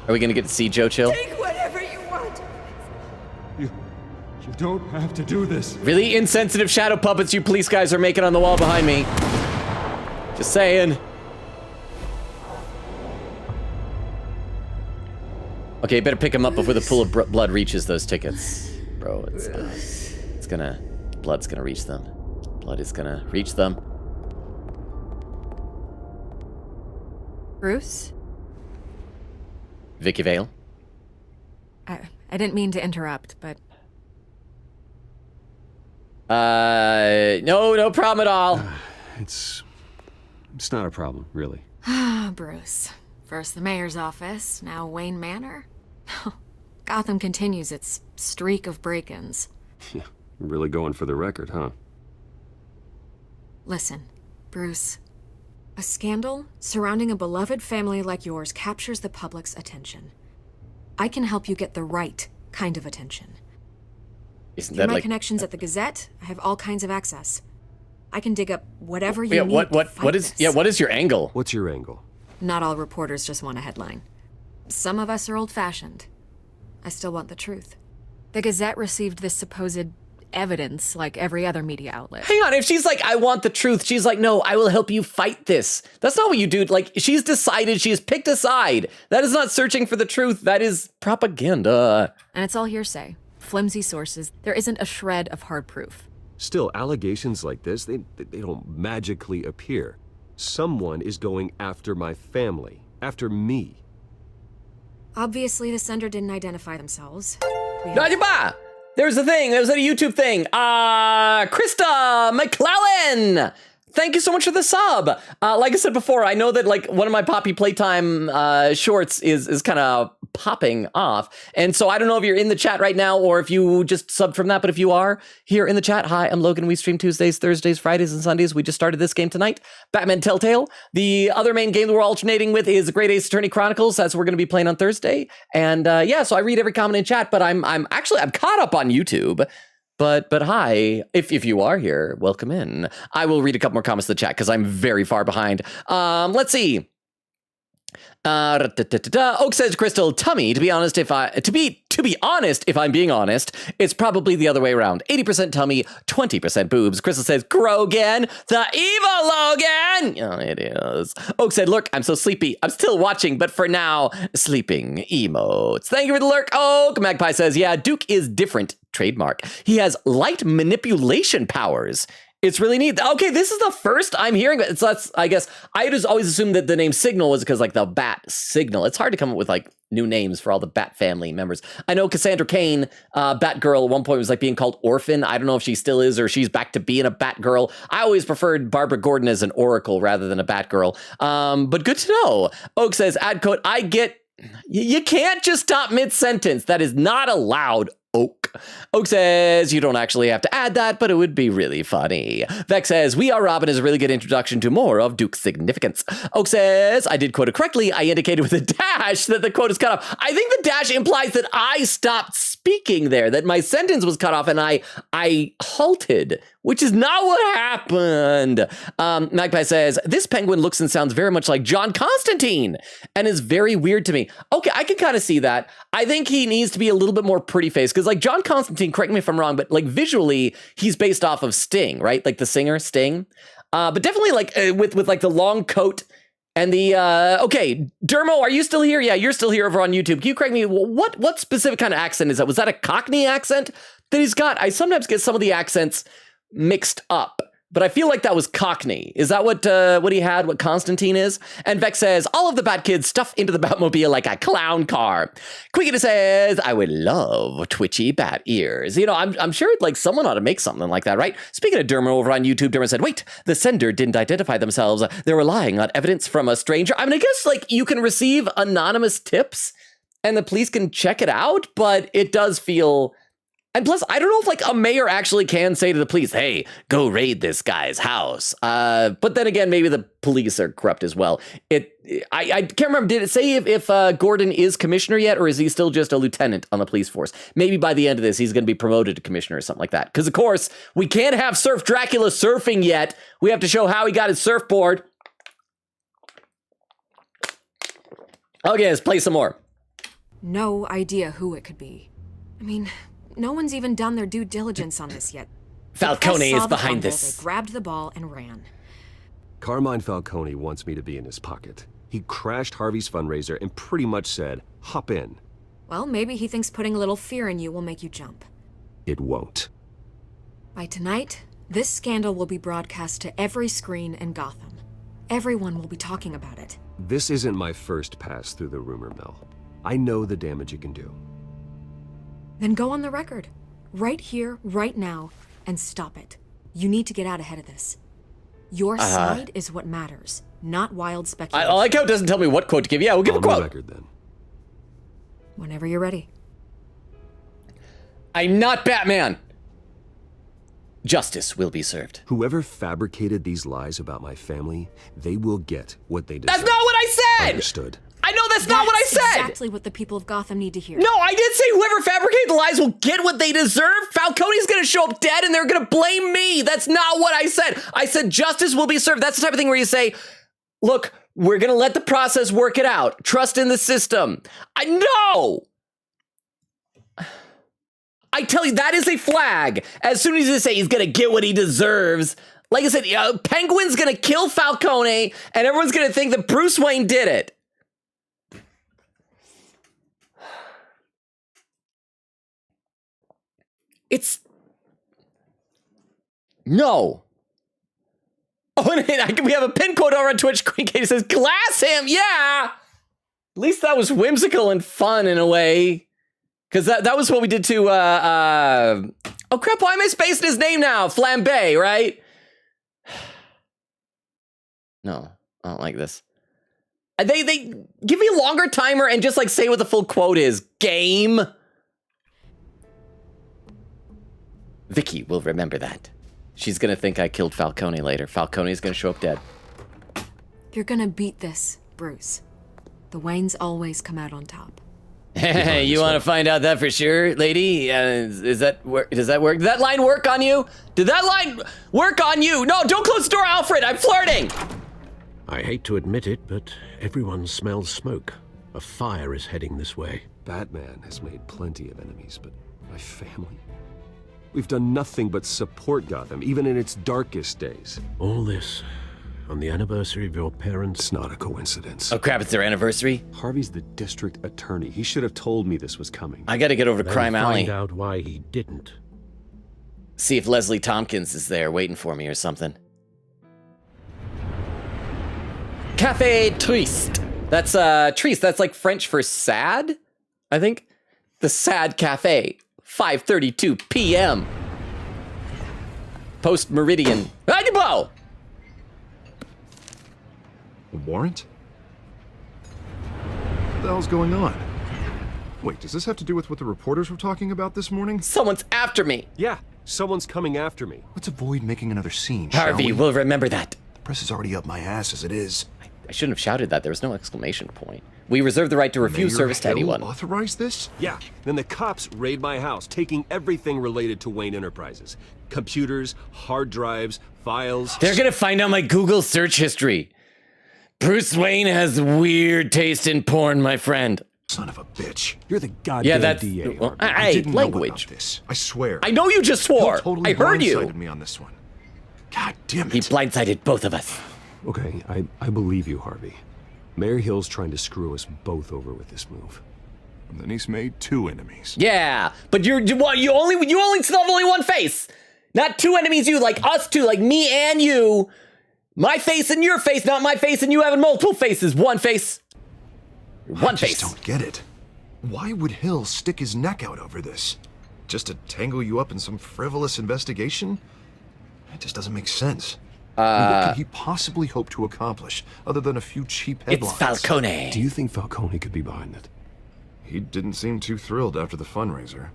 S1: Are we gonna get to see Joe Chill?
S12: Take whatever you want.
S8: You don't have to do this.
S1: Really insensitive shadow puppets you police guys are making on the wall behind me. Just saying. Okay, better pick him up before the pool of blood reaches those tickets. Bro, blood's gonna reach them. Blood is gonna reach them.
S11: Bruce?
S1: Vicky Vale?
S11: I didn't mean to interrupt, but...
S1: No problem at all.
S8: It's not a problem, really.
S11: Ah, Bruce. First the mayor's office, now Wayne Manor. Gotham continues its streak of break-ins.
S8: Yeah, really going for the record, huh?
S11: Listen, Bruce. A scandal surrounding a beloved family like yours captures the public's attention. I can help you get the right kind of attention.
S1: Isn't
S11: Through
S1: that
S11: my
S1: like
S11: connections at the Gazette, I have all kinds of access. I can dig up whatever you need
S1: what
S11: to fight
S1: is
S11: this.
S1: what is your angle?
S8: What's your angle?
S11: Not all reporters just want a headline. Some of us are old-fashioned. I still want the truth. The Gazette received this supposed evidence like every other media outlet.
S1: Hang on, if she's like, I want the truth, she's like, no, I will help you fight this. That's not what you do. Like, she's decided, she's picked a side. That is not searching for the truth. That is propaganda.
S11: And it's all hearsay. Flimsy sources. There isn't a shred of hard proof.
S8: Still, allegations like this, they don't magically appear. Someone is going after my family, after me.
S11: Obviously, the sender didn't identify themselves.
S1: There's a thing. There's a YouTube thing. Krista McClellan. Thank you so much for the sub. Like I said before, I know that like one of my Poppy Playtime shorts is kind of popping off. And so I don't know if you're in the chat right now or if you just subbed from that, but if you are here in the chat, hi, I'm Logan. We stream Tuesdays, Thursdays, Fridays, and Sundays. We just started this game tonight, Batman Telltale. The other main game that we're alternating with is Great Ace Attorney Chronicles. That's what we're going to be playing on Thursday. And yeah, so I read every comment in chat, but I'm caught up on YouTube. But hi, if you are here, welcome in. I will read a couple more comments in the chat because I'm very far behind. Let's see. Oak says, Crystal, tummy, to be honest, if I'm being honest, it's probably the other way around. 80% tummy, 20% boobs. Crystal says, Grogan, the evil Logan. Oh, it is. Oak said, look, I'm so sleepy. I'm still watching, but for now, sleeping emotes. Thank you for the lurk, Oak. Magpie says, yeah, Duke is different. Trademark. He has light manipulation powers. It's really neat. Okay, this is the first I'm hearing it. So that's, I guess, I just always assumed that the name Signal was because, like, the Bat Signal. It's hard to come up with, like, new names for all the Bat family members. I know Cassandra Cain, Batgirl, at one point was, like, being called Orphan. I don't know if she still is or she's back to being a Batgirl. I always preferred Barbara Gordon as an Oracle rather than a Batgirl. But good to know. Oak says, ad quote, I get... You can't just stop mid-sentence. That is not allowed, Oak. Oak says, you don't actually have to add that, but it would be really funny. Vex says, We Are Robin is a really good introduction to more of Duke's significance. Oak says, I did quote it correctly. I indicated with a dash that the quote is cut off. I think the dash implies that I stopped speaking there, that my sentence was cut off and I halted, which is not what happened. Magpie says, this penguin looks and sounds very much like John Constantine and is very weird to me. Okay, I can kind of see that. I think he needs to be a little bit more pretty faced because, like, John Constantine, correct me if I'm wrong, but, like, visually, he's based off of Sting, right? Like the singer Sting. But definitely, like, with like the long coat and the, okay, Dermo, are you still here? Yeah, you're still here over on YouTube. Can you correct me? What specific kind of accent is that? Was that a Cockney accent that he's got? I sometimes get some of the accents mixed up, but I feel like that was Cockney. Is that what he had, what Constantine is? And Vex says, all of the Bat Kids stuff into the Batmobile like a clown car. Quickita says, I would love twitchy bat ears. You know, I'm sure like someone ought to make something like that, right? Speaking of Dermo over on YouTube, Dermo said, wait, the sender didn't identify themselves. They're relying on evidence from a stranger. I mean, I guess like you can receive anonymous tips and the police can check it out, but it does feel... And plus, I don't know if like a mayor actually can say to the police, hey, go raid this guy's house. But then again, maybe the police are corrupt as well. I can't remember. Did it say if Gordon is commissioner yet, or is he still just a lieutenant on the police force? Maybe by the end of this, he's going to be promoted to commissioner or something like that. Because, of course, we can't have Surf Dracula surfing yet. We have to show how he got his surfboard. Okay, let's play some more.
S11: No idea who it could be. I mean... No one's even done their due diligence on this yet.
S1: Falcone is behind this.
S11: They grabbed the ball and ran.
S8: Carmine Falcone wants me to be in his pocket. He crashed Harvey's fundraiser and pretty much said, hop in.
S11: Well, maybe he thinks putting a little fear in you will make you jump.
S8: It won't.
S11: By tonight, this scandal will be broadcast to every screen in Gotham. Everyone will be talking about it.
S8: This isn't my first pass through the rumor mill. I know the damage it can do.
S11: Then go on the record. Right here, right now, and stop it. You need to get out ahead of this. Your side is what matters, not wild speculation.
S1: I like how it doesn't tell me what quote to give. Yeah, we'll give a quote.
S8: Record, then.
S11: Whenever you're ready.
S1: I'm not Batman. Justice will be served.
S8: Whoever fabricated these lies about my family, they will get what they deserve.
S1: That's not what I said!
S8: Understood.
S1: I know that's not what I said!
S11: Exactly what the people of Gotham need to hear.
S1: No, I did say whoever fabricated the lies will get what they deserve. Falcone's gonna show up dead and they're gonna blame me. That's not what I said. I said justice will be served. That's the type of thing where you say, look, we're gonna let the process work it out. Trust in the system. I know! I tell you, that is a flag. As soon as you say he's gonna get what he deserves, like I said, Penguin's gonna kill Falcone and everyone's gonna think that Bruce Wayne did it. It's... No. Oh, and we have a pin quote over on Twitch. Queen Katie says, glass him, yeah! At least that was whimsical and fun in a way. Because that was what we did to, oh crap, why am I spacing his name now? Flambe, right? No, I don't like this. They give me a longer timer and just like say what the full quote is. Game. Vicky will remember that. She's gonna think I killed Falcone later. Falcone's gonna show up dead.
S11: You're gonna beat this, Bruce. The Waynes always come out on top.
S1: Hey, you want to find out that for sure, lady? Does that work? Did that line work on you? Did that line work on you? No, don't close the door, Alfred. I'm flirting.
S7: I hate to admit it, but everyone smells smoke. A fire is heading this way.
S8: Batman has made plenty of enemies, but my family? We've done nothing but support Gotham, even in its darkest days.
S7: All this on the anniversary of your parents'...
S8: It's not a coincidence.
S1: Oh crap, it's their anniversary?
S8: Harvey's the district attorney. He should have told me this was coming.
S1: I gotta get over to Crime Alley.
S7: Find out why he didn't.
S1: See if Leslie Tompkins is there waiting for me or something. Café Triste. That's Triste, that's like French for sad, I think. The Sad Cafe, 5:32 p.m. Post Meridian. Adibo!
S10: A warrant? What the hell's going on? Wait, does this have to do with what the reporters were talking about this morning?
S1: Someone's after me.
S8: Yeah, someone's coming after me.
S10: Let's avoid making another scene, shall
S1: Harvey
S10: we?
S1: will remember that.
S10: The press is already up my ass as it is.
S1: I shouldn't have shouted that. There was no exclamation point. We reserve the right to refuse service to anyone.
S10: Authorize this?
S8: Yeah, then the cops raid my house, taking everything related to Wayne Enterprises. Computers, hard drives, files.
S1: They're gonna find out my Google search history. Bruce Wayne has weird taste in porn, my friend.
S10: Son of a bitch.
S8: You're the goddamn DA.
S1: Well,
S10: I didn't
S1: language.
S10: know about this. I swear.
S1: I know you just swore.
S10: He totally
S1: I heard you.
S10: blindsided me on this one. God damn it.
S1: He blindsided both of us.
S8: Okay, I believe you, Harvey. Mayor Hill's trying to screw us both over with this move.
S10: And then he's made 2 enemies.
S1: Yeah, but you only still have only one face. Not 2 enemies, you, like us two, like me and you. My face and your face, not my face and you having multiple faces. One face. One face.
S10: I just don't get it. Why would Hill stick his neck out over this? Just to tangle you up in some frivolous investigation? It just doesn't make sense. What could he possibly hope to accomplish, other than a few cheap headlines?
S1: It's Falcone.
S8: Do you think Falcone could be behind it?
S10: He didn't seem too thrilled after the fundraiser.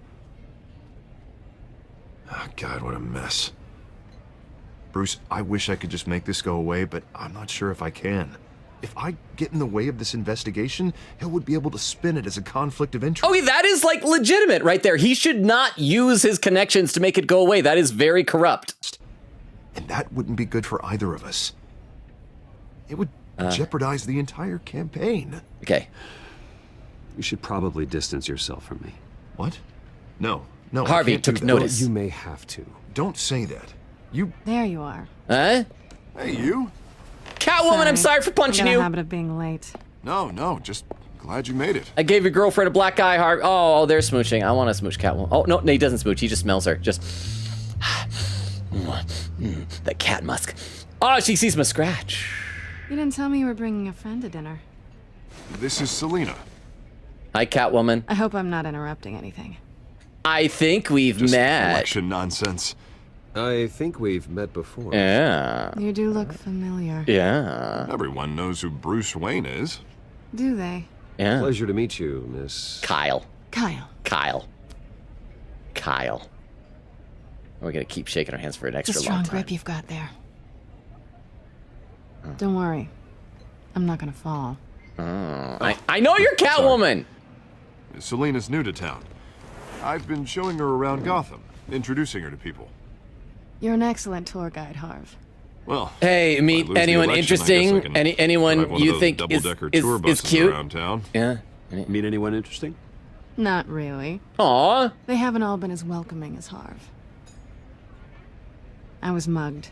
S10: Oh, God, what a mess. Bruce, I wish I could just make this go away, but I'm not sure if I can. If I get in the way of this investigation, Hill would be able to spin it as a conflict of interest.
S1: Oh, that is like legitimate right there. He should not use his connections to make it go away. That is very corrupt.
S10: And that wouldn't be good for either of us. It would jeopardize the entire campaign.
S1: Okay.
S8: You should probably distance yourself from me.
S10: What? No.
S1: Harvey took notice.
S8: Well, you may have to.
S10: Don't say that.
S9: There you are.
S1: Huh?
S10: Hey, you.
S1: Catwoman, I'm sorry for punching you.
S9: I got a habit of being late.
S10: No, just glad you made it.
S1: I gave your girlfriend a black eye, Harvey. Oh, they're smooching. I want to smooch Catwoman. Oh, no, he doesn't smooch. He just smells her. Just... that cat musk. Oh, she sees my scratch.
S9: You didn't tell me you were bringing a friend to dinner.
S10: This is Selina.
S1: Hi, Catwoman.
S9: I hope I'm not interrupting anything.
S1: I think we've met.
S10: Election nonsense.
S8: I think we've met before.
S1: Yeah.
S9: You do look familiar.
S1: Yeah.
S10: Everyone knows who Bruce Wayne is.
S9: Do they?
S1: Yeah.
S8: Pleasure to meet you, Miss...
S1: Kyle.
S9: Kyle.
S1: We're gonna keep shaking our hands for an extra
S9: It's a strong
S1: long time.
S9: grip you've got there. Don't worry. I'm not gonna fall.
S1: I know you're Catwoman!
S10: Selina's new to town. I've been showing her around Gotham, introducing her to people.
S9: You're an excellent tour guide, Harv.
S10: Well,
S1: hey, meet anyone interesting? Anyone you think is cute?
S10: Around town.
S1: Yeah.
S8: Meet anyone interesting?
S9: Not really.
S1: Aw.
S9: They haven't all been as welcoming as Harv. I was mugged.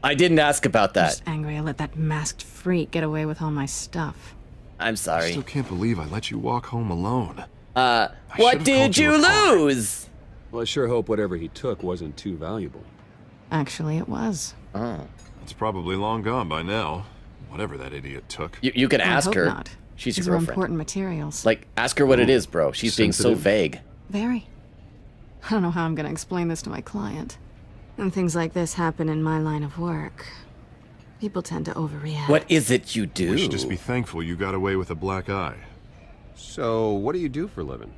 S1: I didn't ask about
S9: I'm
S1: that.
S9: just angry I let that masked freak get away with all my stuff.
S1: I'm
S10: I
S1: sorry.
S10: still can't believe I let you walk home alone.
S1: What did you lose?
S8: Well, I sure hope whatever he took wasn't too valuable.
S9: Actually, it was.
S1: Oh.
S10: It's probably long gone by now. Whatever that idiot took.
S1: You can
S9: I
S1: ask
S9: hope
S1: her.
S9: not.
S1: She's your
S9: These are
S1: girlfriend.
S9: important materials.
S1: Like, ask her what it is, bro. She's being so
S8: Sensitive.
S1: vague.
S9: Very. I don't know how I'm gonna explain this to my client. And things like this happen in my line of work. People tend to overreact.
S1: What is it you do?
S10: We should just be thankful you got away with a black eye.
S8: So, what do you do for a living?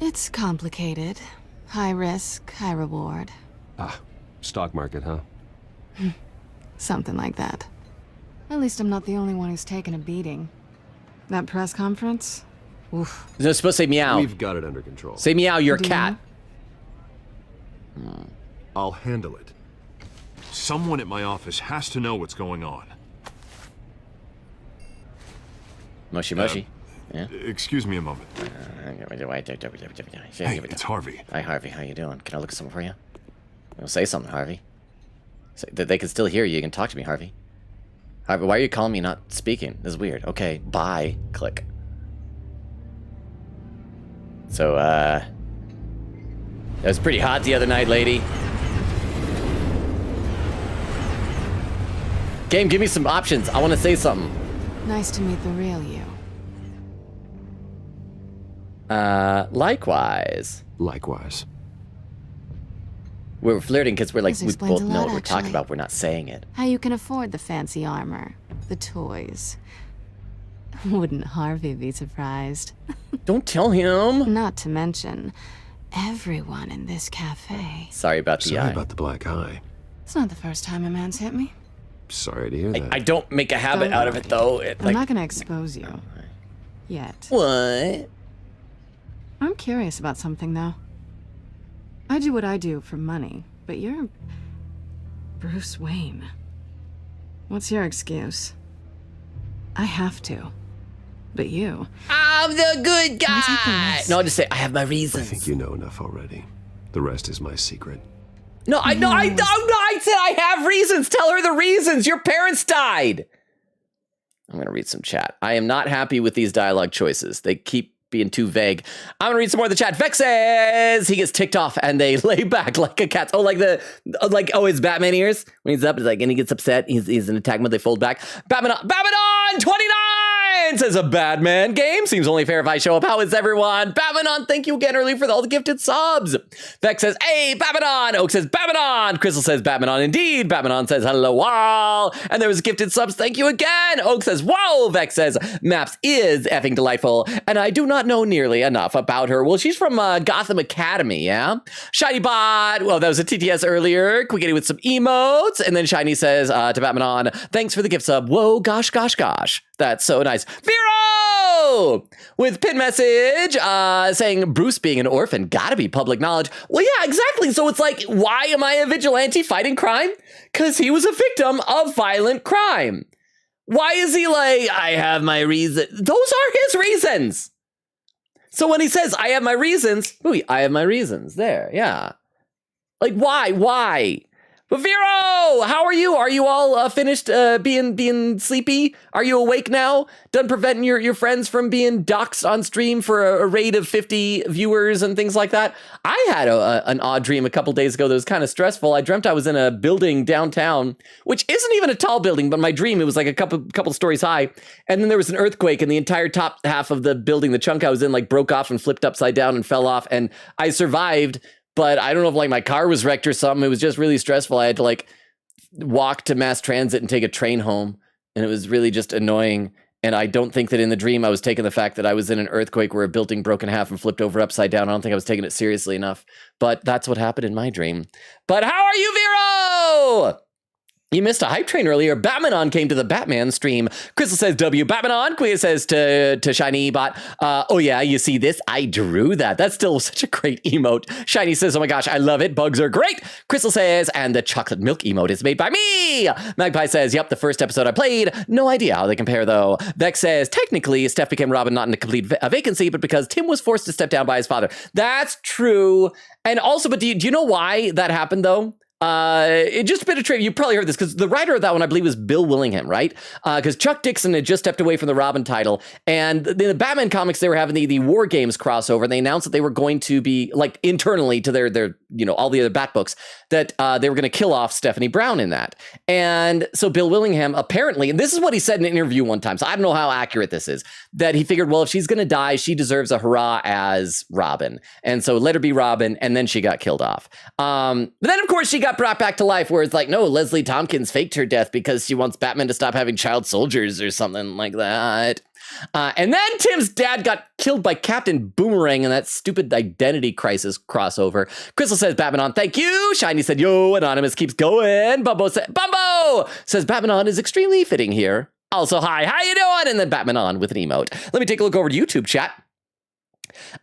S9: It's complicated. High risk, high reward.
S8: Stock market, huh?
S9: Something like that. At least I'm not the only one who's taken a beating. That press conference? Oof.
S1: You're supposed to say meow.
S8: We've got it under control.
S1: Say meow, you're a
S9: Do
S1: cat.
S10: I'll handle it. Someone at my office has to know what's going on.
S1: Mushy mushy. Yeah.
S10: Excuse me a moment. Hey, it's Harvey.
S1: Hi, Harvey. How you doing? Can I look at something for you? Well, say something, Harvey. They can still hear you. You can talk to me, Harvey. Harvey, why are you calling me not speaking? This is weird. Okay, bye. Click. So, it was pretty hot the other night, lady. Game, give me some options. I want to say something.
S9: Nice to meet the real you.
S1: Likewise.
S8: Likewise.
S1: We're flirting because we're like,
S9: This
S1: we
S9: explains
S1: both
S9: a
S1: know
S9: lot,
S1: what we're talking
S9: actually.
S1: about. We're not saying it.
S9: How you can afford the fancy armor, the toys. Wouldn't Harvey be surprised?
S1: Don't tell him.
S9: Not to mention, everyone in this cafe.
S1: Sorry about the
S8: Sorry
S1: eye.
S8: about the black eye.
S9: It's not the first time a man's hit me.
S8: Sorry to hear that.
S1: I don't make a habit out of it, though.
S9: I'm not gonna expose you. Yet.
S1: What?
S9: I'm curious about something, though. I do what I do for money, but you're Bruce Wayne. What's your excuse? I have to. But you...
S1: I'm the good guy! No, I'll just say, I have my
S8: I
S1: reasons.
S8: think you know enough already. The rest is my secret.
S1: No, I said I have reasons. Tell her the reasons. Your parents died. I'm going to read some chat. I am not happy with these dialogue choices. They keep being too vague. I'm going to read some more of the chat. Vex says he gets ticked off and they lay back like a cat. Oh, his Batman ears. When he's up, it's like, and he gets upset. He's in attack mode. They fold back. Batman 29 says a Batman game. Seems only fair if I show up. How is everyone? Batman, thank you again early for all the gifted subs. Vex says, hey, Batman. Oak says, Batman. Crystal says, Batman indeed. Batman says, hello, wow. And there was gifted subs. Thank you again. Oak says, whoa. Vex says, Maps is effing delightful. And I do not know nearly enough about her. Well, she's from Gotham Academy, yeah? Shiny Bot. Well, that was a TTS earlier. Quickity with some emotes. And then Shiny says to Batman, thanks for the gift sub. Whoa, gosh, gosh, gosh. That's so nice. Vero! With pin message saying Bruce being an orphan gotta be public knowledge. Well, yeah, exactly. So it's like, why am I a vigilante fighting crime? Because he was a victim of violent crime. Why is he like, I have my reasons? Those are his reasons. So when he says, I have my reasons, I have my reasons. There, yeah. Like, why? But Vero, how are you? Are you all finished being sleepy? Are you awake now? Done preventing your friends from being doxxed on stream for a rate of 50 viewers and things like that? I had an odd dream a couple days ago that was kind of stressful. I dreamt I was in a building downtown, which isn't even a tall building, but my dream, it was like a couple stories high. And then there was an earthquake and the entire top half of the building, the chunk I was in, like broke off and flipped upside down and fell off. And I survived. But I don't know if like my car was wrecked or something. It was just really stressful. I had to like walk to mass transit and take a train home. And it was really just annoying. And I don't think that in the dream I was taking the fact that I was in an earthquake where a building broke in half and flipped over upside down. I don't think I was taking it seriously enough. But that's what happened in my dream. But how are you, Vero? You missed a hype train earlier. Batmanon came to the Batman stream. Crystal says W. Batmanon. Quia says to Shiny Bot, oh yeah, you see this? I drew that. That's still such a great emote. Shiny says, oh my gosh, I love it. Bugs are great. Crystal says, and the chocolate milk emote is made by me. Magpie says, yep, the first episode I played. No idea how they compare though. Vex says, technically, Steph became Robin not in a complete vacancy, but because Tim was forced to step down by his father. That's true. And also, but do you know why that happened though? Just a bit of trivia. You probably heard this because the writer of that one, I believe, was Bill Willingham, right? Because Chuck Dixon had just stepped away from the Robin title, and in the Batman comics, they were having the War Games crossover, and they announced that they were going to be like internally to their all the other Bat books that they were going to kill off Stephanie Brown in that. And so Bill Willingham apparently, and this is what he said in an interview one time, so I don't know how accurate this is, that he figured, well, if she's going to die, she deserves a hurrah as Robin, and so let her be Robin, and then she got killed off. But then of course she got brought back to life, where it's like, no, Leslie Tompkins faked her death because she wants Batman to stop having child soldiers or something like that. And then Tim's dad got killed by Captain Boomerang in that stupid Identity Crisis crossover. Crystal says, Batmanon, thank you. Shiny said, yo, Anonymous keeps going. Bumbo says, Batmanon is extremely fitting here. Also, hi, how you doing? And then Batmanon with an emote. Let me take a look over to YouTube chat.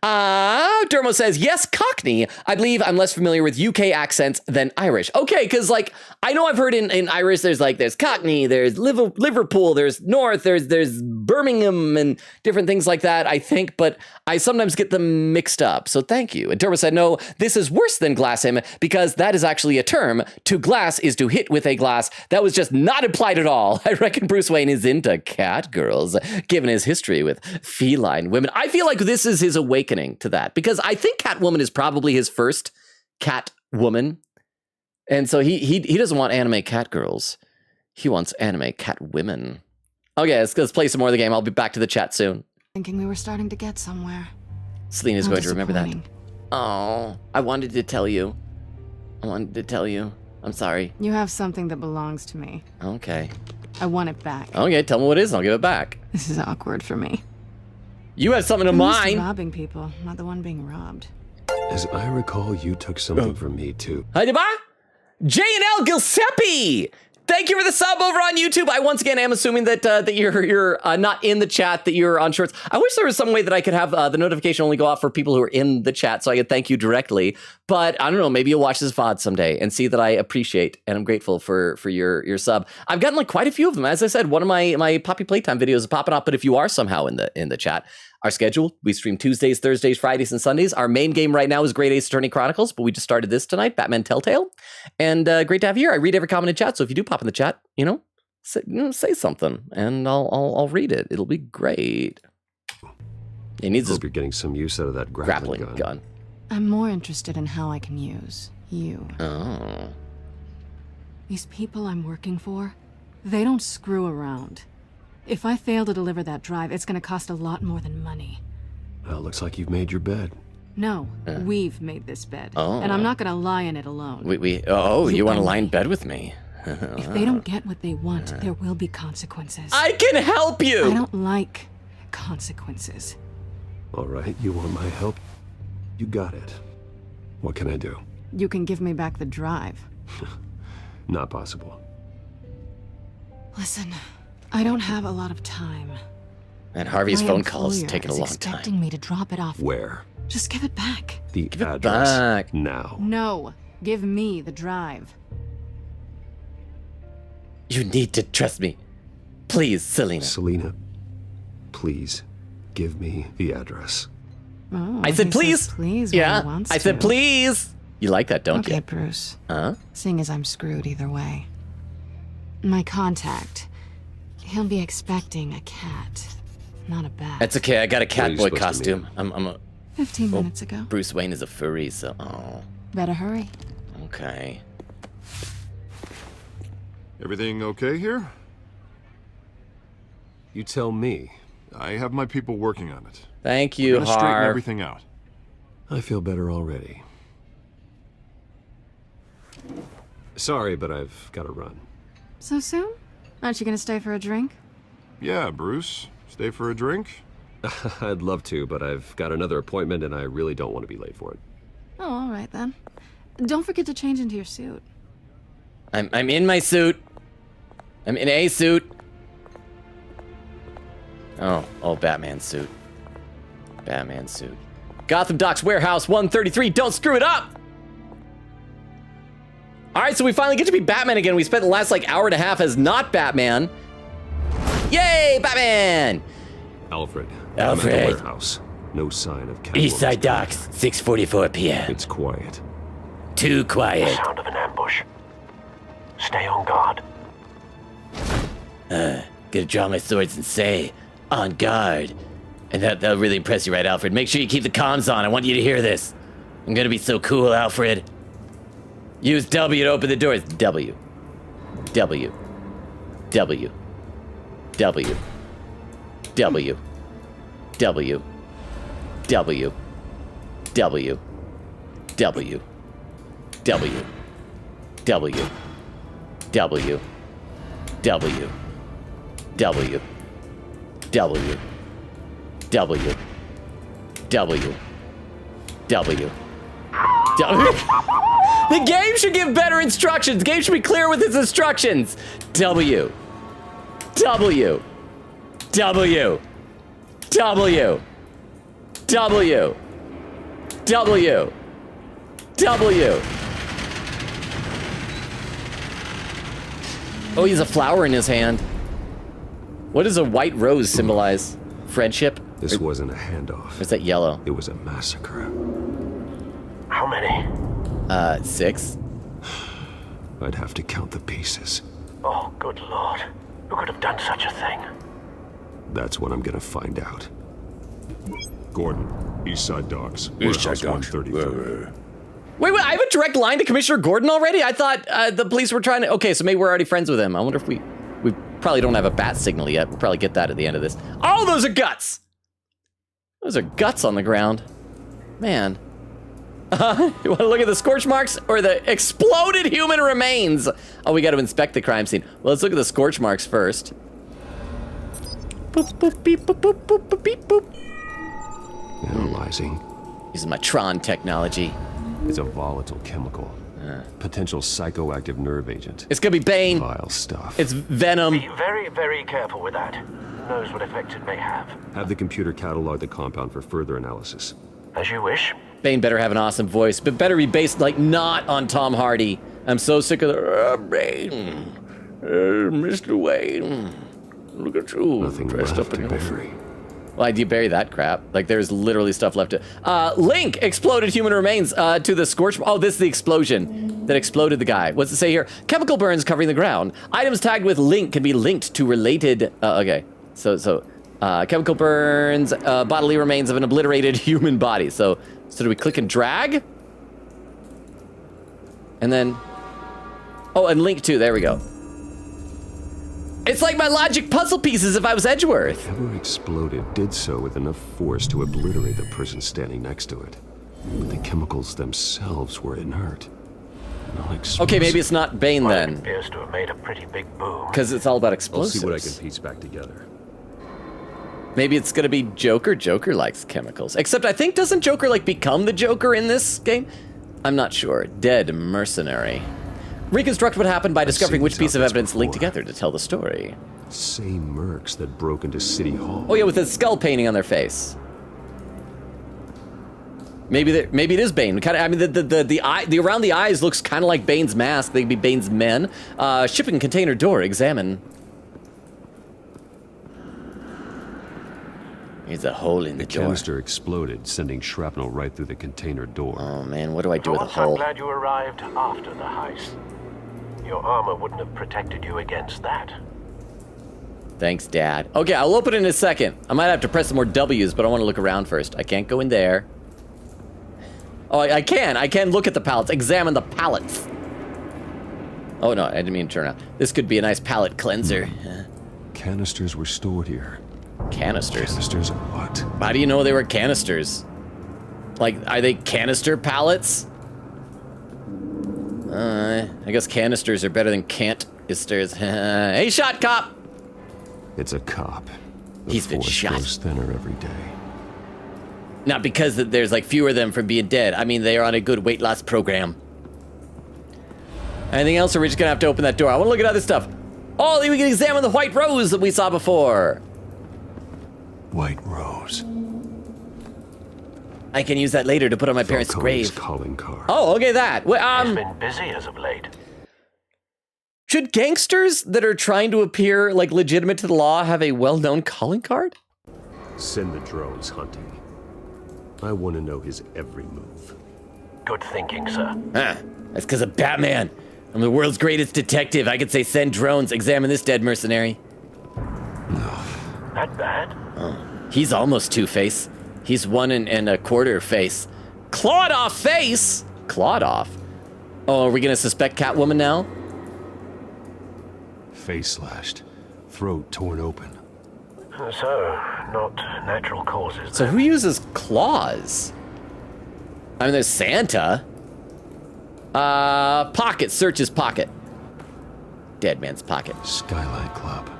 S1: Dermo says, yes, Cockney. I believe I'm less familiar with UK accents than Irish. Okay, because like, I know I've heard in Irish, there's Cockney, there's Liverpool, there's North, there's Birmingham and different things like that, I think, but I sometimes get them mixed up. So thank you. And Dermo said, no, this is worse than glass him because that is actually a term. To glass is to hit with a glass. That was just not implied at all. I reckon Bruce Wayne is into cat girls, given his history with feline women. I feel like this is his awakening to that because I think Catwoman is probably his first Catwoman. And so he doesn't want anime cat girls. He wants anime cat women. Okay, let's play some more of the game. I'll be back to the chat soon.
S9: Thinking we were starting to get somewhere.
S1: Selena's going to remember that. Oh, I wanted to tell you. I'm sorry.
S9: You have something that belongs to me.
S1: Okay.
S9: I want it back.
S1: Okay, tell me what it is and I'll give it back.
S9: This is awkward for me.
S1: You have something of
S9: I'm used to
S1: mine.
S9: robbing people, not the one being robbed.
S8: As I recall, you took something from me, too.
S1: Hi, J&L Giuseppe! Thank you for the sub over on YouTube. I once again am assuming that that you're not in the chat, that you're on Shorts. I wish there was some way that I could have the notification only go off for people who are in the chat so I could thank you directly. But I don't know, maybe you'll watch this VOD someday and see that I appreciate and I'm grateful for your sub. I've gotten like quite a few of them. As I said, one of my Poppy Playtime videos is popping up, but if you are somehow in the chat, our schedule, we stream Tuesdays, Thursdays, Fridays, and Sundays. Our main game right now is Great Ace Attorney Chronicles, but we just started this tonight, Batman Telltale. And great to have you here. I read every comment in chat, so if you do pop in the chat, say something, and I'll read it. It'll be great. It needs
S8: Hope you're getting some use out of that grappling gun.
S9: I'm more interested in how I can use you.
S1: Oh.
S9: These people I'm working for, they don't screw around. If I fail to deliver that drive, it's going to cost a lot more than money.
S8: Well, looks like you've made your bed.
S9: No, we've made this bed.
S1: Oh.
S9: And I'm not going to lie in it alone.
S1: You want to lie in bed with me?
S9: If they don't get what they want, there will be consequences.
S1: I can help you!
S9: I don't like consequences.
S8: All right, you want my help? You got it. What can I do?
S9: You can give me back the drive.
S8: Not possible.
S9: Listen, I don't have a lot of time.
S1: And Harvey's phone call is taking a long
S9: expecting
S1: time.
S9: me to drop it off.
S8: Where?
S9: Just give it back.
S8: The
S1: Give it
S8: address.
S1: back.
S8: Now.
S9: No, give me the drive.
S1: You need to trust me. Please, Selena.
S8: Selena, please give me the address.
S9: Oh,
S1: I said
S9: he
S1: please.
S9: says please when he
S1: Yeah,
S9: wants
S1: I said
S9: to.
S1: please. You like that, don't
S9: Okay,
S1: you?
S9: Bruce.
S1: Huh?
S9: Seeing as I'm screwed either way. My contact. He'll be expecting a cat, not a bat.
S1: That's okay. I got a
S8: What are you
S1: Catboy
S8: supposed to
S1: costume. I'm a
S9: 15 minutes ago.
S1: Bruce Wayne is a furry, so
S9: Better hurry.
S1: okay.
S10: Everything okay here?
S8: You tell me.
S10: I have my people working on it.
S1: Thank you,
S10: We're gonna straighten
S1: Harv.
S10: everything out.
S8: I feel better already. Sorry, but I've got to run.
S9: So soon? Aren't you gonna stay for a drink?
S10: Yeah, Bruce. Stay for a drink?
S8: I'd love to, but I've got another appointment and I really don't want to be late for it.
S9: Oh, all right then. Don't forget to change into your suit.
S1: I'm in my suit. I'm in a suit. Oh, Batman suit. Batman suit. Gotham Docks Warehouse 133. Don't screw it up. All right, so we finally get to be Batman again. We spent the last hour and a half as not Batman. Yay, Batman!
S8: Alfred. I'm at the warehouse. No sign of Catwoman.
S1: Eastside Docks, 6:44 p.m.
S8: It's quiet.
S1: Too quiet.
S2: Sound of an ambush. Stay on guard.
S1: Gonna draw my swords and say, on guard. And that'll really impress you, right, Alfred? Make sure you keep the comms on. I want you to hear this. I'm gonna be so cool, Alfred. Use W to open the doors. W. W. W. W. W. W. W. W. W. W. W. W. W. W. W. W. W. W. W. The game should give better instructions. The game should be clear with its instructions. W. W. W. W. W. W. W. Oh, he has a flower in his hand. What does a white rose symbolize? Friendship?
S8: This wasn't a handoff.
S1: Or is that yellow?
S8: It was a massacre.
S2: How many?
S1: 6.
S8: I'd have to count the pieces.
S2: Oh, good lord. Who could have done such a thing?
S8: That's what I'm gonna find out. Gordon, Eastside Docks.
S1: Eastside Docks.
S8: 133.
S1: Wait, I have a direct line to Commissioner Gordon already? I thought the police were trying to... Okay, so maybe we're already friends with him. I wonder if we probably don't have a bat signal yet. We'll probably get that at the end of this. Oh, those are guts! Those are guts on the ground. Man. You want to look at the scorch marks or the exploded human remains? Oh, we got to inspect the crime scene. Well, let's look at the scorch marks first. Boop, boop, beep, boop, boop, boop, boop, beep, boop.
S8: Analyzing.
S1: Using my Tron technology.
S8: It's a volatile chemical. Potential psychoactive nerve agent.
S1: It's gonna be Bane.
S8: Vile stuff.
S1: It's venom.
S2: Be very, very careful with that. Who knows what effect it may have.
S8: Have the computer catalog the compound for further analysis.
S2: As you wish.
S1: Bane better have an awesome voice, but better be based, like, not on Tom Hardy. I'm so sick of the, Bane, Mr. Wayne, look at you,
S8: Nothing
S1: dressed
S8: left
S1: up in
S8: to
S1: your...
S8: bury.
S1: Why do you bury that crap? Like, there's literally stuff left to... Link! Exploded human remains to the scorch... Oh, this is the explosion that exploded the guy. What's it say here? Chemical burns covering the ground. Items tagged with link can be linked to related... okay. So, chemical burns, bodily remains of an obliterated human body. So do we click and drag? And then... Oh, and link to, there we go. It's like my logic puzzle pieces if I was Edgeworth.
S8: Whoever exploded did so with enough force to obliterate the person standing next to it. But the chemicals themselves were inert.
S1: Okay, maybe it's not Bane then.
S2: It appears to have made a pretty big boom.
S1: Because it's all about explosives.
S8: I'll see what I can piece back together.
S1: Maybe it's gonna be Joker. Joker likes chemicals. Except I think, doesn't Joker like become the Joker in this game? I'm not sure. Dead mercenary. Reconstruct what happened by discovering which piece of evidence linked together to tell the story.
S8: Same mercs that broke into City Hall.
S1: Oh yeah, with a skull painting on their face. Maybe it is Bane. Kind of. I mean, the around the eyes looks kind of like Bane's mask. They could be Bane's men. Shipping container door. Examine. There's a hole in the door.
S8: The canister exploded, sending shrapnel right through the container door.
S1: Oh man, what do I do with a
S2: I'm
S1: hole?
S2: glad you arrived after the heist. Your armor wouldn't have protected you against that.
S1: Thanks, Dad. Okay, I'll open it in a second. I might have to press some more W's, but I want to look around first. I can't go in there. Oh, I can look at the pallets. Examine the pallets. Oh no, I didn't mean to turn out. This could be a nice pallet cleanser.
S8: Canisters were stored here.
S1: Canisters?
S8: Canisters of what?
S1: How do you know they were canisters? Like, are they canister pallets? I guess canisters are better than canisters. Hey, shot cop!
S8: It's a cop.
S1: He's been shot.
S8: Grows thinner every day.
S1: Not because there's like fewer of them from being dead. I mean, they are on a good weight loss program. Anything else, or are we just gonna have to open that door? I want to look at other stuff. Oh, we can examine the white rose that we saw before.
S8: White rose.
S1: I can use that later to put on my parents' grave.
S8: Calling card.
S1: Oh, okay, that.
S2: He's been busy as of late.
S1: Should gangsters that are trying to appear like legitimate to the law have a well-known calling card?
S8: Send the drones hunting. I want to know his every move.
S2: Good thinking, sir.
S1: That's because of Batman. I'm the world's greatest detective. I could say send drones, examine this dead mercenary.
S2: That bad?
S1: Oh, he's almost Two-Face. He's 1 1/4 face. Clawed off face? Clawed off? Oh, are we gonna suspect Catwoman now?
S8: Face slashed. Throat torn open.
S2: So, not natural causes.
S1: So who uses claws? I mean, there's Santa. Pocket. Search his pocket. Dead man's pocket.
S8: Skylight Club.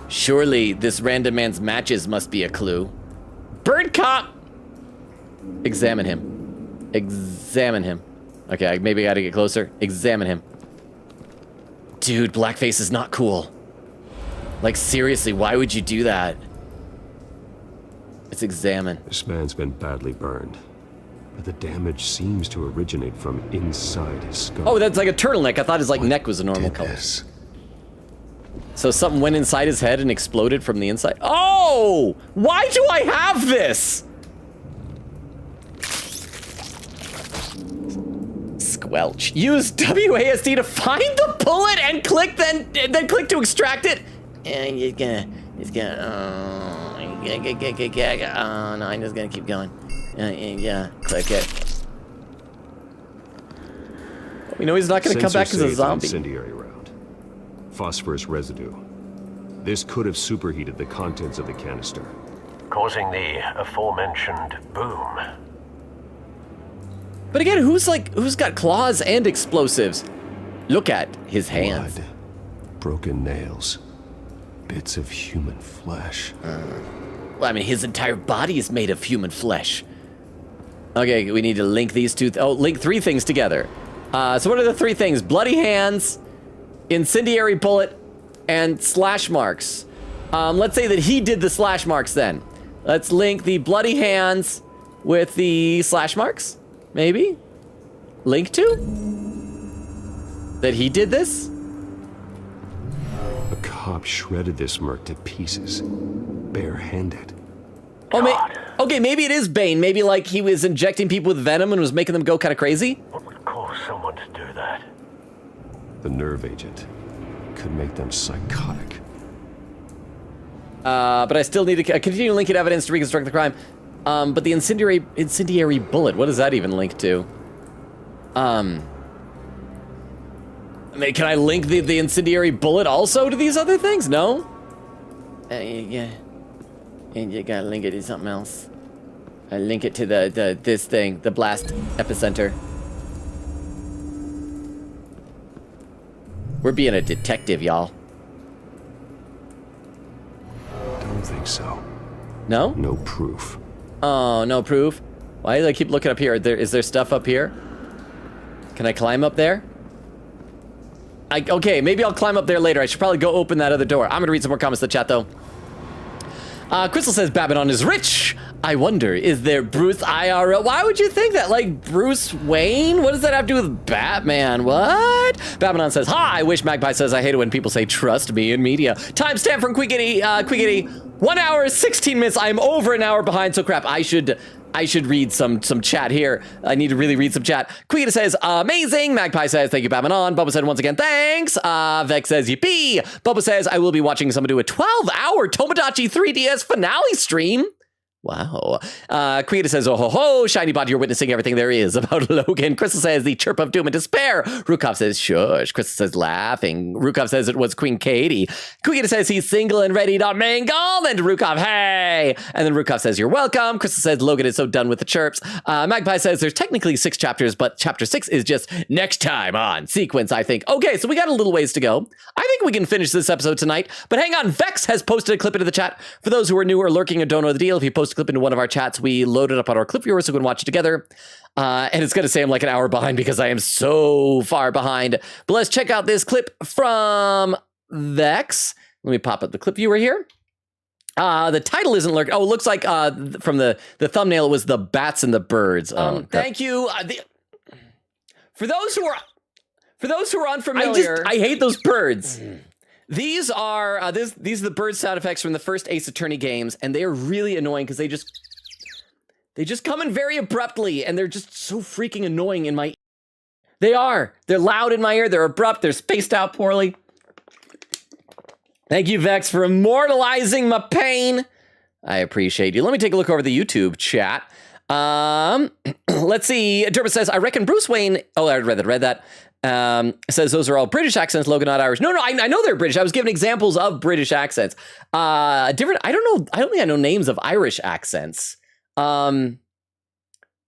S1: Surely this random man's matches must be a clue. Bird cop! Examine him. Examine him. Okay, maybe I gotta get closer. Examine him. Dude, blackface is not cool. Like, seriously, why would you do that? Let's examine.
S8: This man's been badly burned, but the damage seems to originate from inside his skull.
S1: Oh, that's like a turtleneck. I thought his neck was a normal color. So something went inside his head and exploded from the inside. Oh! Why do I have this? Squelch. Use WASD to find the bullet and click, then click to extract it. And it's gonna. Oh no, I'm just gonna keep going. Yeah, click it. We know he's not gonna come back as a zombie.
S8: Incendiary round. Phosphorus residue. This could have superheated the contents of the canister,
S2: causing the aforementioned boom.
S1: But again, who's got claws and explosives? Look at his hands.
S8: Blood, broken nails, bits of human flesh.
S1: Well, I mean, his entire body is made of human flesh. Okay, we need to link these two. Link three things together. So what are the three things? Bloody hands, incendiary bullet, and slash marks. Let's say that he did the slash marks then. Let's link the bloody hands with the slash marks. Maybe? Link to? That he did this?
S8: A cop shredded this merc to pieces, barehanded.
S1: Okay, maybe it is Bane. Maybe like he was injecting people with venom and was making them go kind of crazy.
S2: What would cause someone to do that?
S8: The nerve agent could make them psychotic.
S1: But I still need to continue linking evidence to reconstruct the crime. But the incendiary bullet, what does that even link to? I mean, can I link the incendiary bullet also to these other things? No? Yeah. And you gotta link it to something else. I link it to this thing, the blast epicenter. We're being a detective, y'all.
S8: Don't think so.
S1: No?
S8: No proof.
S1: Oh, no proof? Why do I keep looking up here? Is there stuff up here? Can I climb up there? Okay, maybe I'll climb up there later. I should probably go open that other door. I'm gonna read some more comments in the chat, though. Crystal says, Babylon is rich. I wonder, is there Bruce IRL? Why would you think that? Like, Bruce Wayne? What does that have to do with Batman? What? Babylon says, hi. I wish Magpie says, I hate it when people say, trust me in media. Timestamp from Quickity. 1 hour, 16 minutes. I'm over an hour behind, so crap. I should read some chat here. I need to really read some chat. Quickity says, amazing. Magpie says, thank you, Babylon. Bubba said, once again, thanks. Vex says, yippee. Bubba says, I will be watching someone do a 12-hour Tomodachi 3DS finale stream. Wow. Quieta says, oh ho ho, Shiny Bot, you're witnessing everything there is about Logan. Crystal says, the chirp of doom and despair. Rukov says, shush. Crystal says, laughing. Rukov says it was Queen Katie. Quieta says, he's single and ready to mingle. Then to Rukov, hey. And then Rukov says, you're welcome. Crystal says, Logan is so done with the chirps. Magpie says, there's technically 6 chapters, but chapter 6 is just next time on sequence, I think. Okay, so we got a little ways to go. I think we can finish this episode tonight, but hang on. Vex has posted a clip into the chat. For those who are new or lurking or don't know the deal, if you post a clip into one of our chats, we load it up on our clip viewer so we can watch it together. And it's going to say I'm like an hour behind because I am so far behind. But let's check out this clip from Vex. Let me pop up the clip viewer here. The title isn't lurking. Oh, it looks like from the thumbnail, it was the bats and the birds. Thank you. For those who are unfamiliar, I hate those birds. These are these are the bird sound effects from the first Ace Attorney games, and they are really annoying because they just come in very abruptly, and they're just so freaking annoying in my. They're loud in my ear. They're abrupt. They're spaced out poorly. Thank you, Vex, for immortalizing my pain. I appreciate you. Let me take a look over the YouTube chat. Let's see. Derba says, I reckon Bruce Wayne. Oh, I read that. Says those are all British accents, Logan, not Irish. No, I know they're British. I was given examples of British accents. I don't know. I don't think I know names of Irish accents.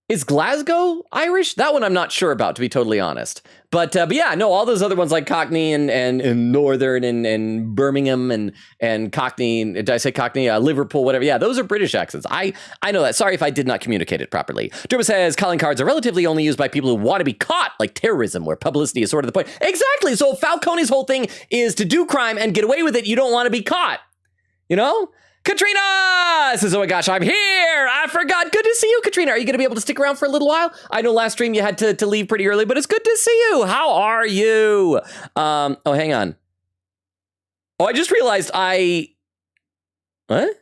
S1: Is Glasgow Irish? That one I'm not sure about, to be totally honest. But yeah, no, all those other ones like Cockney and Northern and Birmingham and Cockney. Did I say Cockney? Liverpool, whatever. Yeah, those are British accents. I know that. Sorry if I did not communicate it properly. Derma says calling cards are relatively only used by people who want to be caught, like terrorism, where publicity is sort of the point. Exactly. So Falcone's whole thing is to do crime and get away with it. You don't want to be caught. You know? Katrina says, oh my gosh, I'm here. I forgot. Good to see you, Katrina. Are you going to be able to stick around for a little while? I know last stream you had to leave pretty early, but it's good to see you. How are you? Oh, hang on. Oh, I just realized what?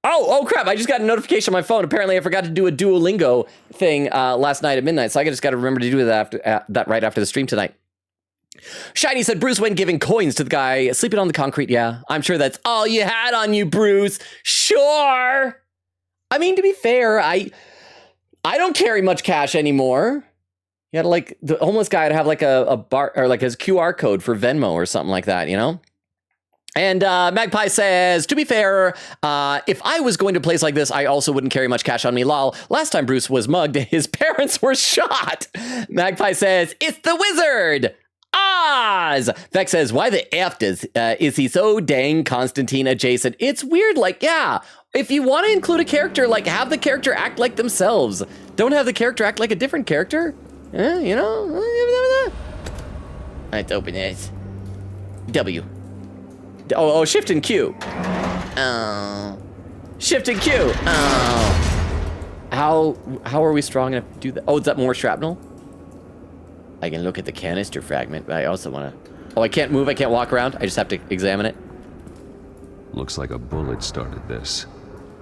S1: Oh, crap. I just got a notification on my phone. Apparently, I forgot to do a Duolingo thing last night at midnight, so I just got to remember to do that right after the stream tonight. Shiny said, Bruce Wayne giving coins to the guy sleeping on the concrete. Yeah, I'm sure that's all you had on you, Bruce. Sure. I mean, to be fair, I don't carry much cash anymore. You had like the homeless guy to have like a bar or like his QR code for Venmo or something like that, you know? And Magpie says, to be fair, if I was going to a place like this, I also wouldn't carry much cash on me. Lol. Last time Bruce was mugged, his parents were shot. Magpie says, it's the wizard. Oz! Vex says, why the F is he so dang Constantine adjacent? It's weird, like, yeah, if you want to include a character, like, have the character act like themselves. Don't have the character act like a different character. You know? Let's open this. W. Oh, Shift and Q. Oh. Shift and Q. Oh. How are we strong enough to do that? Oh, is that more shrapnel? I can look at the canister fragment, but I also want to... Oh, I can't move, I can't walk around. I just have to examine it.
S8: Looks like a bullet started this.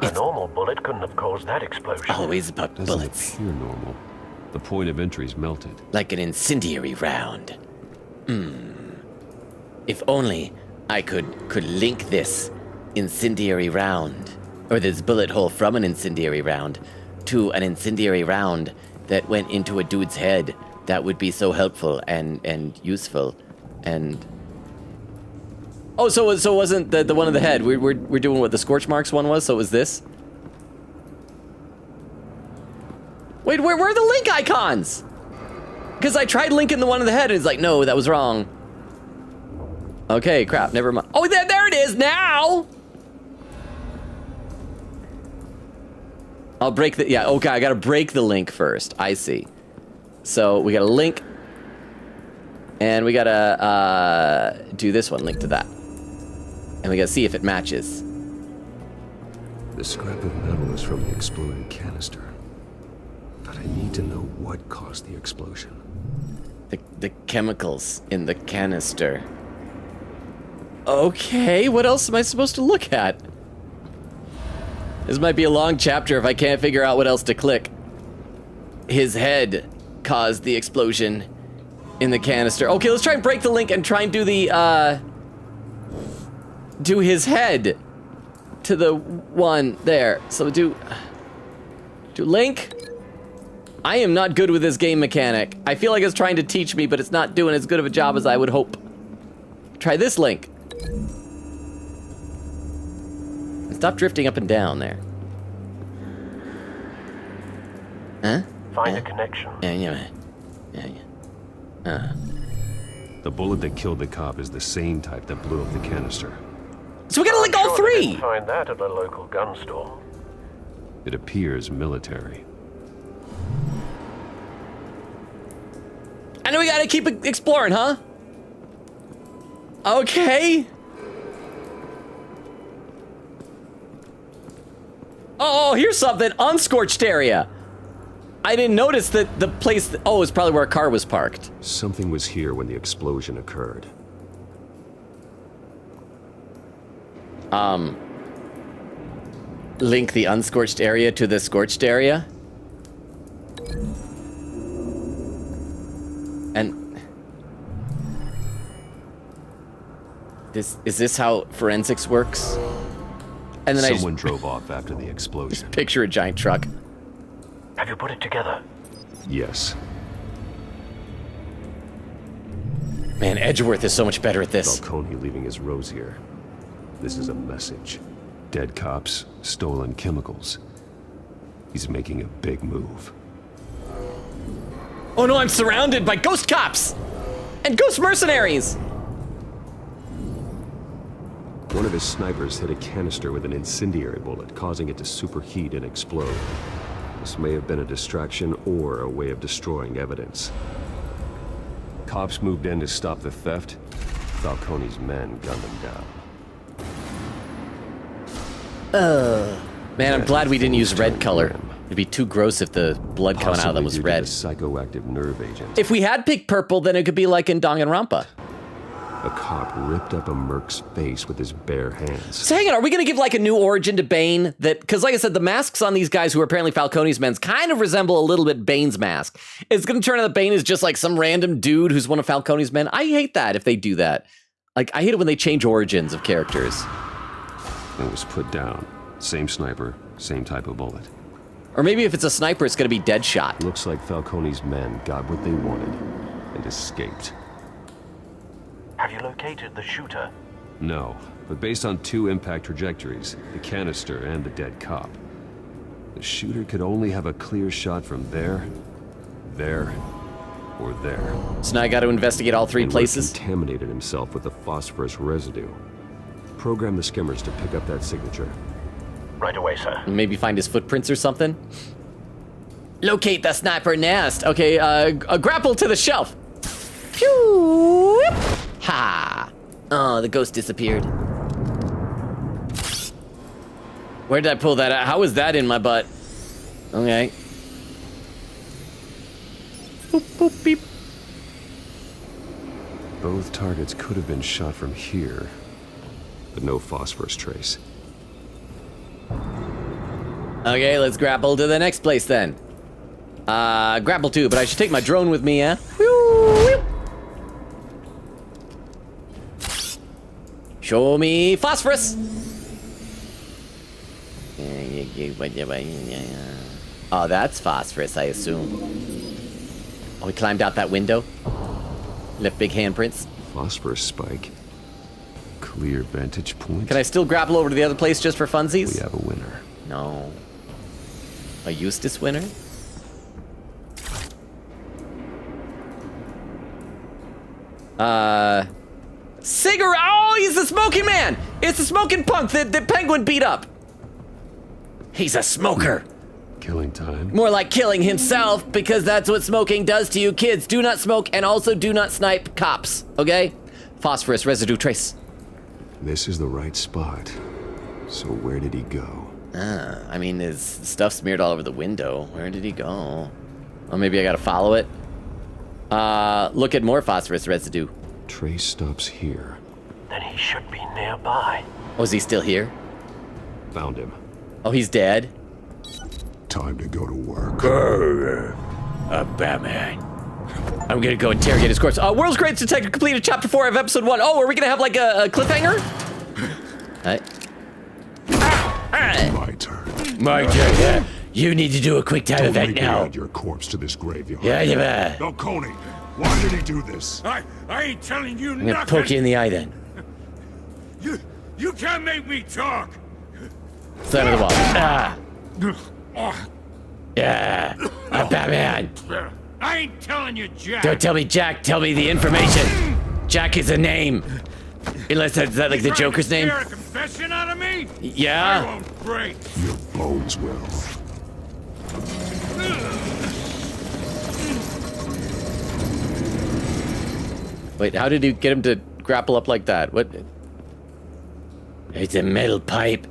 S2: A normal bullet couldn't have caused that explosion.
S1: Always about bullets.
S8: Doesn't appear normal. The point of entry's melted.
S1: Like an incendiary round. If only I could link this incendiary round, or this bullet hole from an incendiary round, to an incendiary round that went into a dude's head. That would be so helpful and useful, and... Oh, so it wasn't the one in the head. We're doing what the scorch marks one was, so it was this? Wait, where are the link icons? Because I tried linking the one in the head, and it's like, no, that was wrong. Okay, crap, never mind. Oh, there it is, now! I'll break the... Yeah, okay, I gotta break the link first. I see. So we got a link, and we gotta do this one, link to that. And we gotta see if it matches.
S8: The scrap of metal is from the exploded canister. But I need to know what caused the explosion.
S1: The chemicals in the canister. Okay, what else am I supposed to look at? This might be a long chapter if I can't figure out what else to click. His head caused the explosion in the canister. Okay, let's try and break the link and try and do the, do his head to the one there. So do link. I am not good with this game mechanic. I feel like it's trying to teach me, but it's not doing as good of a job as I would hope. Try this link. Stop drifting up and down there. Huh?
S2: Find a connection.
S1: Yeah.
S8: The bullet that killed the cop is the same type that blew up the canister.
S1: So we gotta link all
S2: They
S1: three!
S2: didn't find that at a local gun store.
S8: It appears military.
S1: I know we gotta keep exploring, huh? Okay. Oh, here's something. Unscorched area. I didn't notice that the place... Oh, it's probably where a car was parked.
S8: Something was here when the explosion occurred.
S1: Link the unscorched area to the scorched area. And... Is this how forensics works? And then
S8: Someone drove off after the explosion.
S1: Picture a giant truck.
S2: Have you put it together?
S8: Yes.
S1: Man, Edgeworth is so much better at this.
S8: Falcone leaving his rose here. This is a message. Dead cops, stolen chemicals. He's making a big move.
S1: Oh no, I'm surrounded by ghost cops! And ghost mercenaries!
S8: One of his snipers hit a canister with an incendiary bullet, causing it to superheat and explode. This may have been a distraction or a way of destroying evidence. Cops moved in to stop the theft. Falcone's men gunned him down.
S1: Man, I'm glad we didn't use red color. It'd be too gross if the blood coming out of them was red.
S8: Psychoactive nerve agent.
S1: If we had picked purple, then it could be like in Danganronpa.
S8: A cop ripped up a merc's face with his bare hands.
S1: So hang on, are we going to give like a new origin to Bane? Because like I said, the masks on these guys who are apparently Falcone's men kind of resemble a little bit Bane's mask. It's going to turn out that Bane is just like some random dude who's one of Falcone's men. I hate that if they do that. Like, I hate it when they change origins of characters.
S8: It was put down. Same sniper, same type of bullet.
S1: Or maybe if it's a sniper, it's going to be Deadshot.
S8: Looks like Falcone's men got what they wanted and escaped.
S2: Have you located the shooter?
S8: No, but based on 2 impact trajectories, the canister and the dead cop, the shooter could only have a clear shot from there, or there.
S1: So now I got to investigate all 3 places?
S8: Contaminated himself with the phosphorus residue. Program the skimmers to pick up that signature.
S2: Right away, sir.
S1: Maybe find his footprints or something? Locate the sniper nest. Okay, grapple to the shelf. Pew! Ha! Oh, the ghost disappeared. Where did I pull that out? How was that in my butt? Okay. Boop, boop, beep.
S8: Both targets could have been shot from here, but no phosphorus trace.
S1: Okay, let's grapple to the next place then. Grapple too, but I should take my drone with me, eh? Show me phosphorus! Oh, that's phosphorus, I assume. Oh, we climbed out that window? Left big handprints?
S8: Phosphorus spike. Clear vantage point.
S1: Can I still grapple over to the other place just for funsies?
S8: We have a winner.
S1: No. A Eustace winner? Cigarette! Oh, he's the smoking man! It's the smoking punk that Penguin beat up! He's a smoker!
S8: Killing time.
S1: More like killing himself, because that's what smoking does to you kids. Do not smoke, and also do not snipe cops, okay? Phosphorus residue trace.
S8: This is the right spot. So where did he go?
S1: I mean, his stuff smeared all over the window. Where did he go? Oh, maybe I gotta follow it? Look at more phosphorus residue.
S8: Trace stops here.
S2: Then he should be nearby.
S1: Oh, is he still here?
S8: Found him.
S1: Oh, he's dead?
S8: Time to go to work.
S1: Batman. I'm gonna go interrogate his corpse. World's Greatest Detective completed Chapter 4 of Episode 1. Oh, are we gonna have like a cliffhanger? Alright.
S8: My turn.
S1: My turn, yeah. You need to do a quick time event now.
S8: Add your corpse to this graveyard.
S1: Yeah.
S8: Falcone, why did he do this?
S13: I ain't telling you
S1: I'm gonna
S13: nothing.
S1: poke you in the eye then.
S13: You can't make me talk.
S1: Slam of the wall. Yeah. I'm Batman.
S13: I ain't telling you, Jack.
S1: Don't tell me Jack, tell me the information. Jack is a name. Unless that's that like the Joker's name?
S13: Scare a confession out of me?
S1: Yeah.
S13: I won't break.
S8: Your bones will.
S1: Wait, how did you get him to grapple up like that? What? It's a metal pipe.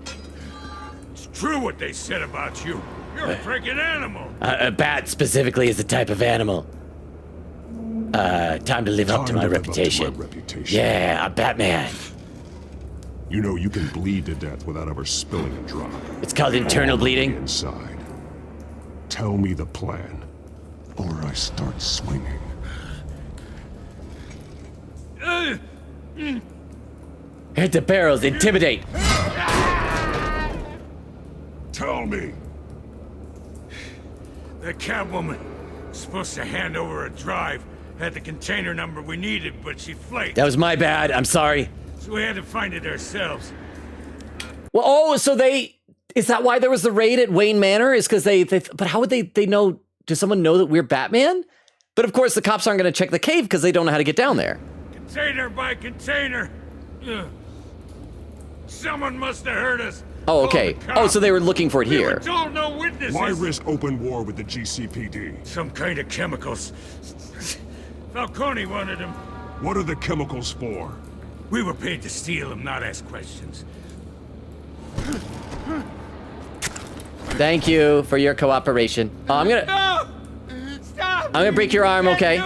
S13: It's true what they said about you. You're a freaking animal.
S1: A bat specifically is a type of animal. Time to live up to my reputation. Yeah, I'm Batman.
S8: You know you can bleed to death without ever spilling a drop.
S1: It's called internal bleeding.
S8: Inside. Tell me the plan, or I start swinging.
S1: Hit the barrels, intimidate.
S8: Tell me.
S13: The Catwoman was supposed to hand over a drive. Had the container number we needed, but she flaked.
S1: That was my bad. I'm sorry.
S13: So we had to find it ourselves.
S1: Well, so is that why there was the raid at Wayne Manor? Is because but how would they know? Does someone know that we're Batman? But of course the cops aren't going to check the cave because they don't know how to get down there.
S13: Container by container. Ugh. Someone must have heard us.
S1: Oh, okay. Oh, so they were looking for it
S13: We
S1: here.
S13: were told no witnesses.
S8: Why risk open war with the GCPD?
S13: Some kind of chemicals. Falcone wanted them.
S8: What are the chemicals for?
S13: We were paid to steal them, not ask questions.
S1: Thank you for your cooperation. Oh, I'm gonna break your arm, okay?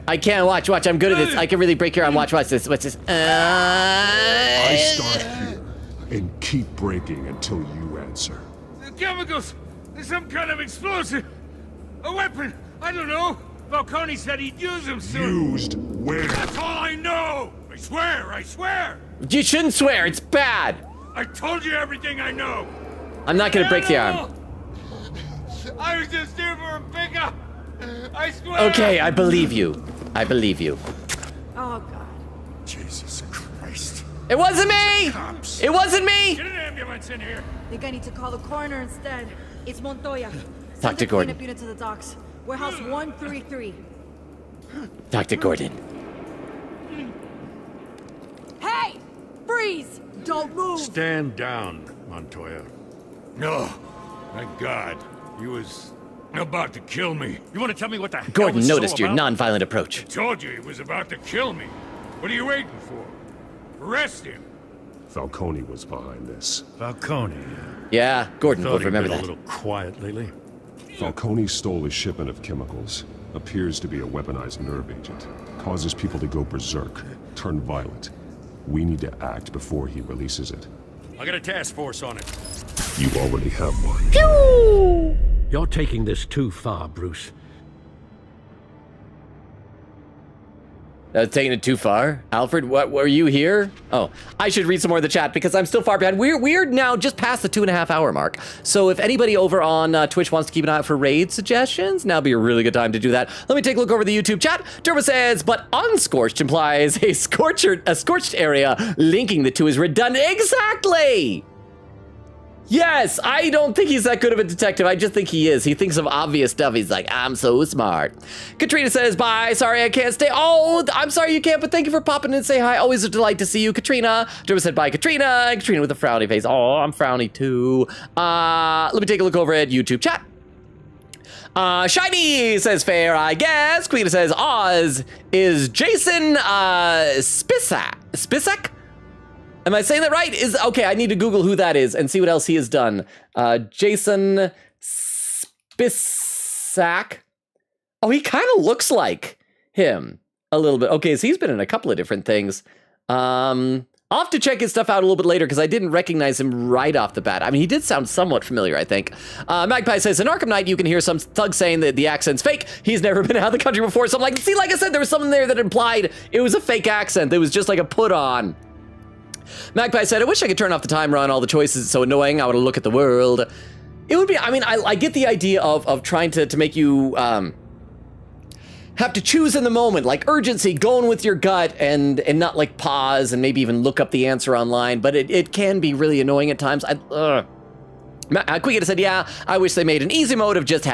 S1: I can't. Watch. I'm good at this. I can really break your arm. Watch this. What's this?
S8: I start here and keep breaking until you answer.
S4: The chemicals! There's some kind of explosive! A weapon! I don't know! Falcone said he'd use them soon!
S8: Used where?
S4: That's all I know! I swear!
S1: You shouldn't swear. It's bad.
S4: I told you everything I know!
S1: I'm not gonna break the arm.
S4: I was just here for a pickup! I swear!
S1: Okay, I believe you.
S12: Oh, God.
S13: Jesus Christ.
S1: It wasn't me! It wasn't me!
S4: Get an ambulance in here!
S20: I think I need to call the coroner instead. It's Montoya.
S1: Talk to Gordon.
S20: Send the unit to the docks. Warehouse 133.
S1: Dr. Gordon.
S20: Hey! Freeze! Don't move!
S21: Stand down, Montoya.
S4: No. Thank God. He was about to kill me.
S21: You want to tell me what the hell
S1: Gordon
S21: this is all
S1: noticed your
S21: about?
S1: non-violent approach.
S4: I told you he was about to kill me. What are you waiting for? Arrest him.
S8: Falcone was behind this.
S21: Falcone.
S1: Yeah, Gordon
S21: Thought
S1: would
S21: he'd
S1: remember
S21: been
S1: that.
S21: a little quiet lately.
S8: Falcone stole a shipment of chemicals. Appears to be a weaponized nerve agent. Causes people to go berserk, turn violent. We need to act before he releases it.
S21: I got a task force on it.
S8: You already have one.
S7: You're taking this too far, Bruce.
S1: Taking it too far. Alfred, what were you here? Oh, I should read some more of the chat because I'm still far behind. We're now just past the 2.5 hour mark. So if anybody over on Twitch wants to keep an eye out for raid suggestions, now'd be a really good time to do that. Let me take a look over the YouTube chat. Turbo says, but unscorched implies a scorched area. Linking the two is redundant. Exactly! Yes, I don't think he's that good of a detective. I just think he is. He thinks of obvious stuff. He's like, I'm so smart. Katrina says, bye. Sorry, I can't stay. Oh, I'm sorry you can't, but thank you for popping in and say hi. Always a delight to see you, Katrina. Derma said, bye, Katrina. And Katrina with a frowny face. Oh, I'm frowny too. Let me take a look over at YouTube chat. Shiny says, fair, I guess. Queen says, Oz is Jason Spisak? Am I saying that right? Okay, I need to Google who that is and see what else he has done. Jason Spisak. Oh, he kind of looks like him a little bit. Okay, so he's been in a couple of different things. I'll have to check his stuff out a little bit later because I didn't recognize him right off the bat. I mean, he did sound somewhat familiar, I think. Magpie says, in Arkham Knight, you can hear some thug saying that the accent's fake. He's never been out of the country before. So I'm like, see, like I said, there was something there that implied it was a fake accent. It was just like a put on. Magpie said, I wish I could turn off the timer on all the choices. It's so annoying. I want to look at the world. It would be, I mean, I get the idea of trying to make you have to choose in the moment, like urgency, going with your gut and not like pause and maybe even look up the answer online. But it can be really annoying at times. Quiggita said, yeah, I wish they made an easy mode of just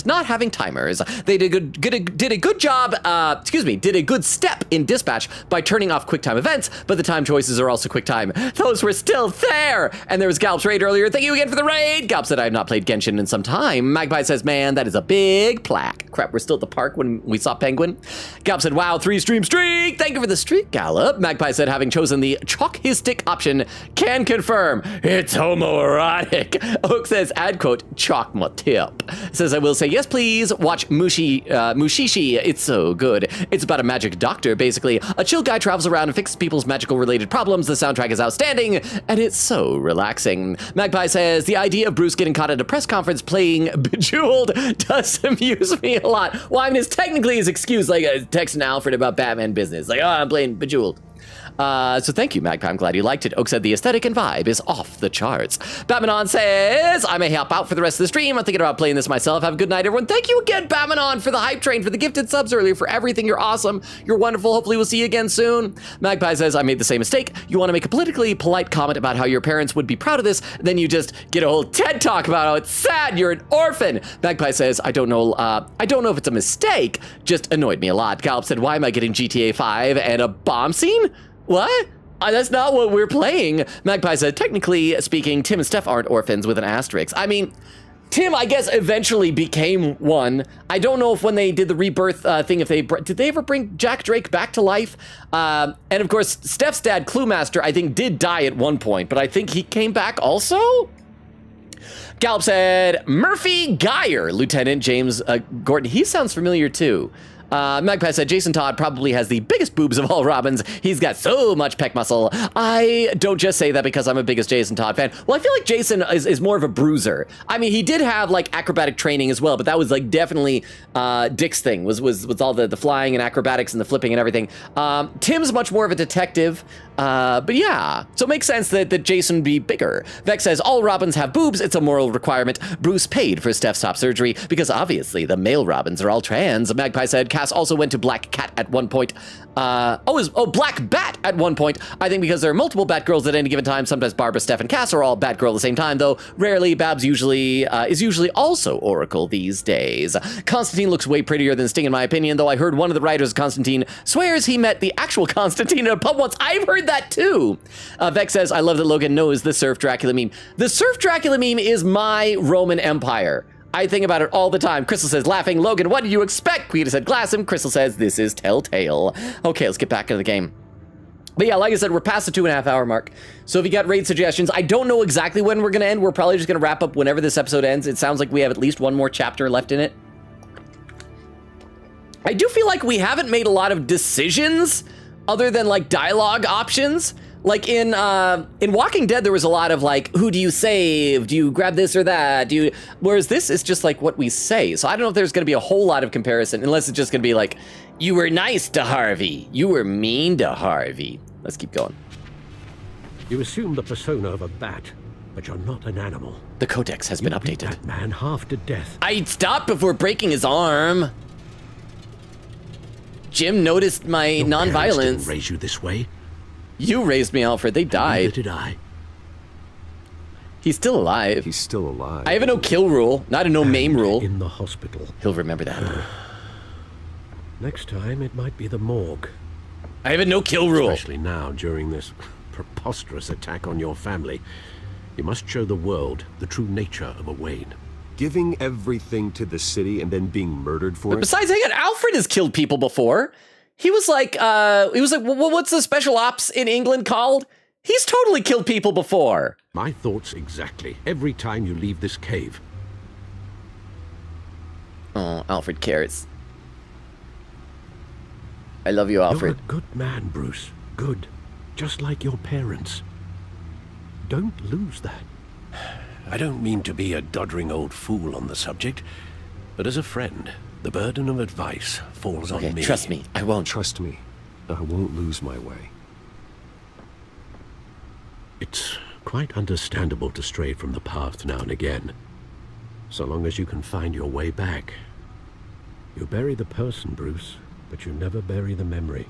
S1: not having timers. They did a good step in dispatch by turning off QuickTime events, but the time choices are also QuickTime. Those were still there. And there was Galp's raid earlier. Thank you again for the raid. Galp said, I have not played Genshin in some time. Magpie says, man, that is a big plaque. Crap, we're still at the park when we saw Penguin. Galp said, wow, 3-stream streak. Thank you for the streak, Gallop. Magpie said, having chosen the chalk his stick option, can confirm it's homoerotic. Oak says, add quote, chalk my tip. Says, I will say, yes, please, watch Mushishi. It's so good. It's about a magic doctor, basically. A chill guy travels around and fixes people's magical-related problems. The soundtrack is outstanding, and it's so relaxing. Magpie says, the idea of Bruce getting caught at a press conference playing Bejeweled does amuse me a lot. Well, I mean, it's technically his excuse, like texting Alfred about Batman business. Like, oh, I'm playing Bejeweled. So thank you, Magpie. I'm glad you liked it. Oak said the aesthetic and vibe is off the charts. Batmanon says, I may help out for the rest of the stream. I'm thinking about playing this myself. Have a good night, everyone. Thank you again, Batmanon, for the hype train, for the gifted subs earlier, for everything. You're awesome. You're wonderful. Hopefully we'll see you again soon. Magpie says, I made the same mistake. You want to make a politically polite comment about how your parents would be proud of this, then you just get a whole TED talk about how it's sad you're an orphan. Magpie says, I don't know if it's a mistake, just annoyed me a lot. Gallup said, why am I getting GTA 5 and a bomb scene? What? That's not what we're playing. Magpie said, technically speaking, Tim and Steph aren't orphans with an asterisk. I mean, Tim, I guess, eventually became one. I don't know if when they did the rebirth thing, if did they ever bring Jack Drake back to life? And of course, Steph's dad, Cluemaster, I think did die at one point, but I think he came back also? Gallup said, Murphy Geyer, Lieutenant James Gordon. He sounds familiar too. Magpie said, Jason Todd probably has the biggest boobs of all Robins. He's got so much pec muscle. I don't just say that because I'm a biggest Jason Todd fan. Well, I feel like Jason is more of a bruiser. I mean, he did have like acrobatic training as well, but that was like definitely Dick's thing, was all the flying and acrobatics and the flipping and everything. Tim's much more of a detective. But yeah, so it makes sense that Jason be bigger. Vex says, all Robins have boobs. It's a moral requirement. Bruce paid for Steph's top surgery because obviously the male Robins are all trans. Magpie said, Cass also went to Black Cat at one point. Black Bat at one point. I think because there are multiple Batgirls at any given time. Sometimes Barbara, Steph, and Cass are all Batgirl at the same time, though rarely. Babs is usually also Oracle these days. Constantine looks way prettier than Sting in my opinion, though I heard one of the writers of Constantine swears he met the actual Constantine in a pub once. I've heard that too. Vex says, I love that Logan knows the Surf Dracula meme. The Surf Dracula meme is my Roman Empire. I think about it all the time. Crystal says, laughing, Logan, what do you expect? Peter said, glass him. Crystal says, this is Telltale. Okay, let's get back into the game. But yeah, like I said, we're past the 2.5 hour mark. So if you got raid suggestions, I don't know exactly when we're gonna end. We're probably just gonna wrap up whenever this episode ends. It sounds like we have at least one more chapter left in it. I do feel like we haven't made a lot of decisions other than like dialogue options. Like in Walking Dead, there was a lot of like, who do you save? Do you grab this or that? Whereas this is just like what we say. So I don't know if there's gonna be a whole lot of comparison, unless it's just gonna be like, you were nice to Harvey. You were mean to Harvey. Let's keep going.
S7: You assume the persona of a bat, but you're not an animal.
S1: The codex has been updated.
S7: That man half to death.
S1: I'd stop before breaking his arm. Jim noticed my nonviolence.
S7: Didn't raise you this way.
S1: You raised me, Alfred. They died.
S7: Neither did I.
S1: He's still alive.
S8: He's still alive.
S1: I have a no-kill rule, not a no-maim rule.
S7: In the hospital.
S1: He'll remember that.
S7: Next time, it might be the morgue.
S1: I have a no-kill rule.
S7: Especially now, during this preposterous attack on your family. You must show the world the true nature of a Wayne.
S8: Giving everything to the city and then being murdered for it?
S1: Besides, hang on, Alfred has killed people before. He was like, what's the special ops in England called? He's totally killed people before.
S7: My thoughts exactly. Every time you leave this cave.
S1: Oh, Alfred cares. I love you, Alfred.
S7: You're a good man, Bruce. Good. Just like your parents. Don't lose that. I don't mean to be a doddering old fool on the subject, but as a friend, the burden of advice falls on me.
S1: Trust me, I won't.
S8: Trust me, I won't lose my way.
S7: It's quite understandable to stray from the path now and again, so long as you can find your way back. You bury the person, Bruce, but you never bury the memory.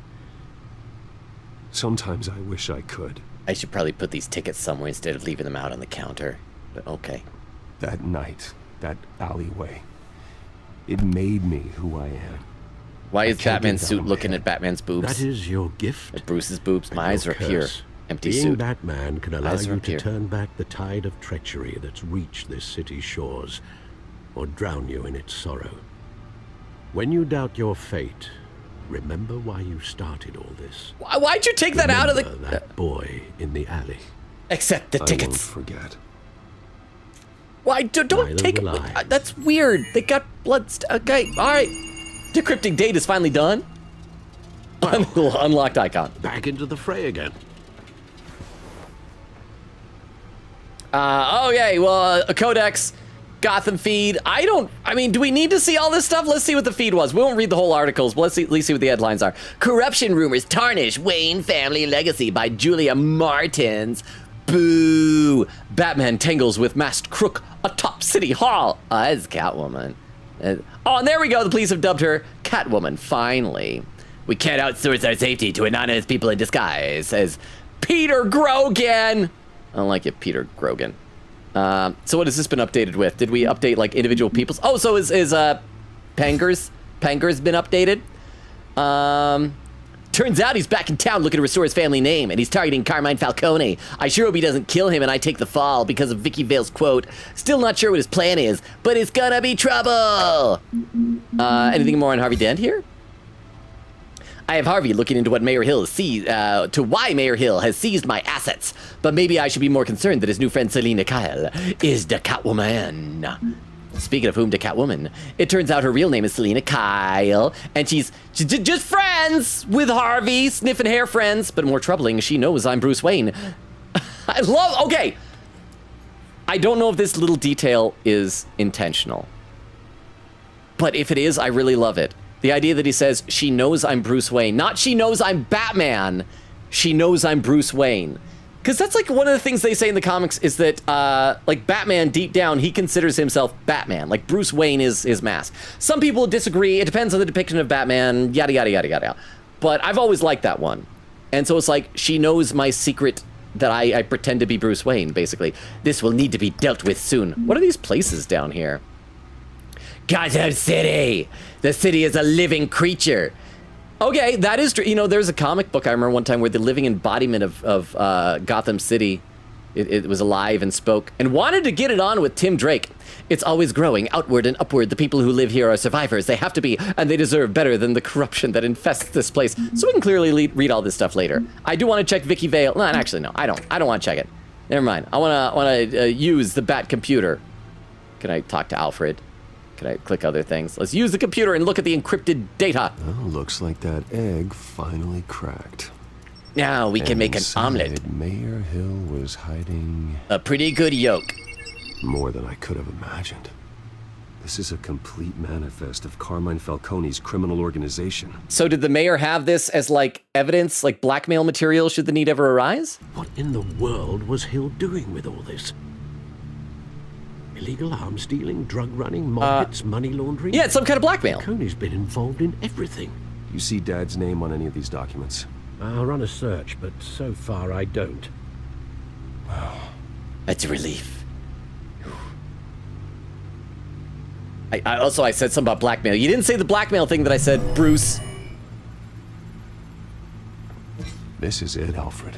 S8: Sometimes I wish I could.
S1: I should probably put these tickets somewhere instead of leaving them out on the counter, but okay.
S8: That night, that alleyway, it made me who I am.
S1: Why is Batman's suit looking at Batman's boobs?
S7: That is your gift.
S1: At Bruce's boobs. My eyes are up here. Empty
S7: Being
S1: suit.
S7: Batman can allow you to
S1: here.
S7: turn back the tide of treachery that's reached this city's shores, or drown you in its sorrow. When you doubt your fate, remember why you started all this.
S1: Why'd you take that out of the...
S7: that boy in the alley.
S1: Accept the tickets.
S8: I won't forget.
S1: Why, don't take it. That's weird. They got blood. Okay, all right. Decrypting date is finally done.
S7: Well,
S1: unlocked icon.
S7: Back into the fray again.
S1: Okay, well, a codex, Gotham feed. I mean, do we need to see all this stuff? Let's see what the feed was. We won't read the whole articles, but let's at least see what the headlines are. Corruption rumors tarnish Wayne family legacy by Julia Martins. Boo! Batman tangles with masked crook atop City Hall. As Catwoman. Oh, and there we go. The police have dubbed her Catwoman, finally. We can't outsource our safety to anonymous people in disguise, says Peter Grogan. I don't like it, Peter Grogan. So what has this been updated with? Did we update, like, individual people's? Oh, so is Panger's been updated? Turns out he's back in town looking to restore his family name, and he's targeting Carmine Falcone. I sure hope he doesn't kill him and I take the fall because of Vicky Vale's quote. Still not sure what his plan is, but it's gonna be trouble. Anything more on Harvey Dent here? I have Harvey looking into what Mayor Hill to why Mayor Hill has seized my assets. But maybe I should be more concerned that his new friend Selina Kyle is the Catwoman. Speaking of whom, the Catwoman, it turns out her real name is Selina Kyle, and she's just friends with Harvey, sniffing hair friends. But more troubling, she knows I'm Bruce Wayne. Okay. I don't know if this little detail is intentional, but if it is, I really love it. The idea that he says, she knows I'm Bruce Wayne. Not she knows I'm Batman. She knows I'm Bruce Wayne. Because that's like one of the things they say in the comics is that, like Batman, deep down, he considers himself Batman. Like Bruce Wayne is his mask. Some people disagree. It depends on the depiction of Batman, yada, yada, yada, yada. But I've always liked that one. And so it's like, she knows my secret that I pretend to be Bruce Wayne, basically. This will need to be dealt with soon. What are these places down here? Gotham City! The city is a living creature. Okay, that is true. You know, there's a comic book I remember one time where the living embodiment of Gotham City, it was alive and spoke and wanted to get it on with Tim Drake. It's always growing, outward and upward. The people who live here are survivors. They have to be, and they deserve better than the corruption that infests this place. So we can clearly read all this stuff later. I do want to check Vicky Vale. No, actually, no, I don't want to check it. Never mind. I want to use the Bat computer. Can I talk to Alfred? Can I click other things? Let's use the computer and look at the encrypted data.
S8: Well, looks like that egg finally cracked.
S1: Now we can make an omelet.
S8: Mayor Hill was hiding
S1: a pretty good yolk.
S8: More than I could have imagined. This is a complete manifest of Carmine Falcone's criminal organization.
S1: So did the mayor have this as like evidence, like blackmail material should the need ever arise?
S7: What in the world was Hill doing with all this? Illegal arms dealing, drug running, mob hits, money laundering?
S1: Yeah, it's some kind of blackmail.
S7: Falcone's been involved in everything.
S8: You see Dad's name on any of these documents?
S7: I'll run a search, but so far I don't.
S1: That's a relief. I said something about blackmail. You didn't say the blackmail thing that I said, Bruce.
S8: This is it, Alfred.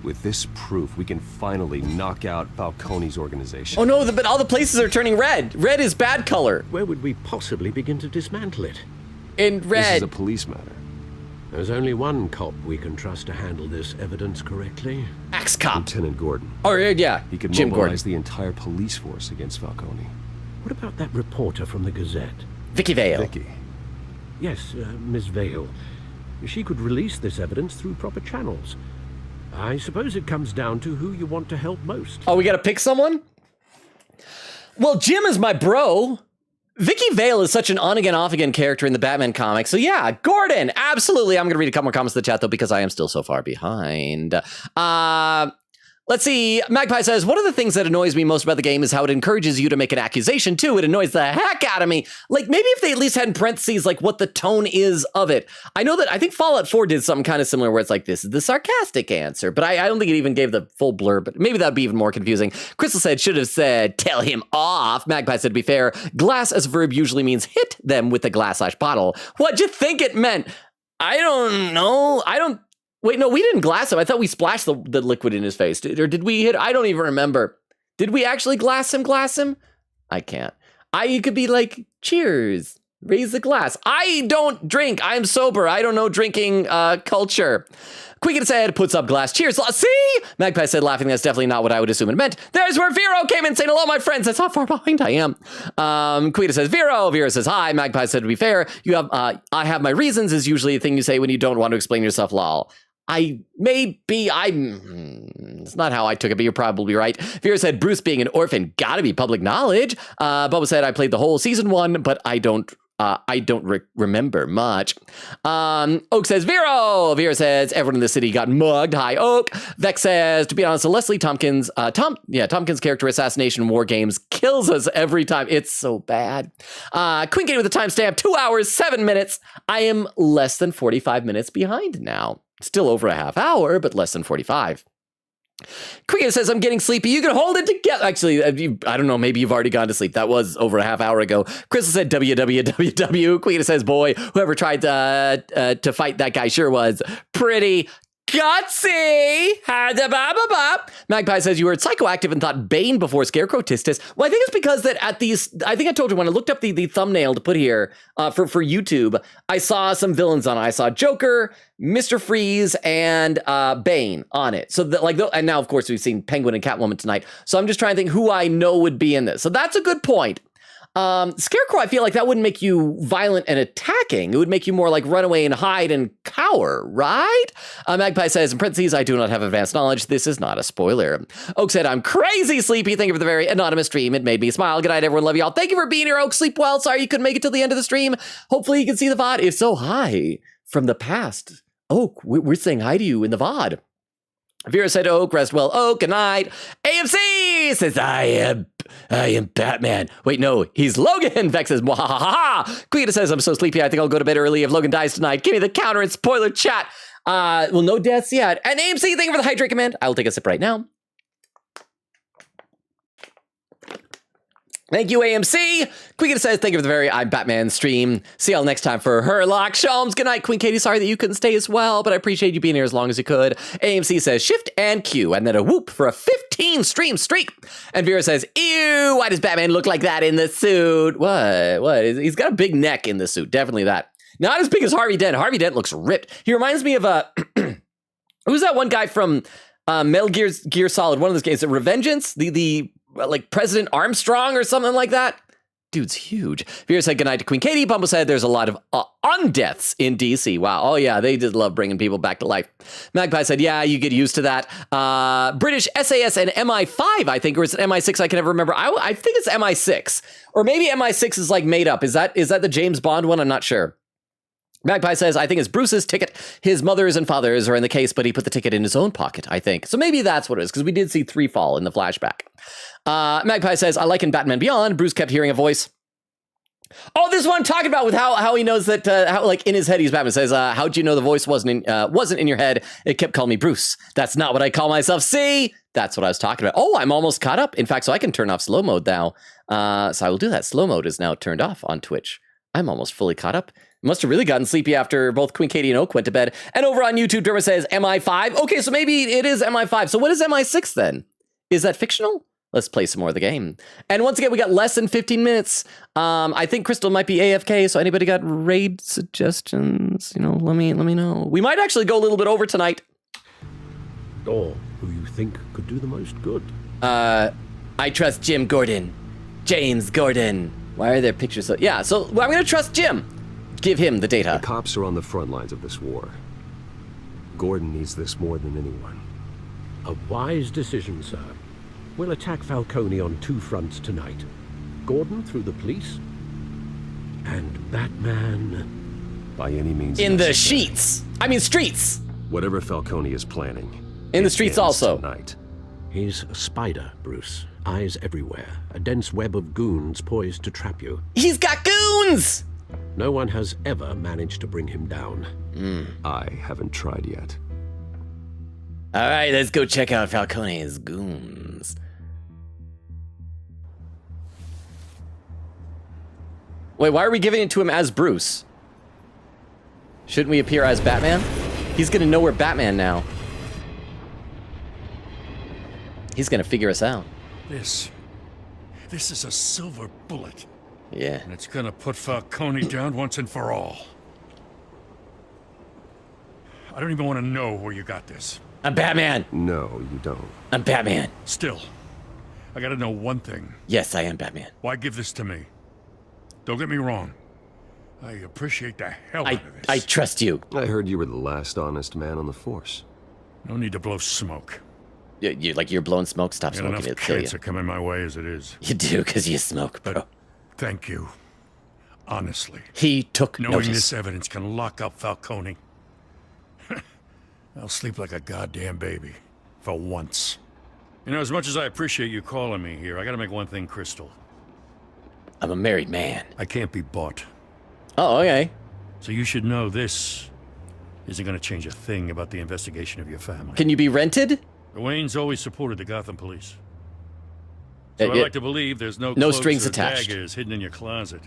S8: With this proof, we can finally knock out Falcone's organization.
S1: Oh no, but all the places are turning red. Red is bad color.
S7: Where would we possibly begin to dismantle it?
S1: In red.
S8: This is a police matter.
S7: There's only one cop we can trust to handle this evidence correctly.
S1: Ex-cop.
S8: Lieutenant Gordon.
S1: Oh, yeah.
S8: He could
S1: Jim
S8: mobilize
S1: Gordon.
S8: the entire police force against Falcone.
S7: What about that reporter from the Gazette?
S1: Vicky Vale.
S8: Vicky.
S7: Yes, Miss Vale. She could release this evidence through proper channels. I suppose it comes down to who you want to help most.
S1: Oh, we gotta pick someone? Well, Jim is my bro. Vicky Vale is such an on-again, off-again character in the Batman comics. So yeah, Gordon, absolutely. I'm gonna read a couple more comments in the chat, though, because I am still so far behind. Let's see. Magpie says, one of the things that annoys me most about the game is how it encourages you to make an accusation, too. It annoys the heck out of me. Like, maybe if they at least had in parentheses, like, what the tone is of it. I know that, I think Fallout 4 did something kind of similar where it's like, this is the sarcastic answer. But I don't think it even gave the full blurb, but maybe that'd be even more confusing. Crystal said, should have said, tell him off. Magpie said, to be fair, glass as a verb usually means hit them with a glass/bottle. What'd you think it meant? I don't know. Wait, no, we didn't glass him. I thought we splashed the liquid in his face. Or did we hit? I don't even remember. Did we actually glass him? I can't. You could be like, cheers, raise the glass. I don't drink. I'm sober. I don't know drinking culture. Quicken said, puts up glass. Cheers. See? Magpie said, laughing, that's definitely not what I would assume it meant. There's where Vero came in saying, hello, my friends. That's how far behind I am. Quita says, Vero. Vero says, hi. Magpie said, to be fair, you have, I have my reasons is usually a thing you say when you don't want to explain yourself, lol. It's not how I took it, but you're probably right. Vera said, Bruce being an orphan, gotta be public knowledge. Bubba said, I played the whole season 1, but I don't remember much. Oak says, Vero. Vera says, everyone in the city got mugged. Hi, Oak. Vex says, to be honest, Leslie Tompkins, Tompkins' character assassination in war games kills us every time. It's so bad. Quinky with the timestamp, 2 hours, 7 minutes. I am less than 45 minutes behind now. Still over a half hour, but less than 45. Queen says, I'm getting sleepy. You can hold it together. Actually, I don't know. Maybe you've already gone to sleep. That was over a half hour ago. Crystal said, WWWW. Queen says, boy, whoever tried to fight that guy sure was pretty gutsy. Magpie says, you were psychoactive and thought Bane before Scarecrow Tistis. Well, I think it's because that I think I told you when I looked up the thumbnail to put here for YouTube, I saw some villains on it. I saw Joker, Mr. Freeze, and Bane on it. So and now of course we've seen Penguin and Catwoman tonight. So I'm just trying to think who I know would be in this. So that's a good point. Scarecrow, I feel like that wouldn't make you violent and attacking. It would make you more like run away and hide and cower, right? Magpie says, in parentheses, I do not have advanced knowledge. This is not a spoiler. Oak said, I'm crazy sleepy. Thank you for the very anonymous stream. It made me smile. Good night, everyone. Love y'all. Thank you for being here, Oak. Sleep well. Sorry you couldn't make it till the end of the stream. Hopefully you can see the VOD. If so, hi from the past. Oak, we're saying hi to you in the VOD. Vera said, Oak, rest well. Oak, good night. AMC says, I am Batman. Wait, no, he's Logan. Vex says, mwahaha. Queen says, I'm so sleepy, I think I'll go to bed early if Logan dies tonight. Give me the counter and spoiler chat. Well, no deaths yet. And AMC, thank you for the hydrate command. I will take a sip right now. Thank you, AMC. Queen says, thank you for the very I'm Batman stream. See y'all next time for Herlock Sholmes. Good night, Queen Katie. Sorry that you couldn't stay as well, but I appreciate you being here as long as you could. AMC says, shift and Q, and then a whoop for a 15 stream streak. And Vera says, ew, why does Batman look like that in the suit? What? He's got a big neck in the suit. Definitely that. Not as big as Harvey Dent. Harvey Dent looks ripped. He reminds me of who's that one guy from Metal Gear Solid? One of those games, Revengeance? The like President Armstrong or something like that. Dude's huge. Vera said goodnight to Queen Katie. Bumble said there's a lot of undeaths in DC. Wow. Oh yeah, they just love bringing people back to life. Magpie said, yeah, you get used to that. British SAS and MI5, I think, or is it MI6? I can never remember. I think it's MI6. Or maybe MI6 is like made up. Is that the James Bond one? I'm not sure. Magpie says, I think it's Bruce's ticket. His mother's and father's are in the case, but he put the ticket in his own pocket, I think. So maybe that's what it is, because we did see 3 fall in the flashback. Magpie says, I like in Batman Beyond, Bruce kept hearing a voice. Oh, this is what I'm talking about with how he knows that, how like in his head he's Batman. Says, how'd you know the voice wasn't in your head? It kept calling me Bruce. That's not what I call myself. See? That's what I was talking about. Oh, I'm almost caught up. In fact, so I can turn off slow mode now. So I will do that. Slow mode is now turned off on Twitch. I'm almost fully caught up. Must have really gotten sleepy after both Queen Katie and Oak went to bed. And over on YouTube, Derma says MI5. Okay, so maybe it is MI5. So what is MI6 then? Is that fictional? Let's play some more of the game. And once again, we got less than 15 minutes. I think Crystal might be AFK, so anybody got raid suggestions? You know, let me know. We might actually go a little bit over tonight.
S7: Or who you think could do the most good?
S1: I trust Jim Gordon. James Gordon. Why are there pictures? So I'm going to trust Jim. Give him the data.
S8: The cops are on the front lines of this war. Gordon needs this more than anyone.
S7: A wise decision, sir. We'll attack Falcone on 2 fronts tonight. Gordon through the police, and Batman...
S8: by any means
S1: in
S8: necessary.
S1: The sheets. I mean streets.
S8: Whatever Falcone is planning.
S1: In the streets also.
S8: Tonight.
S7: He's a spider, Bruce. Eyes everywhere. A dense web of goons poised to trap you.
S1: He's got goons!
S7: No one has ever managed to bring him down.
S8: I haven't tried yet.
S1: All right, let's go check out Falcone's goons. Wait, why are we giving it to him as Bruce? Shouldn't we appear as Batman? He's gonna know we're Batman now. He's gonna figure us out.
S21: This is a silver bullet.
S1: Yeah.
S21: And it's gonna put Falcone down once and for all. I don't even want to know where you got this.
S1: I'm Batman.
S8: No, you don't.
S1: I'm Batman.
S21: Still, I gotta know one thing.
S1: Yes, I am Batman.
S21: Why give this to me? Don't get me wrong. I appreciate the hell out of this.
S1: I trust you.
S8: I heard you were the last honest man on the force.
S21: No need to blow smoke.
S1: You're blowing smoke. Stop smoking.
S21: Enough
S1: It'll kill you.
S21: kids are coming my way as it is.
S1: You do, because you smoke, bro.
S21: But thank you. Honestly.
S1: He took
S21: Knowing
S1: notice.
S21: this evidence can lock up Falcone. I'll sleep like a goddamn baby. For once. You know, as much as I appreciate you calling me here, I gotta make one thing crystal.
S1: I'm a married man.
S21: I can't be bought.
S1: Oh, okay.
S21: So you should know this isn't gonna change a thing about the investigation of your family.
S1: Can you be rented?
S21: The Waynes always supported the Gotham police. So I like to believe there's no cloaks
S1: strings
S21: or
S1: attached.
S21: daggers hidden in your closet.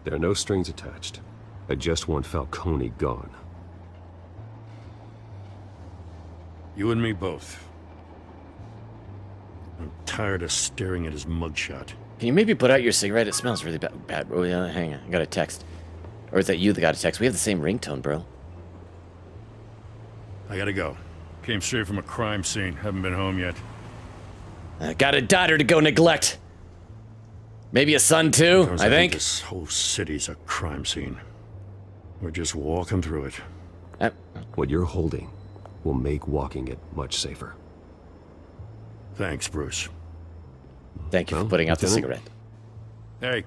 S8: There are no strings attached. I just want Falcone gone.
S21: You and me both. I'm tired of staring at his mugshot.
S1: Can you maybe put out your cigarette? It smells really bad. Oh, yeah, hang on. I got a text. Or is that you that got a text? We have the same ringtone, bro.
S21: I gotta go. Came straight from a crime scene. Haven't been home yet.
S1: I got a daughter to go neglect. Maybe a son too, I think.
S21: This whole city's a crime scene. We're just walking through it.
S8: What you're holding will make walking it much safer.
S21: Thanks, Bruce.
S1: Thank you for putting out the cigarette.
S21: Hey,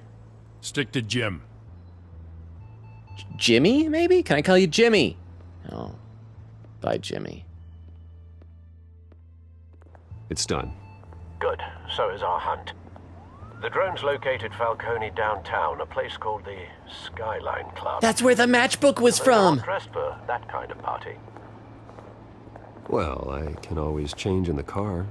S21: stick to Jim.
S1: Jimmy, maybe? Can I call you Jimmy? Oh, bye, Jimmy.
S8: It's done.
S2: Good. So is our hunt. The drone's located Falcone downtown, a place called the Skyline Club.
S1: That's where the matchbook was
S2: They're not
S1: from.
S2: dressed for that kind of party.
S8: Well, I can always change in the car.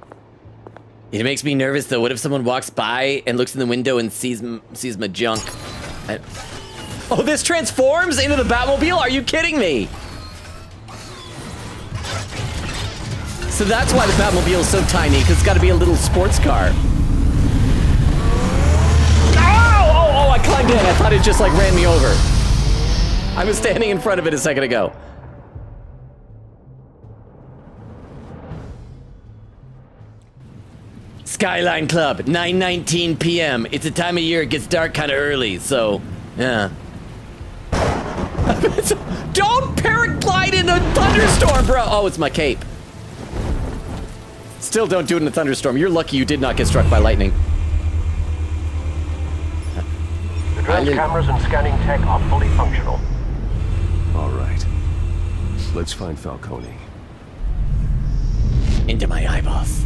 S1: It makes me nervous though. What if someone walks by and looks in the window and sees my junk? Oh, this transforms into the Batmobile? Are you kidding me? So that's why the Batmobile is so tiny, because it's got to be a little sports car. Oh, I climbed in. I thought it just like ran me over. I was standing in front of it a second ago. Skyline Club, 9:19 p.m. It's a time of year it gets dark kind of early, so, yeah. Don't paraglide in a thunderstorm, bro! Oh, it's my cape. Still don't do it in a thunderstorm. You're lucky you did not get struck by lightning.
S2: The drone's cameras and scanning tech are fully functional.
S8: All right. Let's find Falcone.
S1: Into my eyeballs.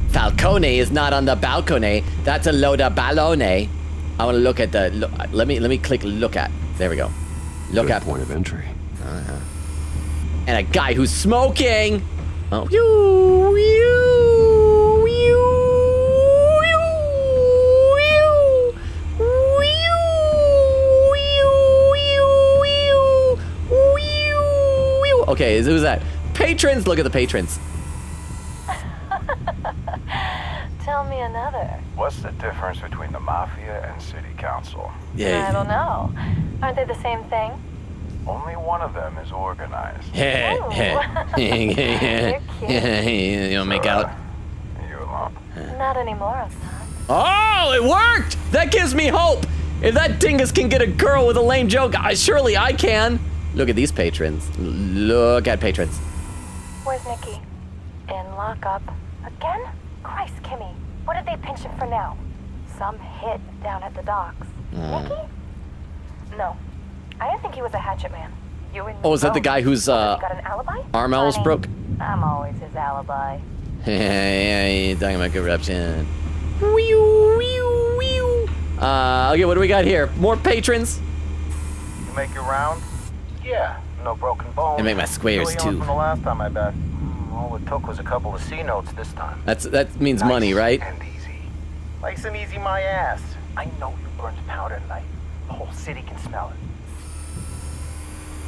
S1: Falcone is not on the balcony. That's a load of baloney. I want to look at the. Let me click look at. There we go. Look at
S8: point of entry.
S1: And a guy who's smoking. Oh. Okay, who's that? Patrons. Look at the patrons.
S5: Tell me another.
S3: What's the difference between the Mafia and City Council?
S1: Yeah.
S5: I don't know. Aren't they the same thing?
S3: Only one of them is organized.
S1: You wanna make out?
S3: You alone?
S5: Not anymore.
S1: Oh, it worked! That gives me hope! If that dingus can get a girl with a lame joke, surely I can! Look at these patrons. Look at patrons.
S5: Where's Nikki? In lockup. Again? Christ, Kimmy. What did they pinch him for now? Some hit down at the docks. Nikki? No. I didn't think he was a hatchet man. You and
S1: Oh, is that the guy whose
S5: got an alibi?
S1: arm almost broke?
S5: I'm always his alibi.
S1: Hey, talking about corruption. Okay, what do we got here? More patrons?
S3: You make your round? Yeah, no broken bones.
S1: And make my squares
S3: Still healing
S1: too.
S3: from the last time, I bet. All it took was a couple of C notes this time.
S1: That means money, right?
S3: And easy. Nice and easy, my ass. I know you burned powder tonight. The whole city can smell it.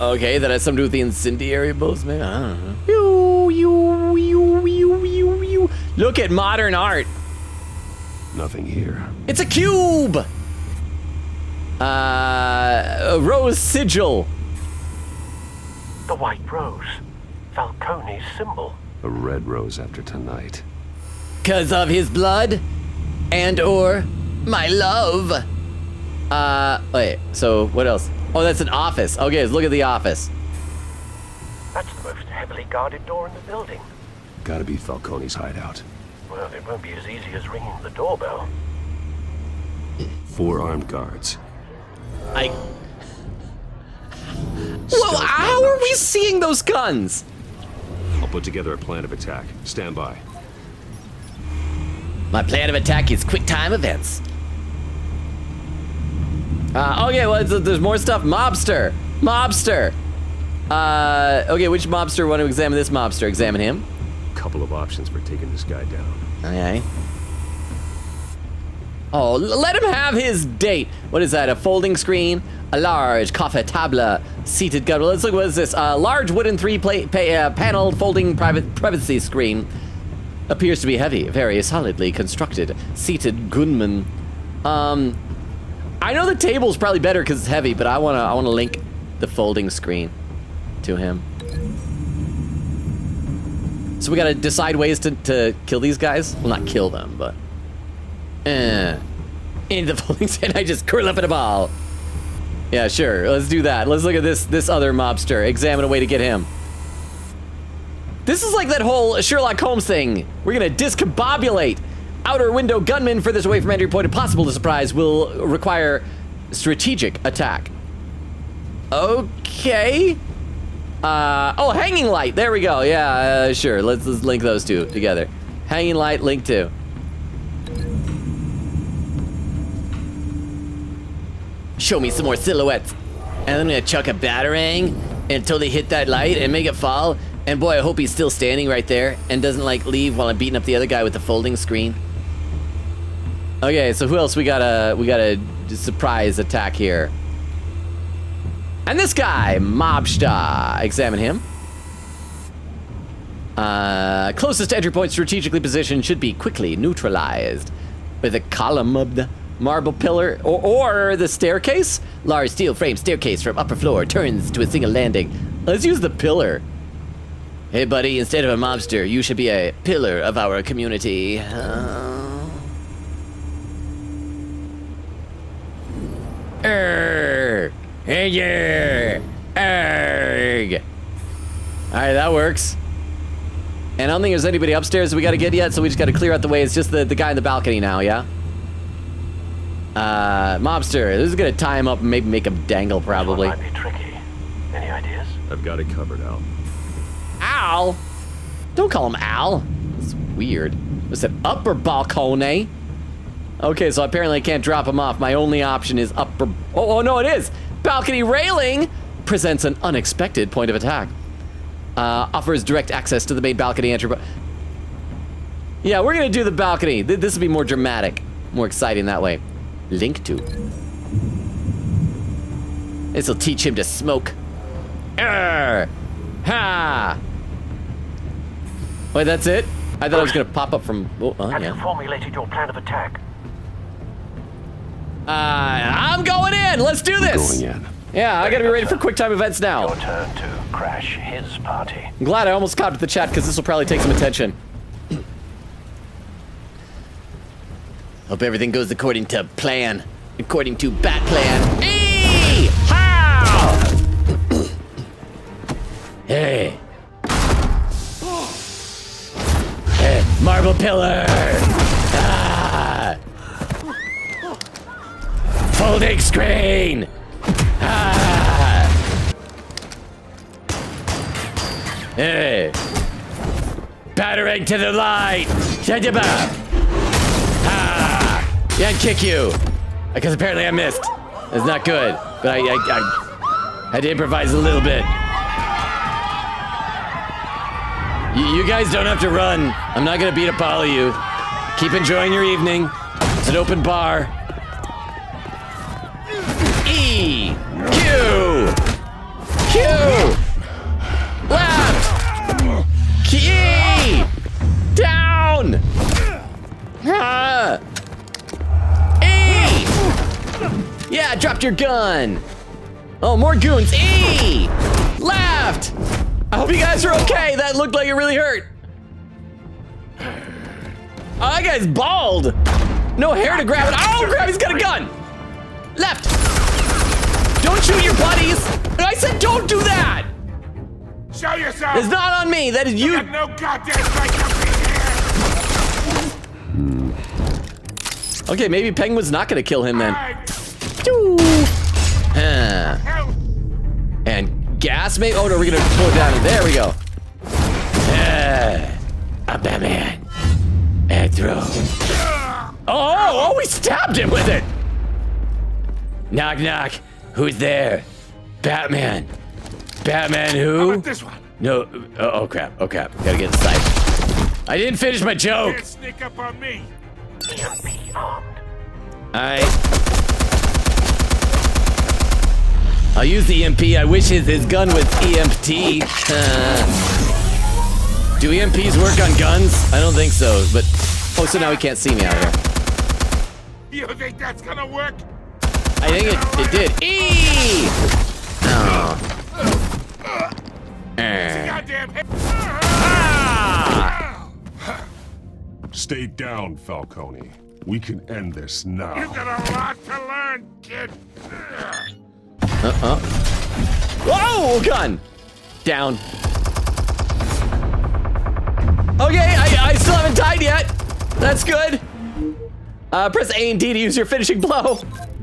S1: Okay, that has something to do with the incendiary bullets, maybe? I don't know. Look at modern art.
S8: Nothing here.
S1: It's a cube! A rose sigil.
S2: The white rose. Falcone's symbol.
S8: A red rose after tonight.
S1: 'Cause of his blood and or my love. Wait, so what else? Oh, that's an office. Okay, let's look at the office.
S2: That's the most heavily guarded door in the building.
S8: Gotta be Falcone's hideout.
S2: Well, it won't be as easy as ringing the doorbell.
S8: 4 armed guards.
S1: Whoa, how are we seeing those guns?
S8: I'll put together a plan of attack. Stand by.
S1: My plan of attack is quick time events. Okay, well, there's more stuff. Mobster. Okay, which mobster want to examine this mobster? Examine him.
S8: Couple of options for taking this guy down.
S1: Okay. Oh, let him have his date. What is that? A folding screen? A large coffee table seated gun. Let's look. What is this? A large wooden paneled folding privacy screen. Appears to be heavy, very solidly constructed. Seated gunman. I know the table's probably better because it's heavy, but I wanna link the folding screen to him. So we gotta decide ways to kill these guys. Well, not kill them, but into the folding screen. I just curl up in a ball. Yeah, sure. Let's do that. Let's look at this other mobster. Examine a way to get him. This is like that whole Sherlock Holmes thing. We're gonna discombobulate. Outer window gunman furthest away from entry point impossible to surprise will require strategic attack. Okay. Oh, hanging light. There we go. Yeah, sure. Let's link those two together. Hanging light, link two. Show me some more silhouettes. And I'm gonna chuck a batarang until they hit that light and make it fall. And boy, I hope he's still standing right there and doesn't like leave while I'm beating up the other guy with the folding screen. Okay, so who else we got a surprise attack here? And this guy, Mobster. Examine him. Closest entry point strategically positioned should be quickly neutralized with a column of the marble pillar or the staircase. Large steel frame staircase from upper floor turns to a single landing. Let's use the pillar. Hey buddy, instead of a mobster, you should be a pillar of our community. Yeah. Alright, that works. And I don't think there's anybody upstairs we gotta get yet, so we just gotta clear out the way. It's just the guy in the balcony now, yeah? Mobster, this is gonna tie him up and maybe make him dangle, probably.
S2: This one might be tricky. Any ideas?
S8: I've got it covered, Al.
S1: Al? Don't call him Al. It's weird. Was it upper balcony? Okay, so apparently I can't drop him off. My only option is upper... Oh, no, it is! Balcony railing presents an unexpected point of attack. Offers direct access to the main balcony entry. Yeah, we're gonna do the balcony. This will be more dramatic. More exciting that way. Link to. This'll teach him to smoke. Ha! Wait, that's it? I thought I was gonna pop up from...
S2: Have you formulated your plan of attack?
S1: I'm going in! Let's do this!
S8: Going in.
S1: Yeah, I gotta be ready for quick time events now.
S2: Your turn to crash his party.
S1: I'm glad I almost copied the chat because this will probably take some attention. Hope everything goes according to plan. According to Bat Plan. Eee! How? Hey. Hey, marble pillar. Ah. Folding screen. Ah. Hey. Battering to the light. Yeah, I'd kick you. Because apparently I missed. It's not good. But I had to improvise a little bit. You guys don't have to run. I'm not gonna beat up all of you. Keep enjoying your evening. It's an open bar. E. Q. Q. Left. Key. Down. Ah. E. Yeah, dropped your gun. Oh, more goons. E. Left. I hope you guys are okay. That looked like it really hurt. Oh, that guy's bald. No hair to grab it. Oh, crap, he's got a gun. Left. Don't shoot your buddies. I said don't do that.
S13: Show yourself.
S1: It's not on me. That is you.
S13: You got no goddamn right to be here.
S1: Okay, maybe Penguin's not gonna kill him then. And gas maybe? Oh no, we're gonna pull it down. There we go. A Batman. And throw. Oh, we stabbed him with it. Knock, knock. Who's there? Batman. Batman who?
S13: How about this one?
S1: No. Oh crap. Oh crap. Gotta get inside. I didn't finish my joke.
S13: Can't sneak up on me.
S2: EMP armed.
S1: I'll use the EMP. I wish his gun was EMT. Do EMPs work on guns? I don't think so, but... Oh, so now he can't see me out here.
S13: You think that's gonna work?
S1: I think it did. Eee! Oh.
S13: Goddamn
S8: Stay down, Falcone. We can end this now.
S13: You got a lot to learn, kid.
S1: Whoa, gun! Down. Okay, I still haven't died yet. That's good. Press A and D to use your finishing blow.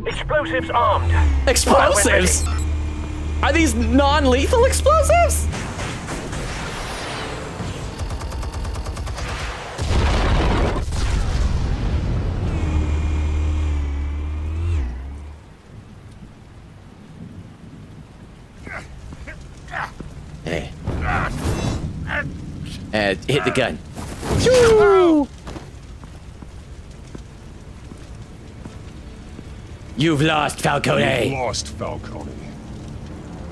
S2: Explosives armed.
S1: Explosives? Are these non-lethal explosives? Hey. Hit the gun. Shoo! You've lost, Falcone.
S8: You've lost, Falcone.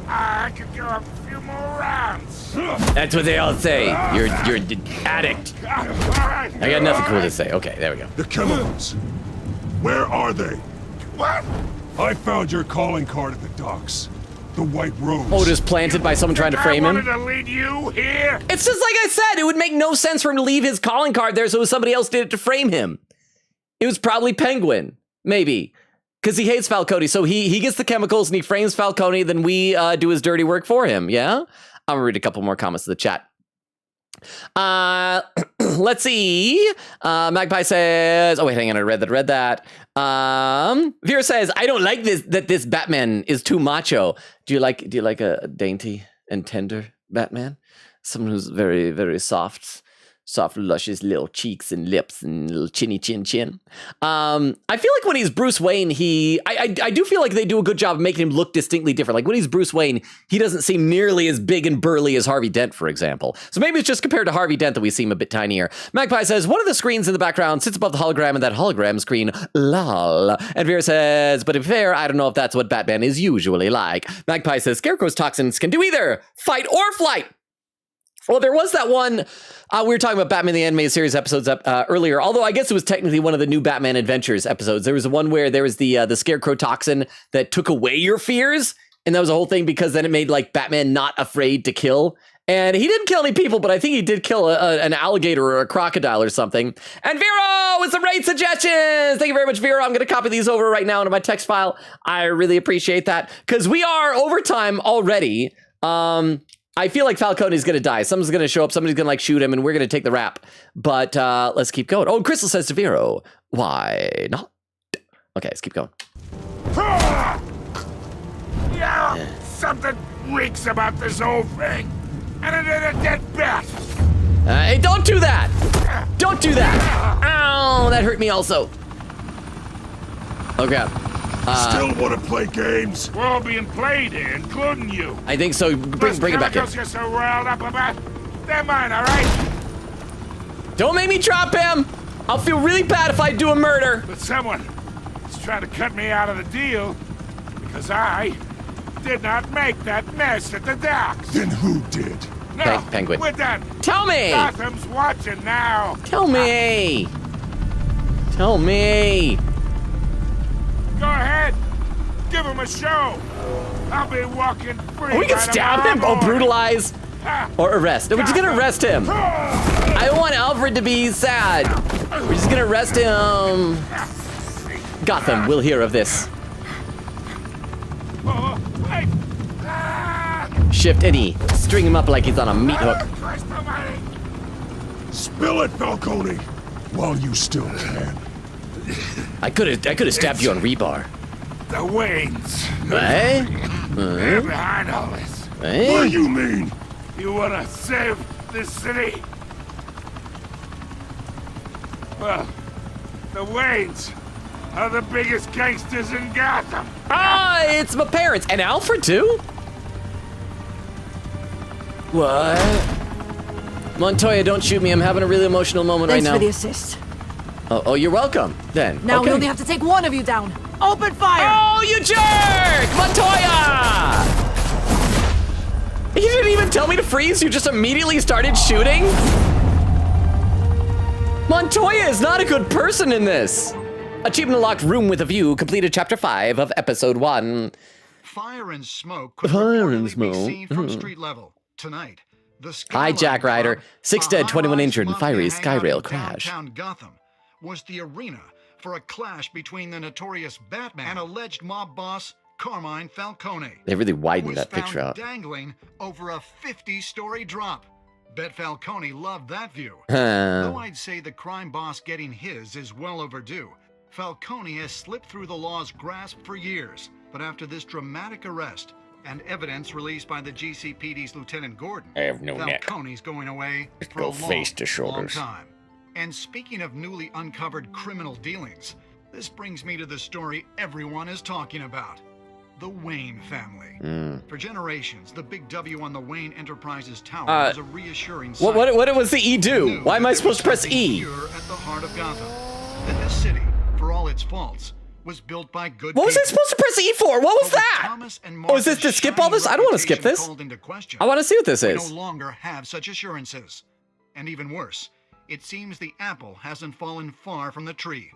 S13: I could go a few more rounds.
S1: That's what they all say. You're an addict. I got nothing cool to say. Okay, there we go.
S8: The chemicals. Where are they?
S13: What?
S8: I found your calling card at the docks. The White Rose.
S1: Oh, just planted by someone trying to frame him?
S13: I wanted to lead you here.
S1: It's just like I said, it would make no sense for him to leave his calling card there so somebody else did it to frame him. It was probably Penguin, maybe. Because he hates Falcone, so he gets the chemicals and he frames Falcone, then we do his dirty work for him, yeah? I'm gonna read a couple more comments to the chat. Let's see. Magpie says, oh wait, hang on, I read that. Vera says, I don't like this Batman is too macho. Do you like a dainty and tender Batman? Someone who's very, very soft, luscious little cheeks and lips and little chinny chin. I feel like when he's Bruce Wayne, I do feel like they do a good job of making him look distinctly different. Like when he's Bruce Wayne, he doesn't seem nearly as big and burly as Harvey Dent, for example. So maybe it's just compared to Harvey Dent that we seem a bit tinier. Magpie says, one of the screens in the background sits above the hologram and that hologram screen, lol. And Vera says, but to be fair, I don't know if that's what Batman is usually like. Magpie says, Scarecrow's toxins can do either fight or flight. Well, there was that one, we were talking about Batman the Animated Series episodes earlier, although I guess it was technically one of the new Batman Adventures episodes. There was one where there was the Scarecrow toxin that took away your fears, and that was a whole thing because then it made like Batman not afraid to kill. And he didn't kill any people, but I think he did kill an alligator or a crocodile or something. And Vero with some raid suggestions. Thank you very much, Vero. I'm going to copy these over right now into my text file. I really appreciate that because we are over time already. I feel like Falcone's gonna die. Someone's gonna show up, somebody's gonna like shoot him, and we're gonna take the rap. But let's keep going. Oh, Crystal says to Vero, why not? Okay, let's keep going.
S13: Yeah, something reeks about this whole thing. And it ain't a dead bat.
S1: Hey, don't do that! Don't do that! Ow, that hurt me also. Oh crap.
S8: Still want to play games?
S13: We're all being played here, including you.
S1: I think so. Bring it back in.
S13: You're so riled up about. They're mine, all right?
S1: Don't make me drop him. I'll feel really bad if I do a murder.
S13: But someone is trying to cut me out of the deal because I did not make that mess at the docks.
S8: Then who did?
S13: No,
S1: Penguin.
S13: We're done.
S1: Tell me.
S13: Gotham's watching now.
S1: Tell me. Tell me.
S13: Go ahead. Give him a show. I'll be walking free.
S1: Oh, we can stab him? Oh, brutalize. Or arrest. No, we're just gonna arrest him. I don't want Alfred to be sad. We're just gonna arrest him. Gotham will hear of this. Shift and E. String him up like he's on a meat hook.
S8: Spill it, Falcone, while you still can.
S1: I could have stabbed you on rebar.
S13: The Waynes.
S1: Eh?
S13: They're behind all this.
S1: Eh?
S8: What do you mean?
S13: You want to save this city? Well, the Waynes are the biggest gangsters in Gotham.
S1: Ah, it's my parents. And Alfred, too? What? Montoya, don't shoot me. I'm having a really emotional moment
S20: Thanks
S1: right now.
S20: for the assist.
S1: Oh, you're welcome, then.
S20: Now
S1: okay.
S20: we only have to take one of you down. Open fire!
S1: Oh, you jerk! Montoya! You didn't even tell me to freeze. You just immediately started shooting? Montoya is not a good person in this. Achievement unlocked, room with a view. Completed chapter 5 of episode 1.
S14: Fire and smoke could reportedly be seen from street level. Tonight, the
S1: Hi, Jack Ryder. 6 dead, 21 injured in fiery
S14: hangout
S1: Skyrail
S14: in
S1: crash.
S14: downtown Gotham was the arena for a clash between the notorious Batman and alleged mob boss Carmine Falcone.
S1: They really
S14: who
S1: widened
S14: was
S1: that picture
S14: found
S1: out.
S14: dangling over a 50-story drop. Bet Falcone loved that view.
S1: Huh.
S14: Though I'd say the crime boss getting his is well overdue. Falcone has slipped through the law's grasp for years, but after this dramatic arrest and evidence released by the GCPD's Lieutenant Gordon,
S1: I have no neck.
S14: Falcone's going away
S1: Let's
S14: for
S1: go
S14: a long,
S1: face to
S14: long
S1: shoulders.
S14: time. And speaking of newly uncovered criminal dealings, this brings me to the story everyone is talking about. The Wayne family. For generations, the big W on the Wayne Enterprises tower was a reassuring sign.
S1: What was the E do? Why am I supposed to press E?
S14: Pure at the heart of Gotham. That this city, for all its faults, was built by good
S1: What was I
S14: people.
S1: supposed to press E for? What was
S14: But with
S1: that?
S14: Thomas and
S1: Oh, is this to
S14: Martha's
S1: skip all this? I don't want to skip
S14: reputation
S1: this.
S14: called into question,
S1: I want to see what this
S14: we
S1: is.
S14: no longer have such assurances. And even worse, it seems the apple hasn't fallen far from the tree.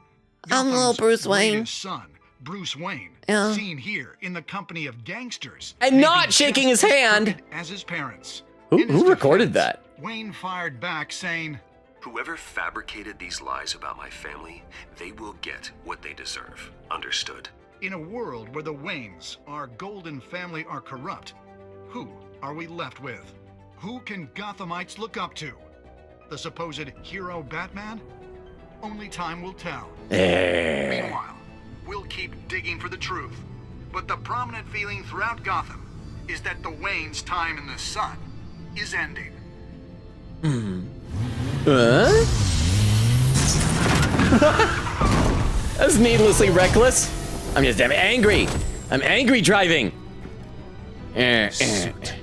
S1: I'm little Bruce Wayne.
S14: Greatest son, Bruce Wayne,
S1: Yeah.
S14: seen here in the company of gangsters,
S1: And
S14: may
S1: not
S14: be
S1: shaking
S14: just
S1: his
S14: as
S1: hand.
S14: crooked as his parents.
S1: Who recorded that?
S14: Wayne fired back, saying,
S8: Whoever fabricated these lies about my family, they will get what they deserve. Understood?
S14: in a world where the Waynes, our golden family, are corrupt, who are we left with? Who can Gothamites look up to? The supposed hero Batman? Only time will tell. Meanwhile, we'll keep digging for the truth. But the prominent feeling throughout Gotham is that the Waynes' time in the sun is ending.
S1: That's needlessly reckless. I'm just damn angry. I'm angry driving.
S3: Suit.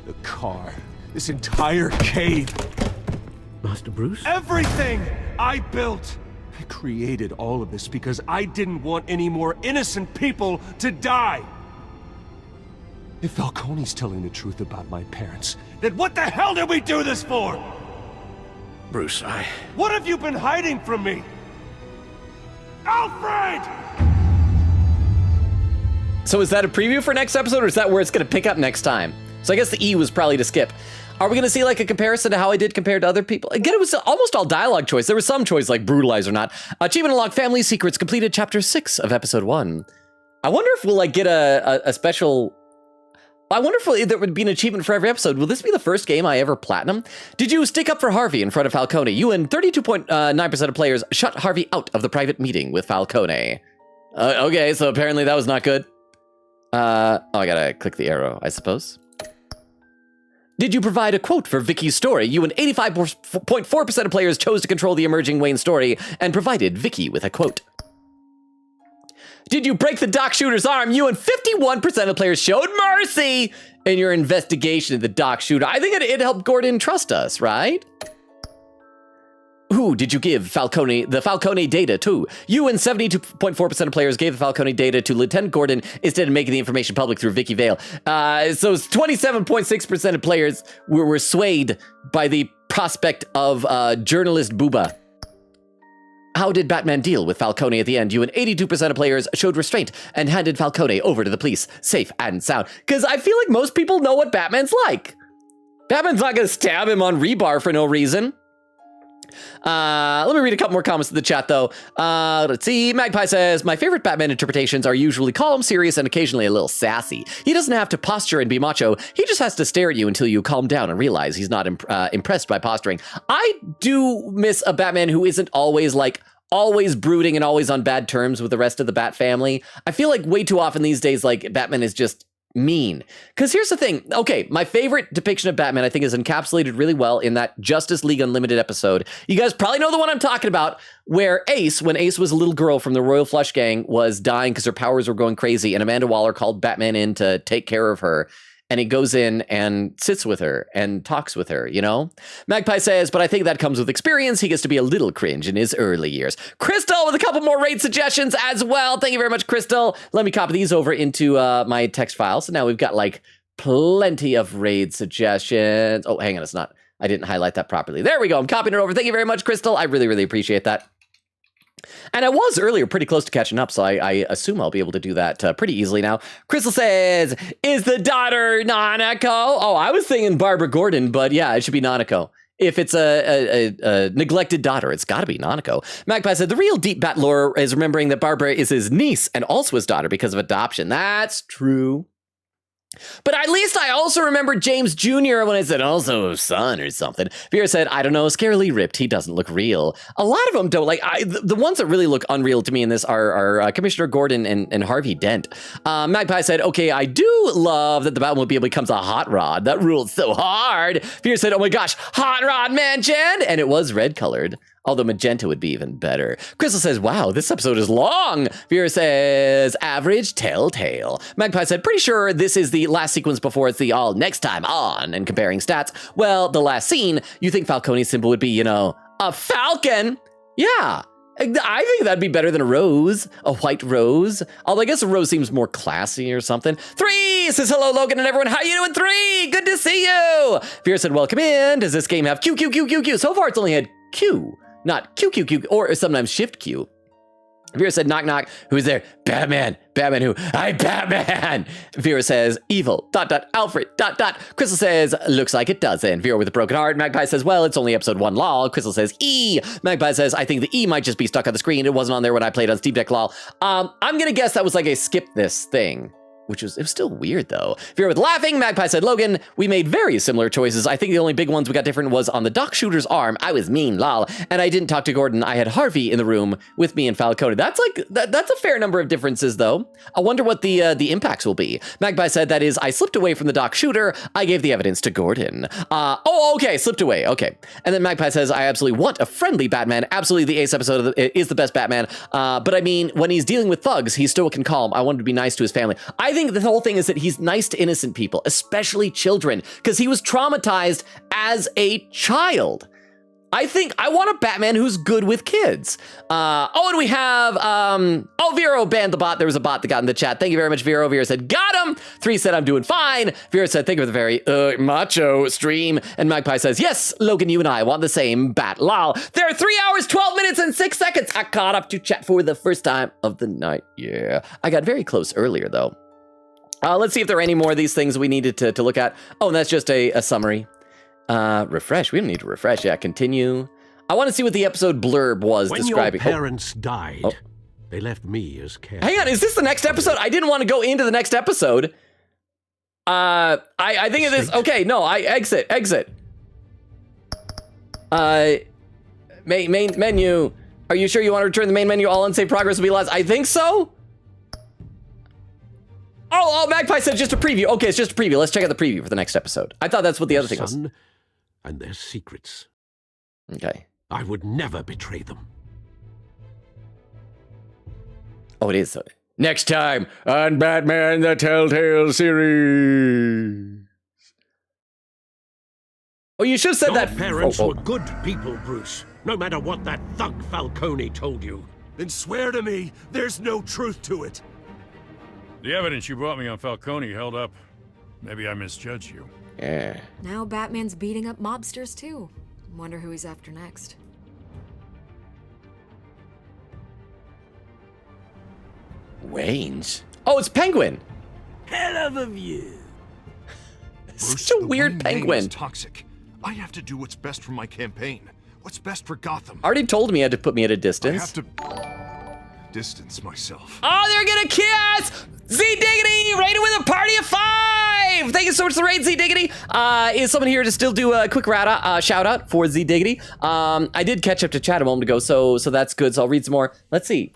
S3: The car. This entire cave.
S7: Master Bruce?
S3: Everything I built. I created all of this because I didn't want any more innocent people to die. If Falcone's telling the truth about my parents, then what the hell did we do this for?
S1: Bruce,
S3: What have you been hiding from me? Alfred!
S1: So is that a preview for next episode, or is that where it's going to pick up next time? So I guess the E was probably to skip. Are we going to see like a comparison to how I did compared to other people? Again, it was almost all dialogue choice. There was some choice like brutalize or not. Achievement unlocked, Family Secrets completed chapter 6 of episode 1. I wonder if we'll like get a special... I wonder if there would be an achievement for every episode. Will this be the first game I ever platinum? Did you stick up for Harvey in front of Falcone? You and 32.9% of players shut Harvey out of the private meeting with Falcone. Okay, so apparently that was not good. I gotta click the arrow, I suppose. Did you provide a quote for Vicky's story? You and 85.4% of players chose to control the emerging Wayne story and provided Vicky with a quote. Did you break the dock shooter's arm? You and 51% of players showed mercy in your investigation of the dock shooter. I think it helped Gordon trust us, right? Who did you give the Falcone data to? You and 72.4% of players gave the Falcone data to Lieutenant Gordon instead of making the information public through Vicky Vale. So 27.6% of players were swayed by the prospect of journalist Booba. How did Batman deal with Falcone at the end? You and 82% of players showed restraint and handed Falcone over to the police, safe and sound. Because I feel like most people know what Batman's like. Batman's not going to stab him on rebar for no reason. Let me read a couple more comments in the chat, though. Let's see. Magpie says, my favorite Batman interpretations are usually calm, serious, and occasionally a little sassy. He doesn't have to posture and be macho. He just has to stare at you until you calm down and realize he's not impressed by posturing. I do miss a Batman who isn't always brooding and always on bad terms with the rest of the Bat family. I feel like way too often these days, like, Batman is just mean. Because here's the thing. Okay, my favorite depiction of Batman, I think, is encapsulated really well in that Justice League Unlimited episode. You guys probably know the one I'm talking about, where Ace, when Ace was a little girl from the Royal Flush Gang, was dying because her powers were going crazy, and Amanda Waller called Batman in to take care of her. and he goes in and sits with her and talks with her, you know? Magpie says, but I think that comes with experience. He gets to be a little cringe in his early years. Crystal with a couple more raid suggestions as well. Thank you very much, Crystal. Let me copy these over into my text file. So now we've got like plenty of raid suggestions. Oh, hang on, it's not. I didn't highlight that properly. There we go. I'm copying it over. Thank you very much, Crystal. I really, really appreciate that. And I was earlier pretty close to catching up, so I assume I'll be able to do that pretty easily now. Crystal says, is the daughter Nanako? Oh, I was thinking Barbara Gordon, but yeah, it should be Nanako. If it's a neglected daughter, it's got to be Nanako. Magpie said, the real deep bat lore is remembering that Barbara is his niece and also his daughter because of adoption. That's true. But at least I also remember James Jr. when I said also son or something. Vera said, I don't know, scarily ripped. He doesn't look real. A lot of them don't. Like the ones that really look unreal to me in this are Commissioner Gordon and Harvey Dent. Magpie said, okay, I do love that the Batmobile becomes a hot rod. That rules so hard. Vera said, oh my gosh, hot rod mansion. And it was red colored. Although magenta would be even better. Crystal says, wow, this episode is long. Vera says, average Telltale. Magpie said, pretty sure this is the last sequence before it's the all next time on. And comparing stats, well, the last scene, you think Falcone's symbol would be, you know, a falcon? Yeah, I think that'd be better than a rose, a white rose. Although I guess a rose seems more classy or something. 3 says, hello, Logan and everyone. How you doing, 3? Good to see you. Vera said, welcome in. Does this game have Q, Q, Q, Q, Q? So far, it's only had Q. Not Q, Q, Q, or sometimes Shift Q. Vera said, knock, knock. Who's there? Batman. Batman who? I'm Batman. Vera says, evil, ... Alfred, ... Crystal says, looks like it doesn't. Vera with a broken heart. Magpie says, well, it's only episode 1, lol. Crystal says, E. Magpie says, I think the E might just be stuck on the screen. It wasn't on there when I played on Steam Deck, lol. I'm gonna guess that was like a skip this thing. Which was, it was still weird though. Vera with laughing. Magpie said, Logan, we made very similar choices. I think the only big ones we got different was on the Doc Shooter's arm. I was mean, lol. And I didn't talk to Gordon. I had Harvey in the room with me and Falcone. That's like, that's a fair number of differences though. I wonder what the impacts will be. Magpie said, that is, I slipped away from the Doc Shooter. I gave the evidence to Gordon. Oh, okay, slipped away, okay. And then Magpie says, I absolutely want a friendly Batman. Absolutely the Ace episode is the best Batman. But I mean, when he's dealing with thugs, he's stoic and calm. I wanted to be nice to his family. I think the whole thing is that he's nice to innocent people, especially children, because he was traumatized as a child. I think I want a Batman who's good with kids. And we have, Vero banned the bot. There was a bot that got in the chat. Thank you very much, Vero. Vero said, got him. 3 said, I'm doing fine. Vero said, thank you for the very macho stream. And Magpie says, yes, Logan, you and I want the same bat. Lol. There are 3 hours, 12 minutes, and 6 seconds. I caught up to chat for the first time of the night. Yeah. I got very close earlier, though. Let's see if there are any more of these things we needed to look at. Oh, and that's just a summary. Refresh. We don't need to refresh. Yeah, continue. I want to see what the episode blurb was describing.
S7: When your parents died, they left me as caretaker.
S1: Hang on, is this the next episode? I didn't want to go into the next episode. I think it is. Okay, no, I exit. Main menu. Are you sure you want to return the main menu? All unsafe progress will be lost. I think so. Oh, Magpie said just a preview. Okay, it's just a preview. Let's check out the preview for the next episode. I thought that's what the other thing was.
S7: And their secrets.
S1: Okay.
S7: I would never betray them.
S1: Oh, it is. Next time on Batman the Telltale series. Oh, you should have said
S7: Your
S1: that.
S7: Parents were good people, Bruce. No matter what that thug Falcone told you.
S3: Then swear to me there's no truth to it.
S21: The evidence you brought me on Falcone held up. Maybe I misjudged you.
S1: Yeah.
S11: Now Batman's beating up mobsters too. Wonder who he's after next.
S1: Wayne's? Oh, it's Penguin.
S17: Hell of a view.
S1: Such a weird Penguin.
S10: Is toxic. I have to do what's best for my campaign. What's best for Gotham.
S1: Already told me he had to put me at a distance.
S10: I have to distance myself.
S1: Oh, they're gonna kiss! Z-Diggity, rated with a party of 5! Thank you so much for the raid, Z-Diggity. Is someone here to still do a quick shout out for Z-Diggity? I did catch up to chat a moment ago, so that's good, so I'll read some more. Let's see.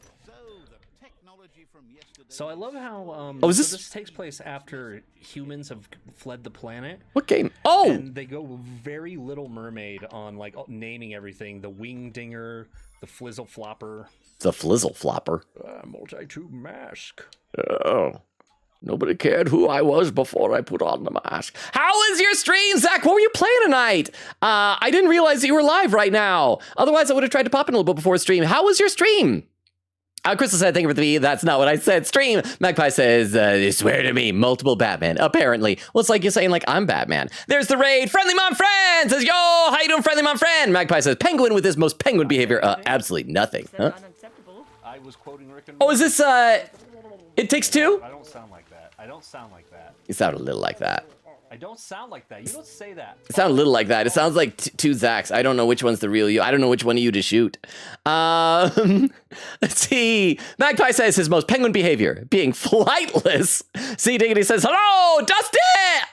S15: So I love how
S1: this
S15: takes place after humans have fled the planet.
S1: What game? Oh!
S15: And they go very Little Mermaid on like naming everything. The Wingdinger, the Flizzle Flopper.
S1: The Flizzle Flopper.
S15: Multi-tube mask.
S1: Oh. Nobody cared who I was before I put on the mask. How was your stream, Zach? What were you playing tonight? I didn't realize that you were live right now. Otherwise, I would have tried to pop in a little bit before stream. How was your stream? Crystal said, thank you for the V. That's not what I said. Stream. Magpie says, swear to me, multiple Batman. Apparently. Well, it's like you're saying, like, I'm Batman. There's the raid. Friendly Mom Friend says, yo, how you doing, Friendly Mom Friend? Magpie says, Penguin with his most penguin behavior. Absolutely nothing. Huh?
S15: I was quoting Rick and
S1: Oh, is this, It Takes Two?
S15: I don't sound like that. I don't sound like that.
S1: You sound a little like that.
S15: I don't sound like that. You don't say that.
S1: It sounds a little like that. It sounds like two Zachs. I don't know which one's the real you. I don't know which one of you to shoot. Let's see. Magpie says his most penguin behavior, being flightless. C. Diggity says, hello, Dustin!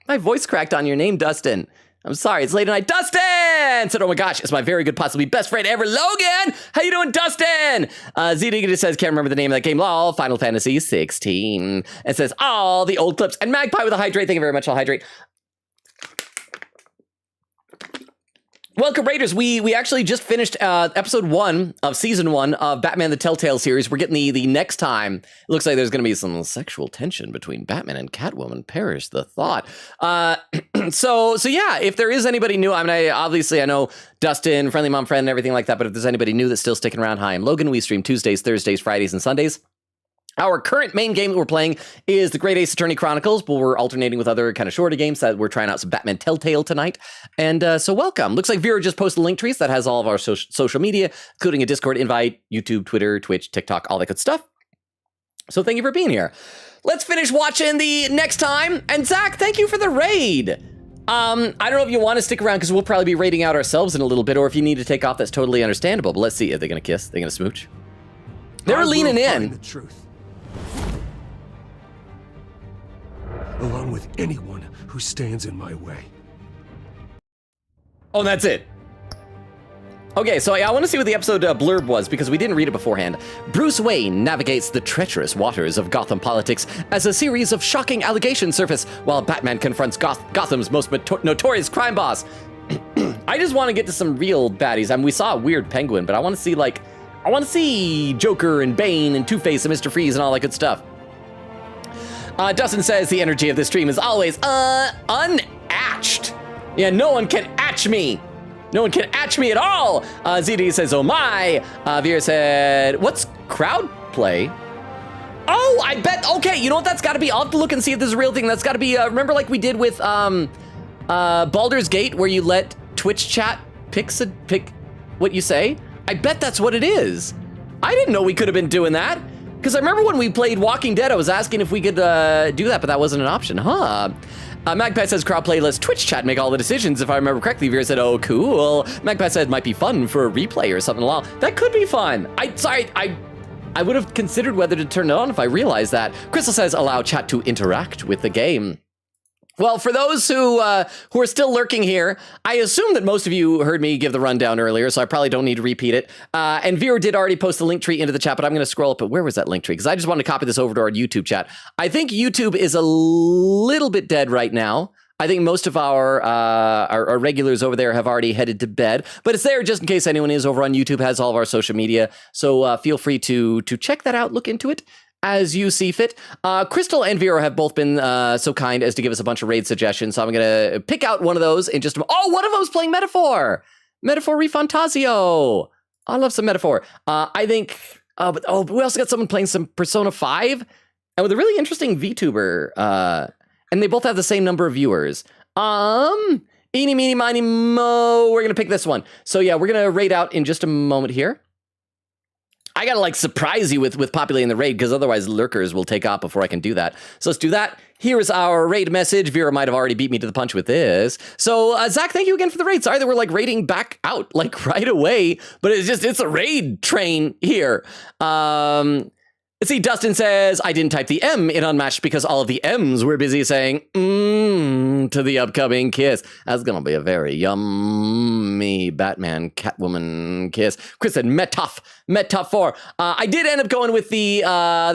S1: My voice cracked on your name, Dustin. I'm sorry, it's late at night. Dustin said, oh my gosh, it's my very good, possibly best friend ever, Logan. How you doing, Dustin? Z Diggity says, can't remember the name of that game. Lol, Final Fantasy 16. And says, all the old clips. And Magpie with a hydrate. Thank you very much, I'll hydrate. Welcome, Raiders. We actually just finished episode 1 of season 1 of Batman the Telltale series. We're getting the next time. It looks like there's going to be some sexual tension between Batman and Catwoman. Perish the thought. So yeah, if there is anybody new, I mean, obviously I know Dustin, Friendly Mom Friend, and everything like that, but if there's anybody new that's still sticking around, hi, I'm Logan. We stream Tuesdays, Thursdays, Fridays, and Sundays. Our current main game that we're playing is the Great Ace Attorney Chronicles, but we're alternating with other kind of shorter games that we're trying out some Batman Telltale tonight. And so welcome. Looks like Vera just posted link trees that has all of our social media, including a Discord invite, YouTube, Twitter, Twitch, TikTok, all that good stuff. So thank you for being here. Let's finish watching the next time. And Zach, thank you for the raid. I don't know if you want to stick around because we'll probably be raiding out ourselves in a little bit, or if you need to take off, that's totally understandable. But let's see. Are they going to kiss? Are they going to smooch? They're leaning in.
S3: The truth. Along with anyone who stands in my way.
S1: Oh, and that's it. Okay, so I want to see what the episode blurb was, because we didn't read it beforehand. Bruce Wayne navigates the treacherous waters of Gotham politics as a series of shocking allegations surface, while Batman confronts Gotham's most notorious crime boss. I just want to get to some real baddies. I mean, we saw a weird Penguin, but I want to see, like, Joker and Bane and Two-Face and Mr. Freeze and all that good stuff. Dustin says the energy of this stream is always unatched. Yeah, no one can atch me. No one can atch me at all. ZD says, oh my. Vera said, what's crowd play? Oh, I bet. Okay, you know what that's got to be? I'll have to look and see if this is a real thing. That's got to be, remember like we did with Baldur's Gate, where you let Twitch chat pick what you say? I bet that's what it is. I didn't know we could have been doing that. Because I remember when we played Walking Dead, I was asking if we could do that, but that wasn't an option, huh? Magpie says crowd playlist Twitch chat make all the decisions, if I remember correctly. Vera said, oh, cool. Magpie said might be fun for a replay or something along. That could be fun. I would have considered whether to turn it on if I realized that. Crystal says allow chat to interact with the game. Well, for those who are still lurking here, I assume that most of you heard me give the rundown earlier, so I probably don't need to repeat it. And Vera did already post the link tree into the chat, but I'm going to scroll up. But where was that link tree? Because I just wanted to copy this over to our YouTube chat. I think YouTube is a little bit dead right now. I think most of our regulars over there have already headed to bed, but it's there just in case anyone is over on YouTube, has all of our social media. So feel free to check that out, look into it as you see fit. Crystal and Vera have both been so kind as to give us a bunch of raid suggestions, so I'm going to pick out one of those in just a moment. Oh, one of those playing Metaphor! Metaphor Refantasio! I love some Metaphor. I think, but we also got someone playing some Persona 5, and with a really interesting VTuber, and they both have the same number of viewers. Eeny, meeny, miny, mo, we're going to pick this one. So yeah, we're going to raid out in just a moment here. I gotta like surprise you with populating the raid, because otherwise lurkers will take off before I can do that. So let's do that. Here is our raid message. Vera might have already beat me to the punch with this. So Zach, thank you again for the raid. Sorry that we're like raiding back out like right away, but it's a raid train here. Let's see, Dustin says, I didn't type the M in Unmatched because all of the M's were busy saying, to the upcoming kiss. That's going to be a very yummy Batman Catwoman kiss. Chris said Metough 4. I did end up going with the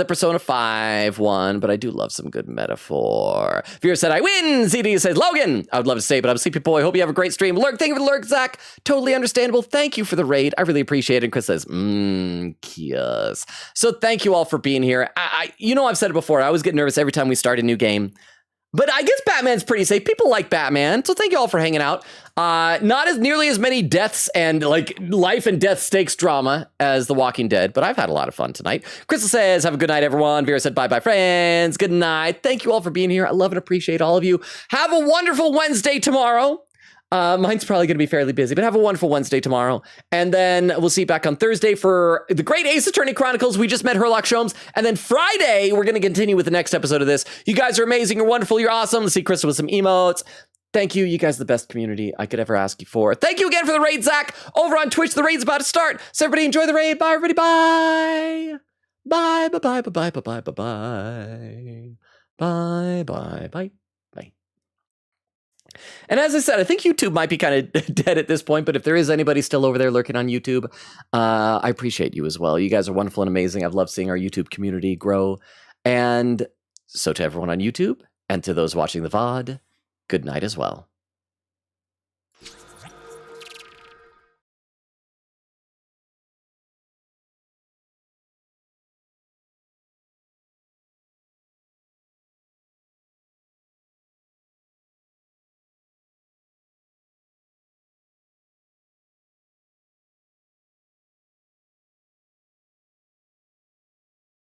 S1: Persona 5 one, but I do love some good metaphor. Vera said, I win. ZD says, Logan. I would love to say, but I'm a sleepy boy. Hope you have a great stream. Lurk, thank you for the lurk, Zach. Totally understandable. Thank you for the raid. I really appreciate it. And Chris says, kiss. So thank you all for being here. I've said it before. I always get nervous every time we start a new game. But I guess Batman's pretty safe. People like Batman, so thank you all for hanging out. Not as nearly as many deaths and like life and death stakes drama as The Walking Dead, but I've had a lot of fun tonight. Crystal says, have a good night, everyone. Vera said, bye-bye, friends. Good night. Thank you all for being here. I love and appreciate all of you. Have a wonderful Wednesday tomorrow. Mine's probably going to be fairly busy, but have a wonderful Wednesday tomorrow. And then we'll see you back on Thursday for the Great Ace Attorney Chronicles. We just met Herlock Sholmes. And then Friday, we're going to continue with the next episode of this. You guys are amazing. You're wonderful. You're awesome. Let's see Crystal with some emotes. Thank you. You guys are the best community I could ever ask you for. Thank you again for the raid, Zach. Over on Twitch, the raid's about to start. So everybody enjoy the raid. Bye, everybody. Bye. Bye, bye, bye, bye, bye, bye, bye, bye. Bye, bye, bye. And as I said, I think YouTube might be kind of dead at this point, but if there is anybody still over there lurking on YouTube, I appreciate you as well. You guys are wonderful and amazing. I've loved seeing our YouTube community grow. And so to everyone on YouTube and to those watching the VOD, good night as well.